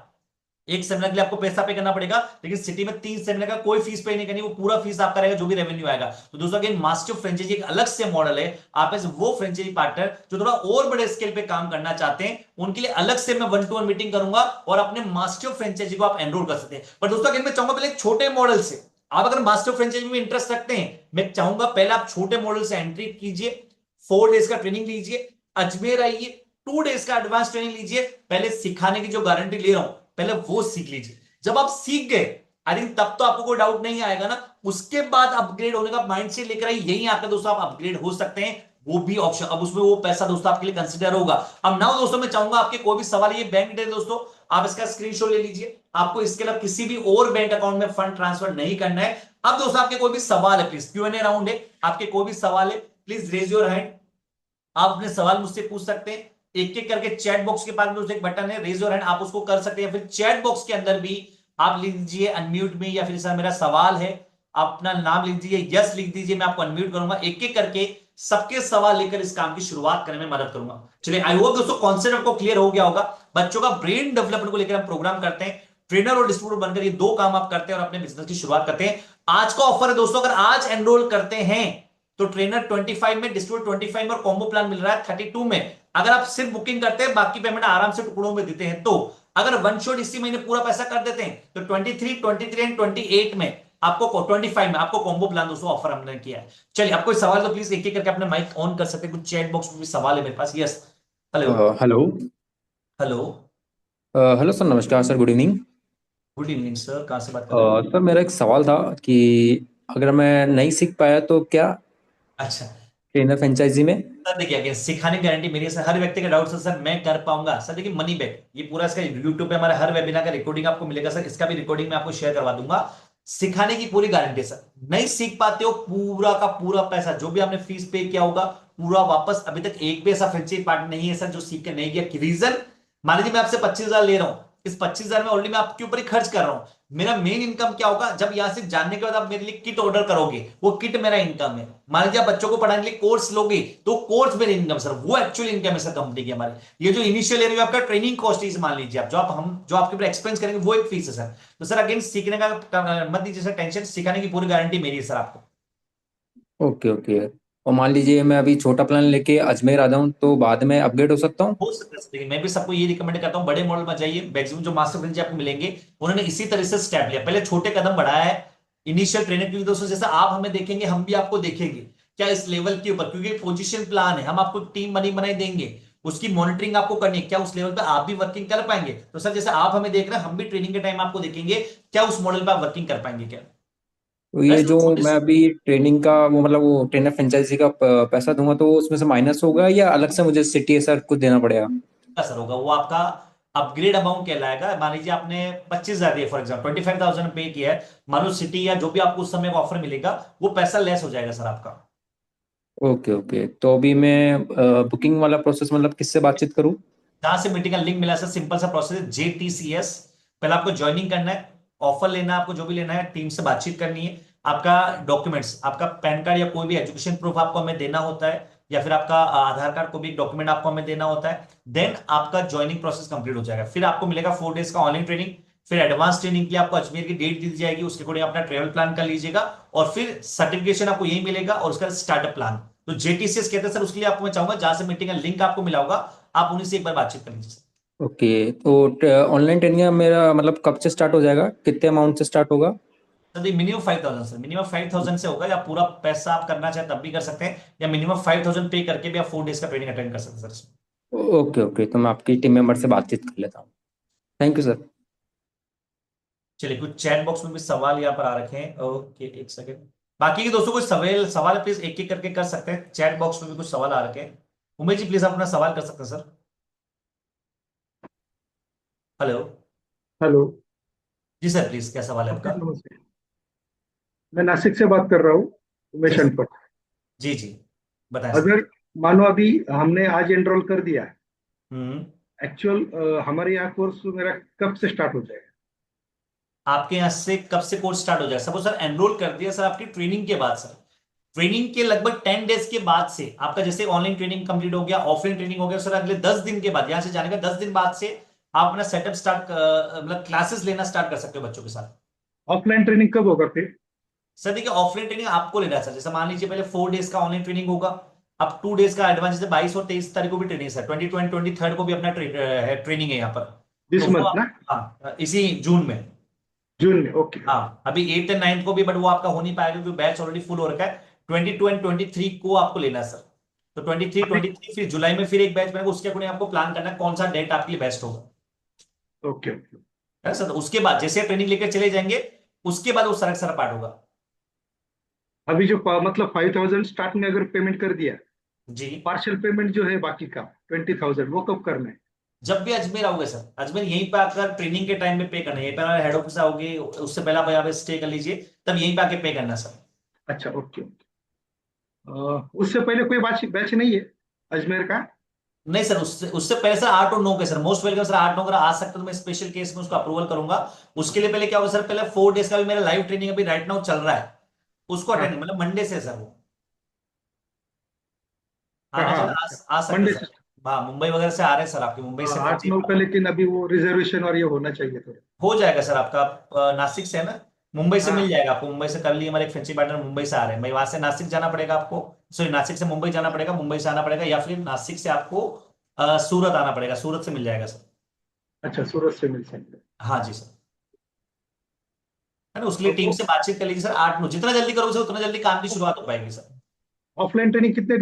एक सेमिनार के लिए आपको पैसा पे करना पड़ेगा, लेकिन सिटी में 3 सेमिनार का कोई फीस पे नहीं करनी, वो पूरा फीस आपका रहेगा जो भी रेवेन्यू आएगा। तो दोस्तों अगेन मास्टर फ्रेंचाइजी एक अलग से मॉडल है, आप ऐसे वो फ्रेंचाइजी पार्टनर जो थोड़ा और बड़े स्केल पे काम करना चाहते हैं उनके लिए अलग से मैं 1-to-1 मीटिंग करूंगा और अपने मास्टर फ्रेंचाइजी को आप एनरोल कर सकते हैं। पर दोस्तों अगेन मैं चाहूंगा पहले एक छोटे मॉडल से, आप अगर मास्टर फ्रेंचाइजी में इंटरेस्ट रखते हैं, मैं चाहूंगा पहले आप छोटे मॉडल से एंट्री कीजिए, 4 डेज का ट्रेनिंग लीजिए, अजमेर आइए, 2 डेज का एडवांस ट्रेनिंग लीजिए, पहले सिखाने की जो गारंटी ले रहा हूं पहले वो सीख लीजिए। जब आप सीख गए आई थिंक तब तो आपको कोई डाउट नहीं आएगा ना। उसके बाद अपग्रेड होने का माइंडसेट लेकर आइए, यही आकर दोस्तों आप अपग्रेड हो सकते हैं, वो भी ऑप्शन। अब उसमें वो पैसा दोस्तों आपके लिए कंसिडर होगा। अब नाउ दोस्तों मैं चाहूंगा आपके कोई भी सवाल, ये बैंक डिटेल दोस्तों आप इसका स्क्रीनशॉट ले लीजिए। आपको इसके अलावा किसी भी और बैंक अकाउंट में फंड ट्रांसफर नहीं करना है। अब दोस्तों आपके कोई भी सवाल है, प्लीज Q&A राउंड है, आपके कोई भी सवाल है प्लीज रेज योर हैंड। आप अपने सवाल मुझसे पूछ सकते हैं। एक एक करके चैट बॉक्स के पास दोस्तों एक बटन है रेज योर हैंड, आप उसको कर सकते हैं। फिर चैट बॉक्स के अंदर भी आप लिख दीजिए अनम्यूट में, या फिर सर मेरा सवाल है, अपना नाम लिख दीजिए, यस लिख दीजिए, मैं आपको अनम्यूट करूंगा। एक एक करके सबके सवाल लेकर इस काम की शुरुआत करने में मदद करूंगा। चलिए, आई होप दोस्तों कॉन्सेप्ट आपको क्लियर हो गया होगा। बच्चों का ब्रेन डेवलपमेंट को लेकर हम प्रोग्राम करते हैं, ट्रेनर और डिस्ट्रीब्यूटर बनकर ये दो काम आप करते हैं और अपने बिजनेस की शुरुआत करते हैं। आज का ऑफर है दोस्तों, अगर आज एनरोल करते हैं तो ट्रेनर 25 में, डिस्ट्रीब्यूटर 25 में और कॉम्बो प्लान मिल रहा है 32 में। अगर आप सिर्फ बुकिंग करते हैं, बाकी पेमेंट आराम से टुकड़ों में देते हैं, तो अगर वन शॉट इसी महीने पूरा पैसा कर देते हैं तो 23, 23 एंड 28 में आपको 25 में आपको कॉम्बो प्लान दोस्तों ऑफर हमने किया है। चलिए, आपको सवाल तो प्लीज एक एक करके अपने माइक ऑन कर सकते हैं। कुछ चैट बॉक्स में भी सवाल है मेरे पास। Yes, hello hello hello hello sir, नमस्कार sir, good evening. Good evening sir, कहां से बात कर रहे हैं? सर मेरा एक सवाल था कि अगर मैं नहीं सीख पाया तो क्या अच्छा ट्रेनर फ्रेंचाइजी में? सर, देखिए अगेन सिखाने की गारंटी मेरी है सर। हर व्यक्ति का डाउट सर मैं कर पाऊंगा सर। देखिए मनी बैक, ये पूरा इसका यूट्यूब पे हमारे हर वेबिनार का रिकॉर्डिंग आपको मिलेगा सर। इसका भी रिकॉर्डिंग मैं आपको शेयर करवा दूंगा। सिखाने की पूरी गारंटी सर। नहीं सीख पाते हो, पूरा का पूरा पैसा जो भी आपने फीस पे किया होगा पूरा वापस। अभी तक एक भी ऐसा फ्रेंचाइजी पार्टनर नहीं है सर जो सीख के नहीं गया। रीजन, मान लीजिए मैं आपसे 25,000 ले रहा हूं, इस 25,000 में ऑलरेडी मैं आपके ऊपर ही खर्च कर रहा हूं। मेरा मेन इनकम क्या होगा, जब यहां से जानने के बाद आप मेरे लिए किट ऑर्डर करोगे, वो किट मेरा इनकम है। मान लीजिए आप बच्चों को पढ़ाने के लिए कोर्स लोगे तो कोर्स मेरी इनकम सर, वो एक्चुअल इनकम है सर कंपनी की हमारी। ये जो इनिशियल एरिया आपका ट्रेनिंग कॉस्ट है, मान लीजिए आप जो आपके ऊपर एक्सपेंस करेंगे वो एक फीस है सर। तो सर अगेन सीखने का मत दीजिए सर टेंशन, सिखाने की पूरी गारंटी मेरी है सर आपको। Okay okay. और मान लीजिए मैं अभी छोटा प्लान लेके अजमेर आ जाऊं तो बाद में अपग्रेड हो सकता हूँ? हो सकता है, लेकिन मैं भी सबको ये रिकमेंड करता हूं बड़े मॉडल में जाइए। मैक्सिमम जो मास्टर फ्रेंचाइजी आपको मिलेंगे उन्होंने इसी तरह से स्टेप लिया, पहले छोटे कदम बढ़ाया है इनिशियल ट्रेनिंग। क्योंकि दोस्तों जैसे आप हमें देखेंगे हम भी आपको देखेंगे क्या इस लेवल के ऊपर, क्योंकि पोजीशन प्लान है, हम आपको टीम बनी बनाई देंगे, उसकी मॉनिटरिंग आपको करनी है, क्या उस लेवल पे आप भी वर्किंग कर पाएंगे। तो सर जैसे आप हमें देख रहे हैं, हम भी ट्रेनिंग के टाइम आपको देखेंगे क्या उस मॉडल पे आप वर्किंग कर पाएंगे क्या। तो ये जो मैं अभी ट्रेनिंग का वो मतलब वो ट्रेनर फ्रेंचाइजी का पैसा दूंगा तो उसमें से माइनस होगा या अलग से मुझे सिटी सर कुछ देना पड़ेगा? सर होगा वो आपका अपग्रेड अमाउंट कहलाएगा। मान लीजिए आपने 25,000 दिए, फॉर एग्जाम्पल 25,000 पे किया है, मान लो सिटी या जो भी आपको उस समय ऑफर मिलेगा वो पैसा लेस हो जाएगा सर आपका। Okay okay. तो अभी मैं बुकिंग वाला प्रोसेस मतलब किससे बातचीत करूं? जहां से मीटिंग का लिंक मिला सर, सिंपल सा प्रोसेस है, JTCS। पहले आपको ज्वाइनिंग करना है, ऑफर लेना है, आपको जो भी लेना है, टीम से बातचीत करनी है। आपका डॉक्यूमेंट्स, आपका पैन कार्ड या कोई भी एजुकेशन प्रूफ आपको हमें देना होता है, या फिर आपका आधार कार्ड, कोई भी डॉक्यूमेंट आपको हमें देना होता है। देन आपका ज्वाइनिंग प्रोसेस कंप्लीट हो जाएगा। फिर आपको मिलेगा 4 डेज का ऑनलाइन ट्रेनिंग। फिर एडवांस ट्रेनिंग की आपको अजमेर की डेट दी जाएगी, उसके अकॉर्डिंग अपना ट्रेवल प्लान कर लीजिएगा, और फिर सर्टिफिकेशन आपको यही मिलेगा और उसका स्टार्टअप प्लान। तो JTCS कहते हैं सर, उसके लिए आपको मैं चाहूंगा जहां से मीटिंग का लिंक आपको मिला होगा आप उन्हीं से एक बार बातचीत कर लीजिए। ओके। तो ऑनलाइन ट्रेनिंग मेरा मतलब कब से स्टार्ट हो जाएगा, कितने अमाउंट से स्टार्ट होगा? सर मिनिमम 5,000 सर, मिनिमम 5,000 से होगा। या पूरा पैसा आप करना चाहे तब भी कर सकते हैं, या मिनिमम 5,000 पे करके भी आप 4 डेज का ट्रेनिंग अटेंड कर सकते हैं सर। Okay okay. तो मैं आपकी टीम मेंबर से बातचीत कर लेता हूँ। Thank you sir. चलिए, कुछ चैट बॉक्स में भी सवाल यहाँ पर आ रखे हैं। ओके, एक सेकेंड। बाकी के दोस्तों कोई सवाल प्लीज एक एक करके कर सकते हैं। चैट बॉक्स में भी कुछ सवाल आ रखे हैं। उमेश जी प्लीज आप अपना सवाल कर सकते हैं सर। Hello hello. जी सर, प्लीज क्या सवाल है आपका? नमस्ते, मैं नासिक से बात कर रहा हूँ, उमेश अनपट। जी जी, बताएं सर। अगर मानो अभी हमने आज एनरोल कर दिया है, हम्म, एक्चुअल हमारे यहाँ कोर्स मेरा कब से स्टार्ट हो जाएगा? आपके यहाँ से कब से कोर्स स्टार्ट हो जाएगा? सपोज सर एनरोल कर दिया सर आपकी ट्रेनिंग के बाद सर, ट्रेनिंग के लगभग 10 डेज के बाद से आपका जैसे ऑनलाइन ट्रेनिंग कंप्लीट हो गया, ऑफलाइन ट्रेनिंग हो गया सर, अगले 10 दिन के बाद, यहां से जाने का 10 दिन बाद से आप अपना सेटअप स्टार्ट मतलब क्लासेस लेना स्टार्ट कर सकते हो बच्चों के साथ। ऑफलाइन ट्रेनिंग कब होगा फिर? सर देखिए, ऑफलाइन ट्रेनिंग आपको लेना है सर। जैसे मान लीजिए पहले 4 डेज का ऑनलाइन ट्रेनिंग होगा, अब 2 डेज का एडवांस, जैसे 22 और 23 तारीख को भी ट्रेनिंग सर, 22 23 को भी अपना ट्रेनिंग है यहाँ पर। दिस तो वो मंथ ना? हाँ, इसी जून में। जून में, ओके। हाँ, अभी 8 एंड 9 को भी, बट वो आपका हो नहीं पाएगा क्योंकि बैच ऑलरेडी फुल हो रखा है। 22 एंड 23 को आपको लेना है सर। तो 23 फिर जुलाई में फिर एक बैच बनेगा, उसके अकॉर्डिंग आपको प्लान करना है कौन सा डेट आपके लिए बेस्ट होगा। Okay okay. है सर, तो उसके बाद जैसे ट्रेनिंग लेकर चले जाएंगे, उसके बाद वो सारा का सारा पार्ट होगा। अभी जो मतलब 5,000 स्टार्ट में अगर पेमेंट कर दिया, जी, पार्शियल पेमेंट जो है बाकी का 20,000 वो कब करना है? जब भी अजमेर आओगे सर, अजमेर यहीं पे आकर ट्रेनिंग के टाइम में पे करना है। यहीं पे हेड ऑफिस आओगे, उससे पहले आप यहाँ पे स्टे कर लीजिए, तब यहीं पे आके पे करना सर। अच्छा, ओके ओके। उससे पहले कोई बैच बैच नहीं है अजमेर का? नहीं सर, उससे उससे पहले सर 8 और 9 के सर मोस्ट वेलकम सर। 8-9 अगर आ सकते हो तो मैं स्पेशल केस में उसको अप्रूवल करूंगा। उसके लिए पहले क्या होगा सर, पहले 4 डेज का भी मेरा लाइव ट्रेनिंग अभी राइट नाउ चल रहा है, उसको हाँ अटेंड मतलब मंडे से सर वो हाँ आना हाँ, चाहे आ सकते मंडे हैं से। सर। हाँ, मुंबई वगैरह से आ रहे हैं सर, आपके मुंबई से हाँ, फ्रेंचाइजी 8-9 का, पार्टनर लेकिन अभी वो रिजर्वेशन और ये होना चाहिए थोड़ा। हो जाएगा सर आपका। आप नासिक से है ना, मुंबई से मिल हाँ जाएगा आपको। मुंबई से कर लिए, हमारे एक फ्रेंचाइजी पार्टनर मुंबई से आ रहे हैं भाई, वहां से नासिक जाना पड़ेगा आपको। सॉरी, नासिक से मुंबई जाना पड़ेगा, मुंबई से आना पड़ेगा, या फिर नासिक से आपको सूरत आना पड़ेगा, सूरत से मिल जाएगा सर। अच्छा, सूरत से मिल सकते हैं। हाँ जी सर, है ना। उसके लिए और टीम वो से बातचीत कर लीजिए सर। 8-9 जितना जल्दी करोगे सर उतना जल्दी काम की शुरुआत हो पाएगी सर। ऑफलाइन ट्रेनिंग कितने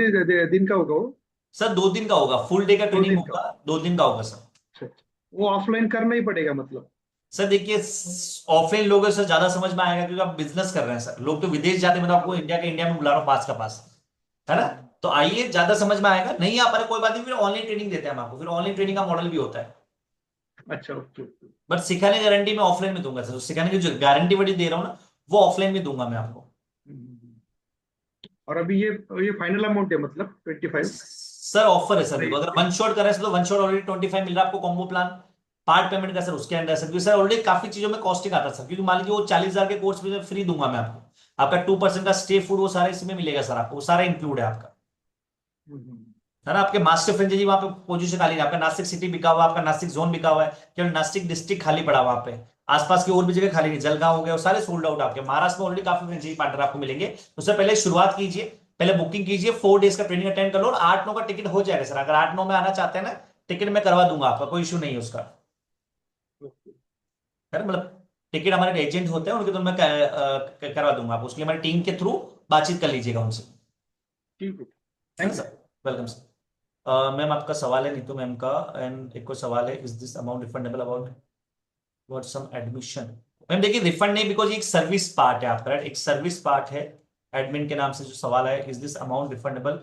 दिन का होगा वो? सर 2 दिन का होगा, फुल डे का दो ट्रेनिंग दिन का? होगा, 2 दिन का होगा सर। अच्छा अच्छा, वो ऑफलाइन करना ही पड़ेगा मतलब? सर देखिए, ऑफलाइन लोगों से ज्यादा समझ में आएगा, क्योंकि आप बिजनेस कर रहे हैं सर। लोग तो विदेश जाते हैं, मैं तो आपको इंडिया में बुला रहा हूँ, पास का पास, है ना। तो आइए, ज्यादा समझ में आएगा। नहीं आ पा रहे कोई बात नहीं, फिर ऑनलाइन ट्रेनिंग देते हैं हम आपको, फिर ऑनलाइन ट्रेनिंग का मॉडल भी होता है। अच्छा, ओके ओके। बट सिखाने की गारंटी मैं ऑफलाइन में दूंगा सर। तो सिखाने की जो गारंटी बड़ी दे रहा हूँ ना, वो ऑफलाइन में दूंगा मैं आपको। और अभी ये फाइनल अमाउंट है मतलब 25? सर ऑफर है सर, नहीं, देखो अगर वन शॉट कर रहे हैं तो वन शॉट ऑलरेडी 25 मिल रहा है आपको कॉम्बो प्लान। पार्ट पेमेंट का सर उसके अंदर सर, क्योंकि सर ऑलरेडी काफी चीजों में कॉस्टिंग आता है सर। क्योंकि मान लीजिए वो 40,000 के कोर्स में फ्री दूंगा मैं आपको, आपका 2% का स्टे फूड वो सारा इसमें मिलेगा सर आपको, वो सारा इंक्लूड है आपका, है ना। आपके मास्टर फ्रेंचाइजी वहां पे पोजीशन खाली है, आपका नासिक सिटी बिका हुआ, आपका नासिक जोन बिका हुआ है, केवल नासिक डिस्ट्रिक्ट खाली पड़ा वहां पे। आसपास की और भी जगह खाली नहीं, जलगांव हो गया, वो सारे सोल्ड आउट आपके। महाराष्ट्र में ऑलरेडी काफी फ्रेंचाइजी पार्टनर आपको मिलेंगे। उससे पहले शुरुआत कीजिए, पहले बुकिंग कीजिए, 4 डेज का ट्रेनिंग अटेंड कर लो, और 8-9 का टिकट हो जाएगा सर। अगर 8-9 में आना चाहते हैं ना, टिकट मैं करवा दूंगा आपका, कोई इशू नहीं है उसका, है ना। मतलब टिकट हमारे एजेंट होते हैं उनके, तो मैं करवा दूंगा आप, उसके लिए हमारी टीम के थ्रू बातचीत कर लीजिएगा उनसे, ठीक है, है ना thank you. Sir. Welcome sir. Ma'am आपका सवाल है नीतू मैम का, एंड एक और सवाल है, is this amount refundable about what some admission. Ma'am देखिए, रिफंड नहीं, बिकॉज एक सर्विस पार्ट है आपका, एक सर्विस पार्ट है। एडमिन के नाम से जो सवाल है, is this amount refundable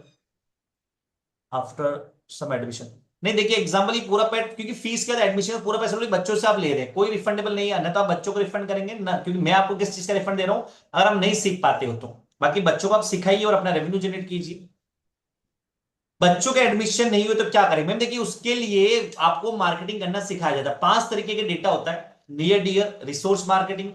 after some admission. नहीं देखिए, एग्जाम्पल ही पूरा पैड, क्योंकि फीस के बाद एडमिशन पूरा पैसा बच्चों से आप ले रहे हैं, कोई रिफंडेबल नहीं है। अन्यथा आप बच्चों को रिफंड करेंगे ना, क्योंकि मैं आपको किस चीज का रिफंड दे रहा हूं, अगर हम नहीं सीख पाते हो तो। बाकी बच्चों को आप सिखाइए और अपना रेवेन्यू जनरेट कीजिए। बच्चों के एडमिशन नहीं हुए तो क्या करेंगे मैम, देखिए उसके लिए आपको मार्केटिंग करना सिखाया जाता है। 5 तरीके के डेटा होता है, near dear, resource marketing,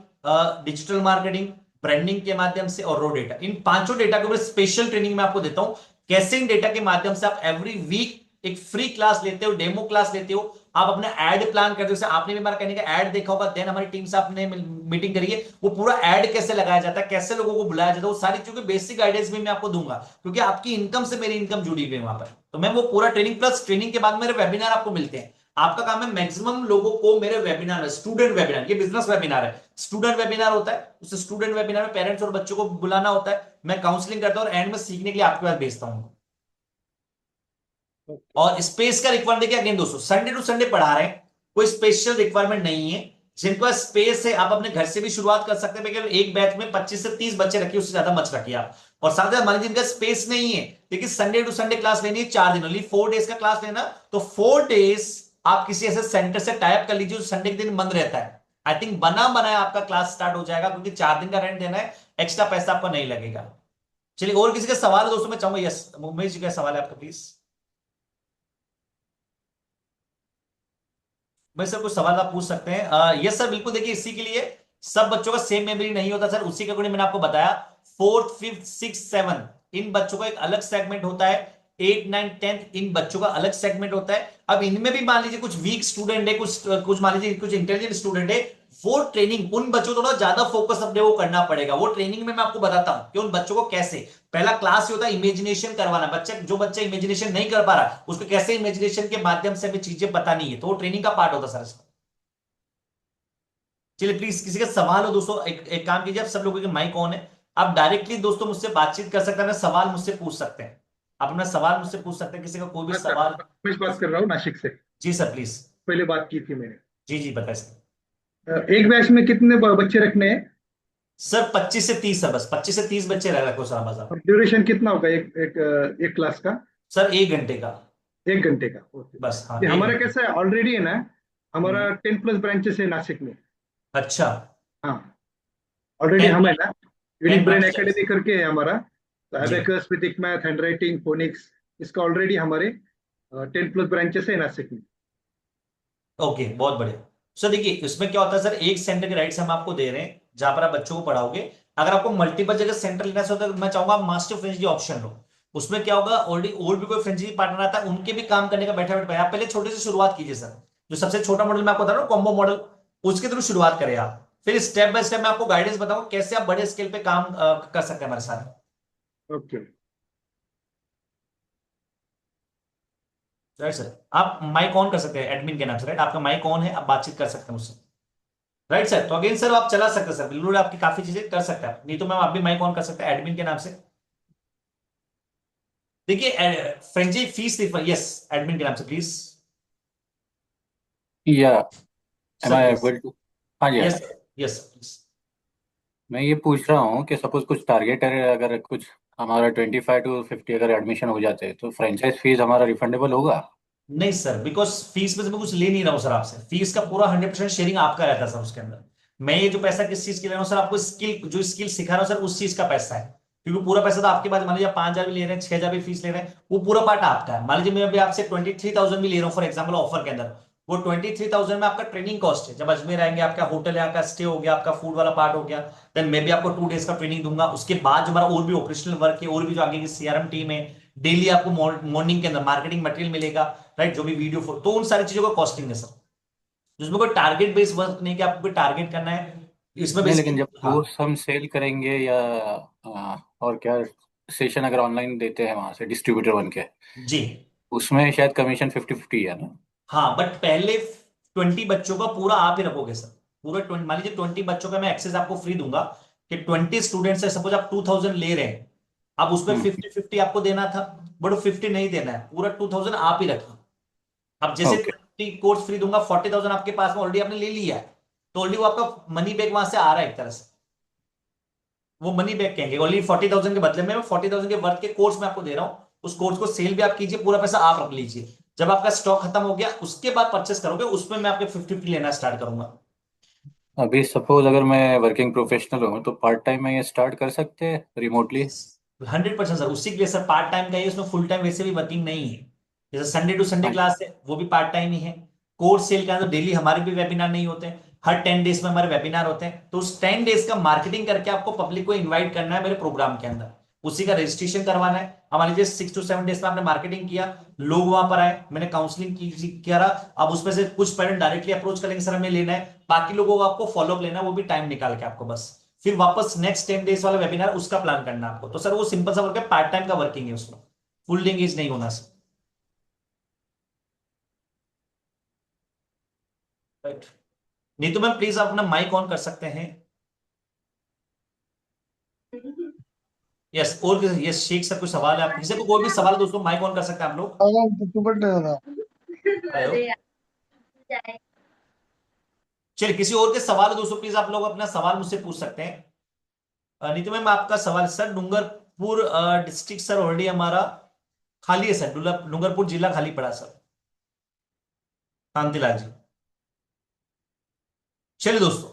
digital marketing, branding के माध्यम से, और रो डेटा। इन पांचों डेटा के ऊपर स्पेशल ट्रेनिंग में आपको देता हूं, कैसे इन डेटा के माध्यम से आप एवरी वीक एक फ्री क्लास लेते हो, डेमो क्लास लेते हो, आप अपना एड प्लान करते हो। जैसे आपने भी हमारा कहने का एड देखा होगा, देन हमारी टीम से आपने मीटिंग करी है, वो पूरा एड कैसे लगाया जाता है, कैसे लोगों को बुलाया जाता है, वो सारी चीजों बेसिक गाइडेंस भी मैं आपको दूंगा, क्योंकि आपकी इनकम से मेरी इनकम जुड़ी हुई है वहां पर। तो मैं वो पूरा ट्रेनिंग, प्लस ट्रेनिंग के बाद मेरे वेबिनार आपको मिलते हैं। आपका काम है मैक्सिमम लोगों को मेरे वेबिनार, स्टूडेंट वेबिनार, ये बिजनेस वेबिनार है, स्टूडेंट वेबिनार होता है। उस स्टूडेंट वेबिनार में पेरेंट्स और बच्चों को बुलाना होता है, मैं काउंसलिंग करता हूं, और एंड में सीखने के लिए आपके पास भेजता हूं। और स्पेस का रिक्वायरमेंट देखिए, अगेन दोस्तों संडे टू संडे पढ़ा रहे हैं, कोई स्पेशल रिक्वायरमेंट नहीं है। जिनके पास स्पेस है, आप अपने घर से भी शुरुआत कर सकते हैं। एक बैच में 25 से 30 बच्चे रखिए, उससे ज्यादा मत रखिए आप। और साथ ही मान लीजिए जिनका स्पेस नहीं है, लेकिन संडे टू संडे क्लास लेनी है, 4 दिन ओनली, 4 डेज का क्लास लेना, तो 4 डेज आप किसी ऐसे सेंटर से टाइप कर लीजिए जो संडे के दिन बंद रहता है। आई थिंक बना बनाया आपका क्लास स्टार्ट हो जाएगा, क्योंकि 4 दिन का रेंट देना है, एक्स्ट्रा पैसा आपका नहीं लगेगा। चलिए, और किसी का सवाल है दोस्तों, मैं चाहूंगा। यस उमेश जी का सवाल है आपका, प्लीज। भाई सर कुछ सवाल आप पूछ सकते हैं। यस सर, बिल्कुल। देखिए, इसी के लिए सब बच्चों का सेम मेमोरी नहीं होता सर, उसी के अकॉर्डिंग मैंने आपको बताया। 4th 5th 6th 7th इन बच्चों का एक अलग सेगमेंट होता है, 8th 9th 10th इन बच्चों का अलग सेगमेंट होता है। अब इनमें भी मान लीजिए कुछ वीक स्टूडेंट है, कुछ मान लीजिए कुछ इंटेलिजेंट स्टूडेंट है, वो ट्रेनिंग उन बच्चों को थोड़ा ज्यादा फोकस अपने वो करना पड़ेगा। वो ट्रेनिंग में मैं आपको बताता हूं कि उन बच्चों को कैसे, पहला क्लास होता है इमेजिनेशन करवाना। जो बच्चा इमेजिनेशन नहीं कर पा रहा, उसको कैसे इमेजिनेशन के माध्यम से हमें चीजें बतानी है, तो वो ट्रेनिंग का पार्ट होता है सर। चलिए प्लीज, किसी का सवाल हो दोस्तों, एक काम कीजिए, आप सब लोगों के माइक ऑन है, आप डायरेक्टली दोस्तों मुझसे बातचीत कर सकते हैं, सवाल मुझसे पूछ सकते हैं, आप अपना सवाल मुझसे पूछ सकते हैं, किसी का कोई भी सवाल। मैं बात कर रहा हूँ नासिक से। जी सर प्लीज। पहले बात की थी मैंने। जी जी बताइए सर। एक बैच में कितने बच्चे रखने हैं? सर 25 से 30 है, बस 25 से 30 बच्चे रह रखे हो सर बाजार। और ड्यूरेशन कितना होगा एक क्लास का? सर 1 घंटे का। 1 घंटे का, ओके। बस हाँ, ये 1 घंटे। हमारा कैसा है, ऑलरेडी है ना, हमारा हम्म, 10+ ब्रांचेस है नासिक में। अच्छा। हाँ, ऑलरेडी 10 हम है ना, यूनिक ब्रेन ब्रांचेस। एकेडमी करके है हमारा। तो जी, एबेकस, विदिक मैथ, हैंडराइटिंग, फोनिक्स, इसका ऑलरेडी हमारे 10+ ब्रांचेस है नासिक में। ओके, बहुत बढ़िया। सर देखिए इसमें क्या होता है सर, एक सेंटर के राइट्स हम आपको दे रहे हैं जहां पर आप बच्चों को पढ़ाओगे। अगर आपको मल्टीपल जगह सेंटर लेना होता है तो मैं चाहूंगा आप मास्टर फ्रेंचाइजी ऑप्शन लो। उसमें क्या होगा, ऑलरेडी और भी कोई फ्रेंचाइजी पार्टनर आता है, उनके भी काम करने का बैठा बैठा आप पहले छोटे से शुरुआत कीजिए सर। जो सबसे छोटा मॉडल मैं आपको बता रहा हूँ कॉम्बो मॉडल, उसके थ्रू शुरुआत करें आप। फिर स्टेप बाय स्टेप मैं आपको गाइडेंस बताऊंगा कैसे आप बड़े स्केल पे काम कर सकते हैं हमारे साथ। ओके। राइट सर, आप माइक ऑन कर सकते हैं एडमिन के नाम से, राइट? आपका माइक ऑन है, आप बातचीत कर सकते हैं मुझसे। राइट सर, तो अगेन सर आप चला सकते हैं सर, बिल्कुल आपकी काफी चीजें कर सकते हैं। नहीं तो मैम आप भी माइक ऑन कर सकते हैं एडमिन के नाम से। देखिए फ्रेंचाइजी फीस, यस, एडमिन के नाम से प्लीज। या am sir I yes, able to? हाँ जी, हाँ यस जी। Yes please. मैं ये पूछ रहा हूँ कि सपोज कुछ टारगेट है, अगर कुछ हमारा 25 to 50 अगर एडमिशन हो जाते हैं तो फ्रेंचाइज फीस हमारा रिफंडेबल होगा? नहीं सर, बिकॉज फीस में से मैं कुछ ले नहीं रहा हूं सर आपसे। फीस का पूरा 100% शेयरिंग आपका रहता है सर उसके अंदर। मैं ये जो पैसा किस चीज के ले रहा हूँ सर, आपको स्किल, जो स्किल सिखा रहा हूँ सर, उस चीज का पैसा है। क्योंकि पूरा पैसा तो आपके पास, मान लीजिए आप 5,000 भी ले रहे हैं, 6,000 भी फीस ले रहे हैं, वो पूरा पार्ट आपका है। मान लीजिए मैं अभी आपसे 23,000 भी ले रहा हूँ फॉर एग्जाम्पल ऑफर के अंदर, वो 23,000 में आपका ट्रेनिंग कॉस्ट है। जब अजमेर आएंगे आपका होटल यहाँ का स्टे हो गया, आपका फूड वाला पार्ट हो गया, देन मैं भी आपको 2 days का ट्रेनिंग दूंगा। उसके बाद जो हमारा और भी ऑपरेशनल वर्क है, और भी जो आगे की सीआरएम टीम है, डेली आपको मॉर्निंग के अंदर मार्केटिंग मटेरियल मिलेगा, राइट? जो भी वीडियो, तो उन सारी चीजों का कॉस्टिंग है सर, जिसमें कोई टारगेट बेस्ड वर्क नहीं कि आपको कोई टारगेट करना है इसमें नहीं, लेकिन बेसिकली। जब हाँ कोर्स हम सेल करेंगे या और क्या, सेशन अगर ऑनलाइन देते हैं वहां से डिस्ट्रीब्यूटर बन के, जी, उसमें शायद कमीशन 50-50 है ना? हाँ, बट पहले 20 बच्चों का पूरा आप ही रखोगे सर। पूरा 20, मान लीजिए 20 बच्चों का मैं एक्सेस आपको फ्री दूंगा कि 20 स्टूडेंट है, सपोज आप 2,000 ले रहे हैं, अब उसमें हम्म। 50-50 आपको देना था, बट 50 नहीं देना है, पूरा 2,000 आप ही रखिए। अब जैसे ओके। 20 कोर्स फ्री दूंगा, 40,000 आपके पास में ऑलरेडी आपने ले लिया है, तो ऑलरेडी वो आपका मनी बैक वहां से आ रहा है एक तरह से, वो मनी बैक कहेंगे। ऑलरेडी 40,000 के बदले में मैं 40,000 के वर्थ के कोर्स में आपको दे रहा हूं, उस कोर्स को सेल भी आप कीजिए, पूरा पैसा आप रख लीजिए। जब आपका स्टॉक खत्म हो गया उसके बाद परचेस करोगे, उसमें मैं आपके 50-50 लेना स्टार्ट करूंगा। अभी सपोज अगर मैं वर्किंग प्रोफेशनल हूँ तो पार्ट टाइम में ये स्टार्ट कर सकते हैं रिमोटली? 100% सर, उसी के लिए सर पार्ट टाइम का ही, उसमें फुल टाइम वैसे भी वर्किंग नहीं है। जैसे संडे टू संडे क्लास है, वो भी पार्ट टाइम ही है। कोर्स सेल का तो डेली हमारे भी वेबिनार नहीं होते, हर 10 डेज में हमारे वेबिनार होते हैं, तो उस 10 डेज का मार्केटिंग करके आपको पब्लिक को इन्वाइट करना है मेरे प्रोग्राम के अंदर, उसी का रजिस्ट्रेशन करवाना है। अब मान लीजिए 6 to 7 डेज में आपने मार्केटिंग किया, लोग वहां पर आए, मैंने काउंसलिंग करा, अब उसमें से कुछ पेरेंट डायरेक्टली अप्रोच करेंगे सर हमें लेना है, बाकी लोगों को आपको फॉलोअप लेना है, वो भी टाइम निकाल के आपको बस फिर वापस नेक्स्ट 10 डेज वाला वेबिनार उसका प्लान करना आपको। तो सर वो सिंपल सा वर्क है, पार्ट टाइम का वर्किंग है, उसमें फुल डे एंगेज नहीं होना सर, राइट? नहीं तो मैम प्लीज आप अपना माइक ऑन कर सकते हैं। यस, और यस शेख सर, कोई सवाल है आप किसी को, कोई भी सवाल है दोस्तों, माइक ऑन कर सकते हैं आप लोग। हेलो, अरे यार, चलिए किसी और के सवाल है दोस्तों, प्लीज आप लोग अपना सवाल मुझसे पूछ सकते हैं। नहीं तो मैम आपका सवाल sir, Dungarpur district sir already हमारा खाली है सर, डूंगरपुर जिला खाली पड़ा सर, कांतिलाल जी। चलिए दोस्तों,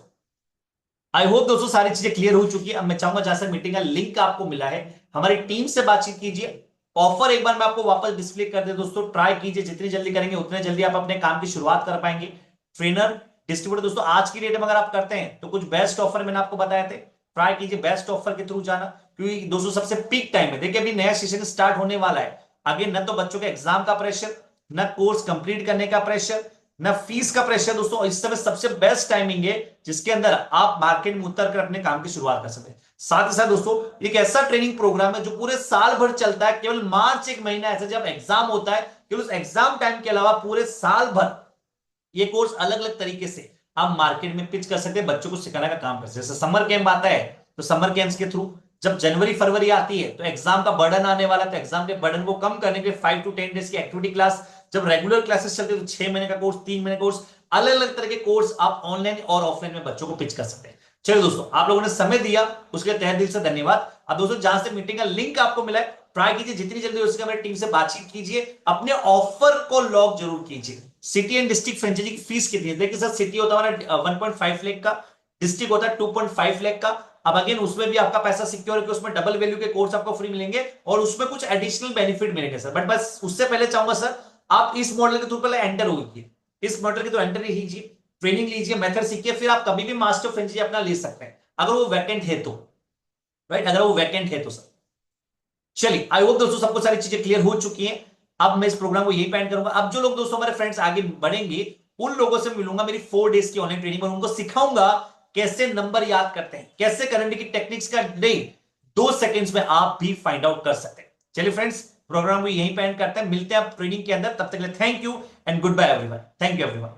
आई होप दोस्तों सारी चीजें क्लियर हो चुकी है। अब मैं चाहूंगा जहां से मीटिंग का लिंक आपको मिला है, हमारी टीम से बातचीत कीजिए। ऑफर एक बार मैं आपको वापस डिस्प्ले कर दे दोस्तों, ट्राई कीजिए, जितनी जल्दी करेंगे उतने जल्दी आप अपने काम की शुरुआत कर पाएंगे। ट्रेनर डिस्ट्रीब्यूटर दोस्तों आज की डेट में अगर आप करते हैं तो कुछ बेस्ट ऑफर मैंने आपको बताए थे, ट्राई कीजिए बेस्ट ऑफर के थ्रू जाना, क्योंकि दोस्तों सबसे पीक टाइम है। देखिए अभी नया सेशन स्टार्ट होने वाला है, आगे न तो बच्चों के एग्जाम का प्रेशर, न कोर्स कंप्लीट करने का प्रेशर, ना फीस का प्रेशर दोस्तों। इस समय सबसे बेस्ट टाइमिंग है जिसके अंदर आप मार्केट में उतर कर अपने काम की शुरुआत कर सकते हैं। साथ ही साथ दोस्तों एक ऐसा ट्रेनिंग प्रोग्राम है जो पूरे साल भर चलता है, केवल मार्च एक महीना ऐसा जब एग्जाम होता है, केवल उस एग्जाम टाइम के अलावा पूरे साल भर ये कोर्स अलग अलग तरीके से आप मार्केट में पिच कर सकते हैं, बच्चों को सिखाने का काम कर सकते हैं। जैसे समर कैंप आता है तो समर कैंप्स के थ्रू, जब जनवरी फरवरी आती है तो एग्जाम का बर्डन आने वाला है, तो एग्जाम के बर्डन को कम करने के लिए 5 to 10 डेज की एक्टिविटी क्लास, जब रेगुलर क्लासेस चलते हैं तो 6 महीने का कोर्स, 3 महीने कोर्स, अलग अलग तरह के कोर्स आप ऑनलाइन और ऑफलाइन में बच्चों को पिच कर सकते हैं। चलिए दोस्तों, आप लोगों ने समय दिया उसके लिए तहे दिल से धन्यवाद। अब दोस्तों जहां से मीटिंग का लिंक आपको मिला है, ट्राई कीजिए जितनी जल्दी हो सके हमारी टीम से बातचीत कीजिए, अपने ऑफर को लॉक जरूर कीजिए। सिटी एंड डिस्ट्रिक्ट फ्रेंचाइजी की फीस कितनी है? देखिए सर, सिटी होता है 1.5 लाख का, डिस्ट्रिक्ट होता है 2.5 लाख का। अब अगेन उसमें भी आपका पैसा सिक्योर है कि उसमें डबल वैल्यू के कोर्स आपको फ्री मिलेंगे और उसमें कुछ एडिशनल बेनिफिट मिलेंगे सर। बट बस उससे पहले चाहूंगा सर, आप इस मॉडल के थ्रू पहले एंटर होइए, इस मॉडल के थ्रू एंटर कीजिए, ट्रेनिंग लीजिए, मेथड सीखिए, फिर आप कभी भी मास्टर फ्रेंचाइजी अपना ले सकते हैं अगर वो वैकेंट है तो, राइट, अगर वो वैकेंट है तो सर। चलिए, आई होप दोस्तों सबको सारी चीजें क्लियर हो चुकी हैं। अब मैं इस प्रोग्राम को यही पेंड करूंगा। अब जो लोग दोस्तों हमारे फ्रेंड्स आगे बढ़ेंगे, उन लोगों से मिलूंगा मेरी 4 डेज की ऑनलाइन ट्रेनिंग में, उनको सिखाऊंगा कैसे नंबर याद करते हैं, कैसे करंट की टेक्निक्स का डे 2 सेकंड्स में आप भी फाइंड आउट कर सकते हैं। चलिए फ्रेंड्स, प्रोग्राम को यहीं पे एंड करते हैं, मिलते हैं आप ट्रेनिंग के अंदर। तब तक के लिए thank you and goodbye everyone. Thank you everyone.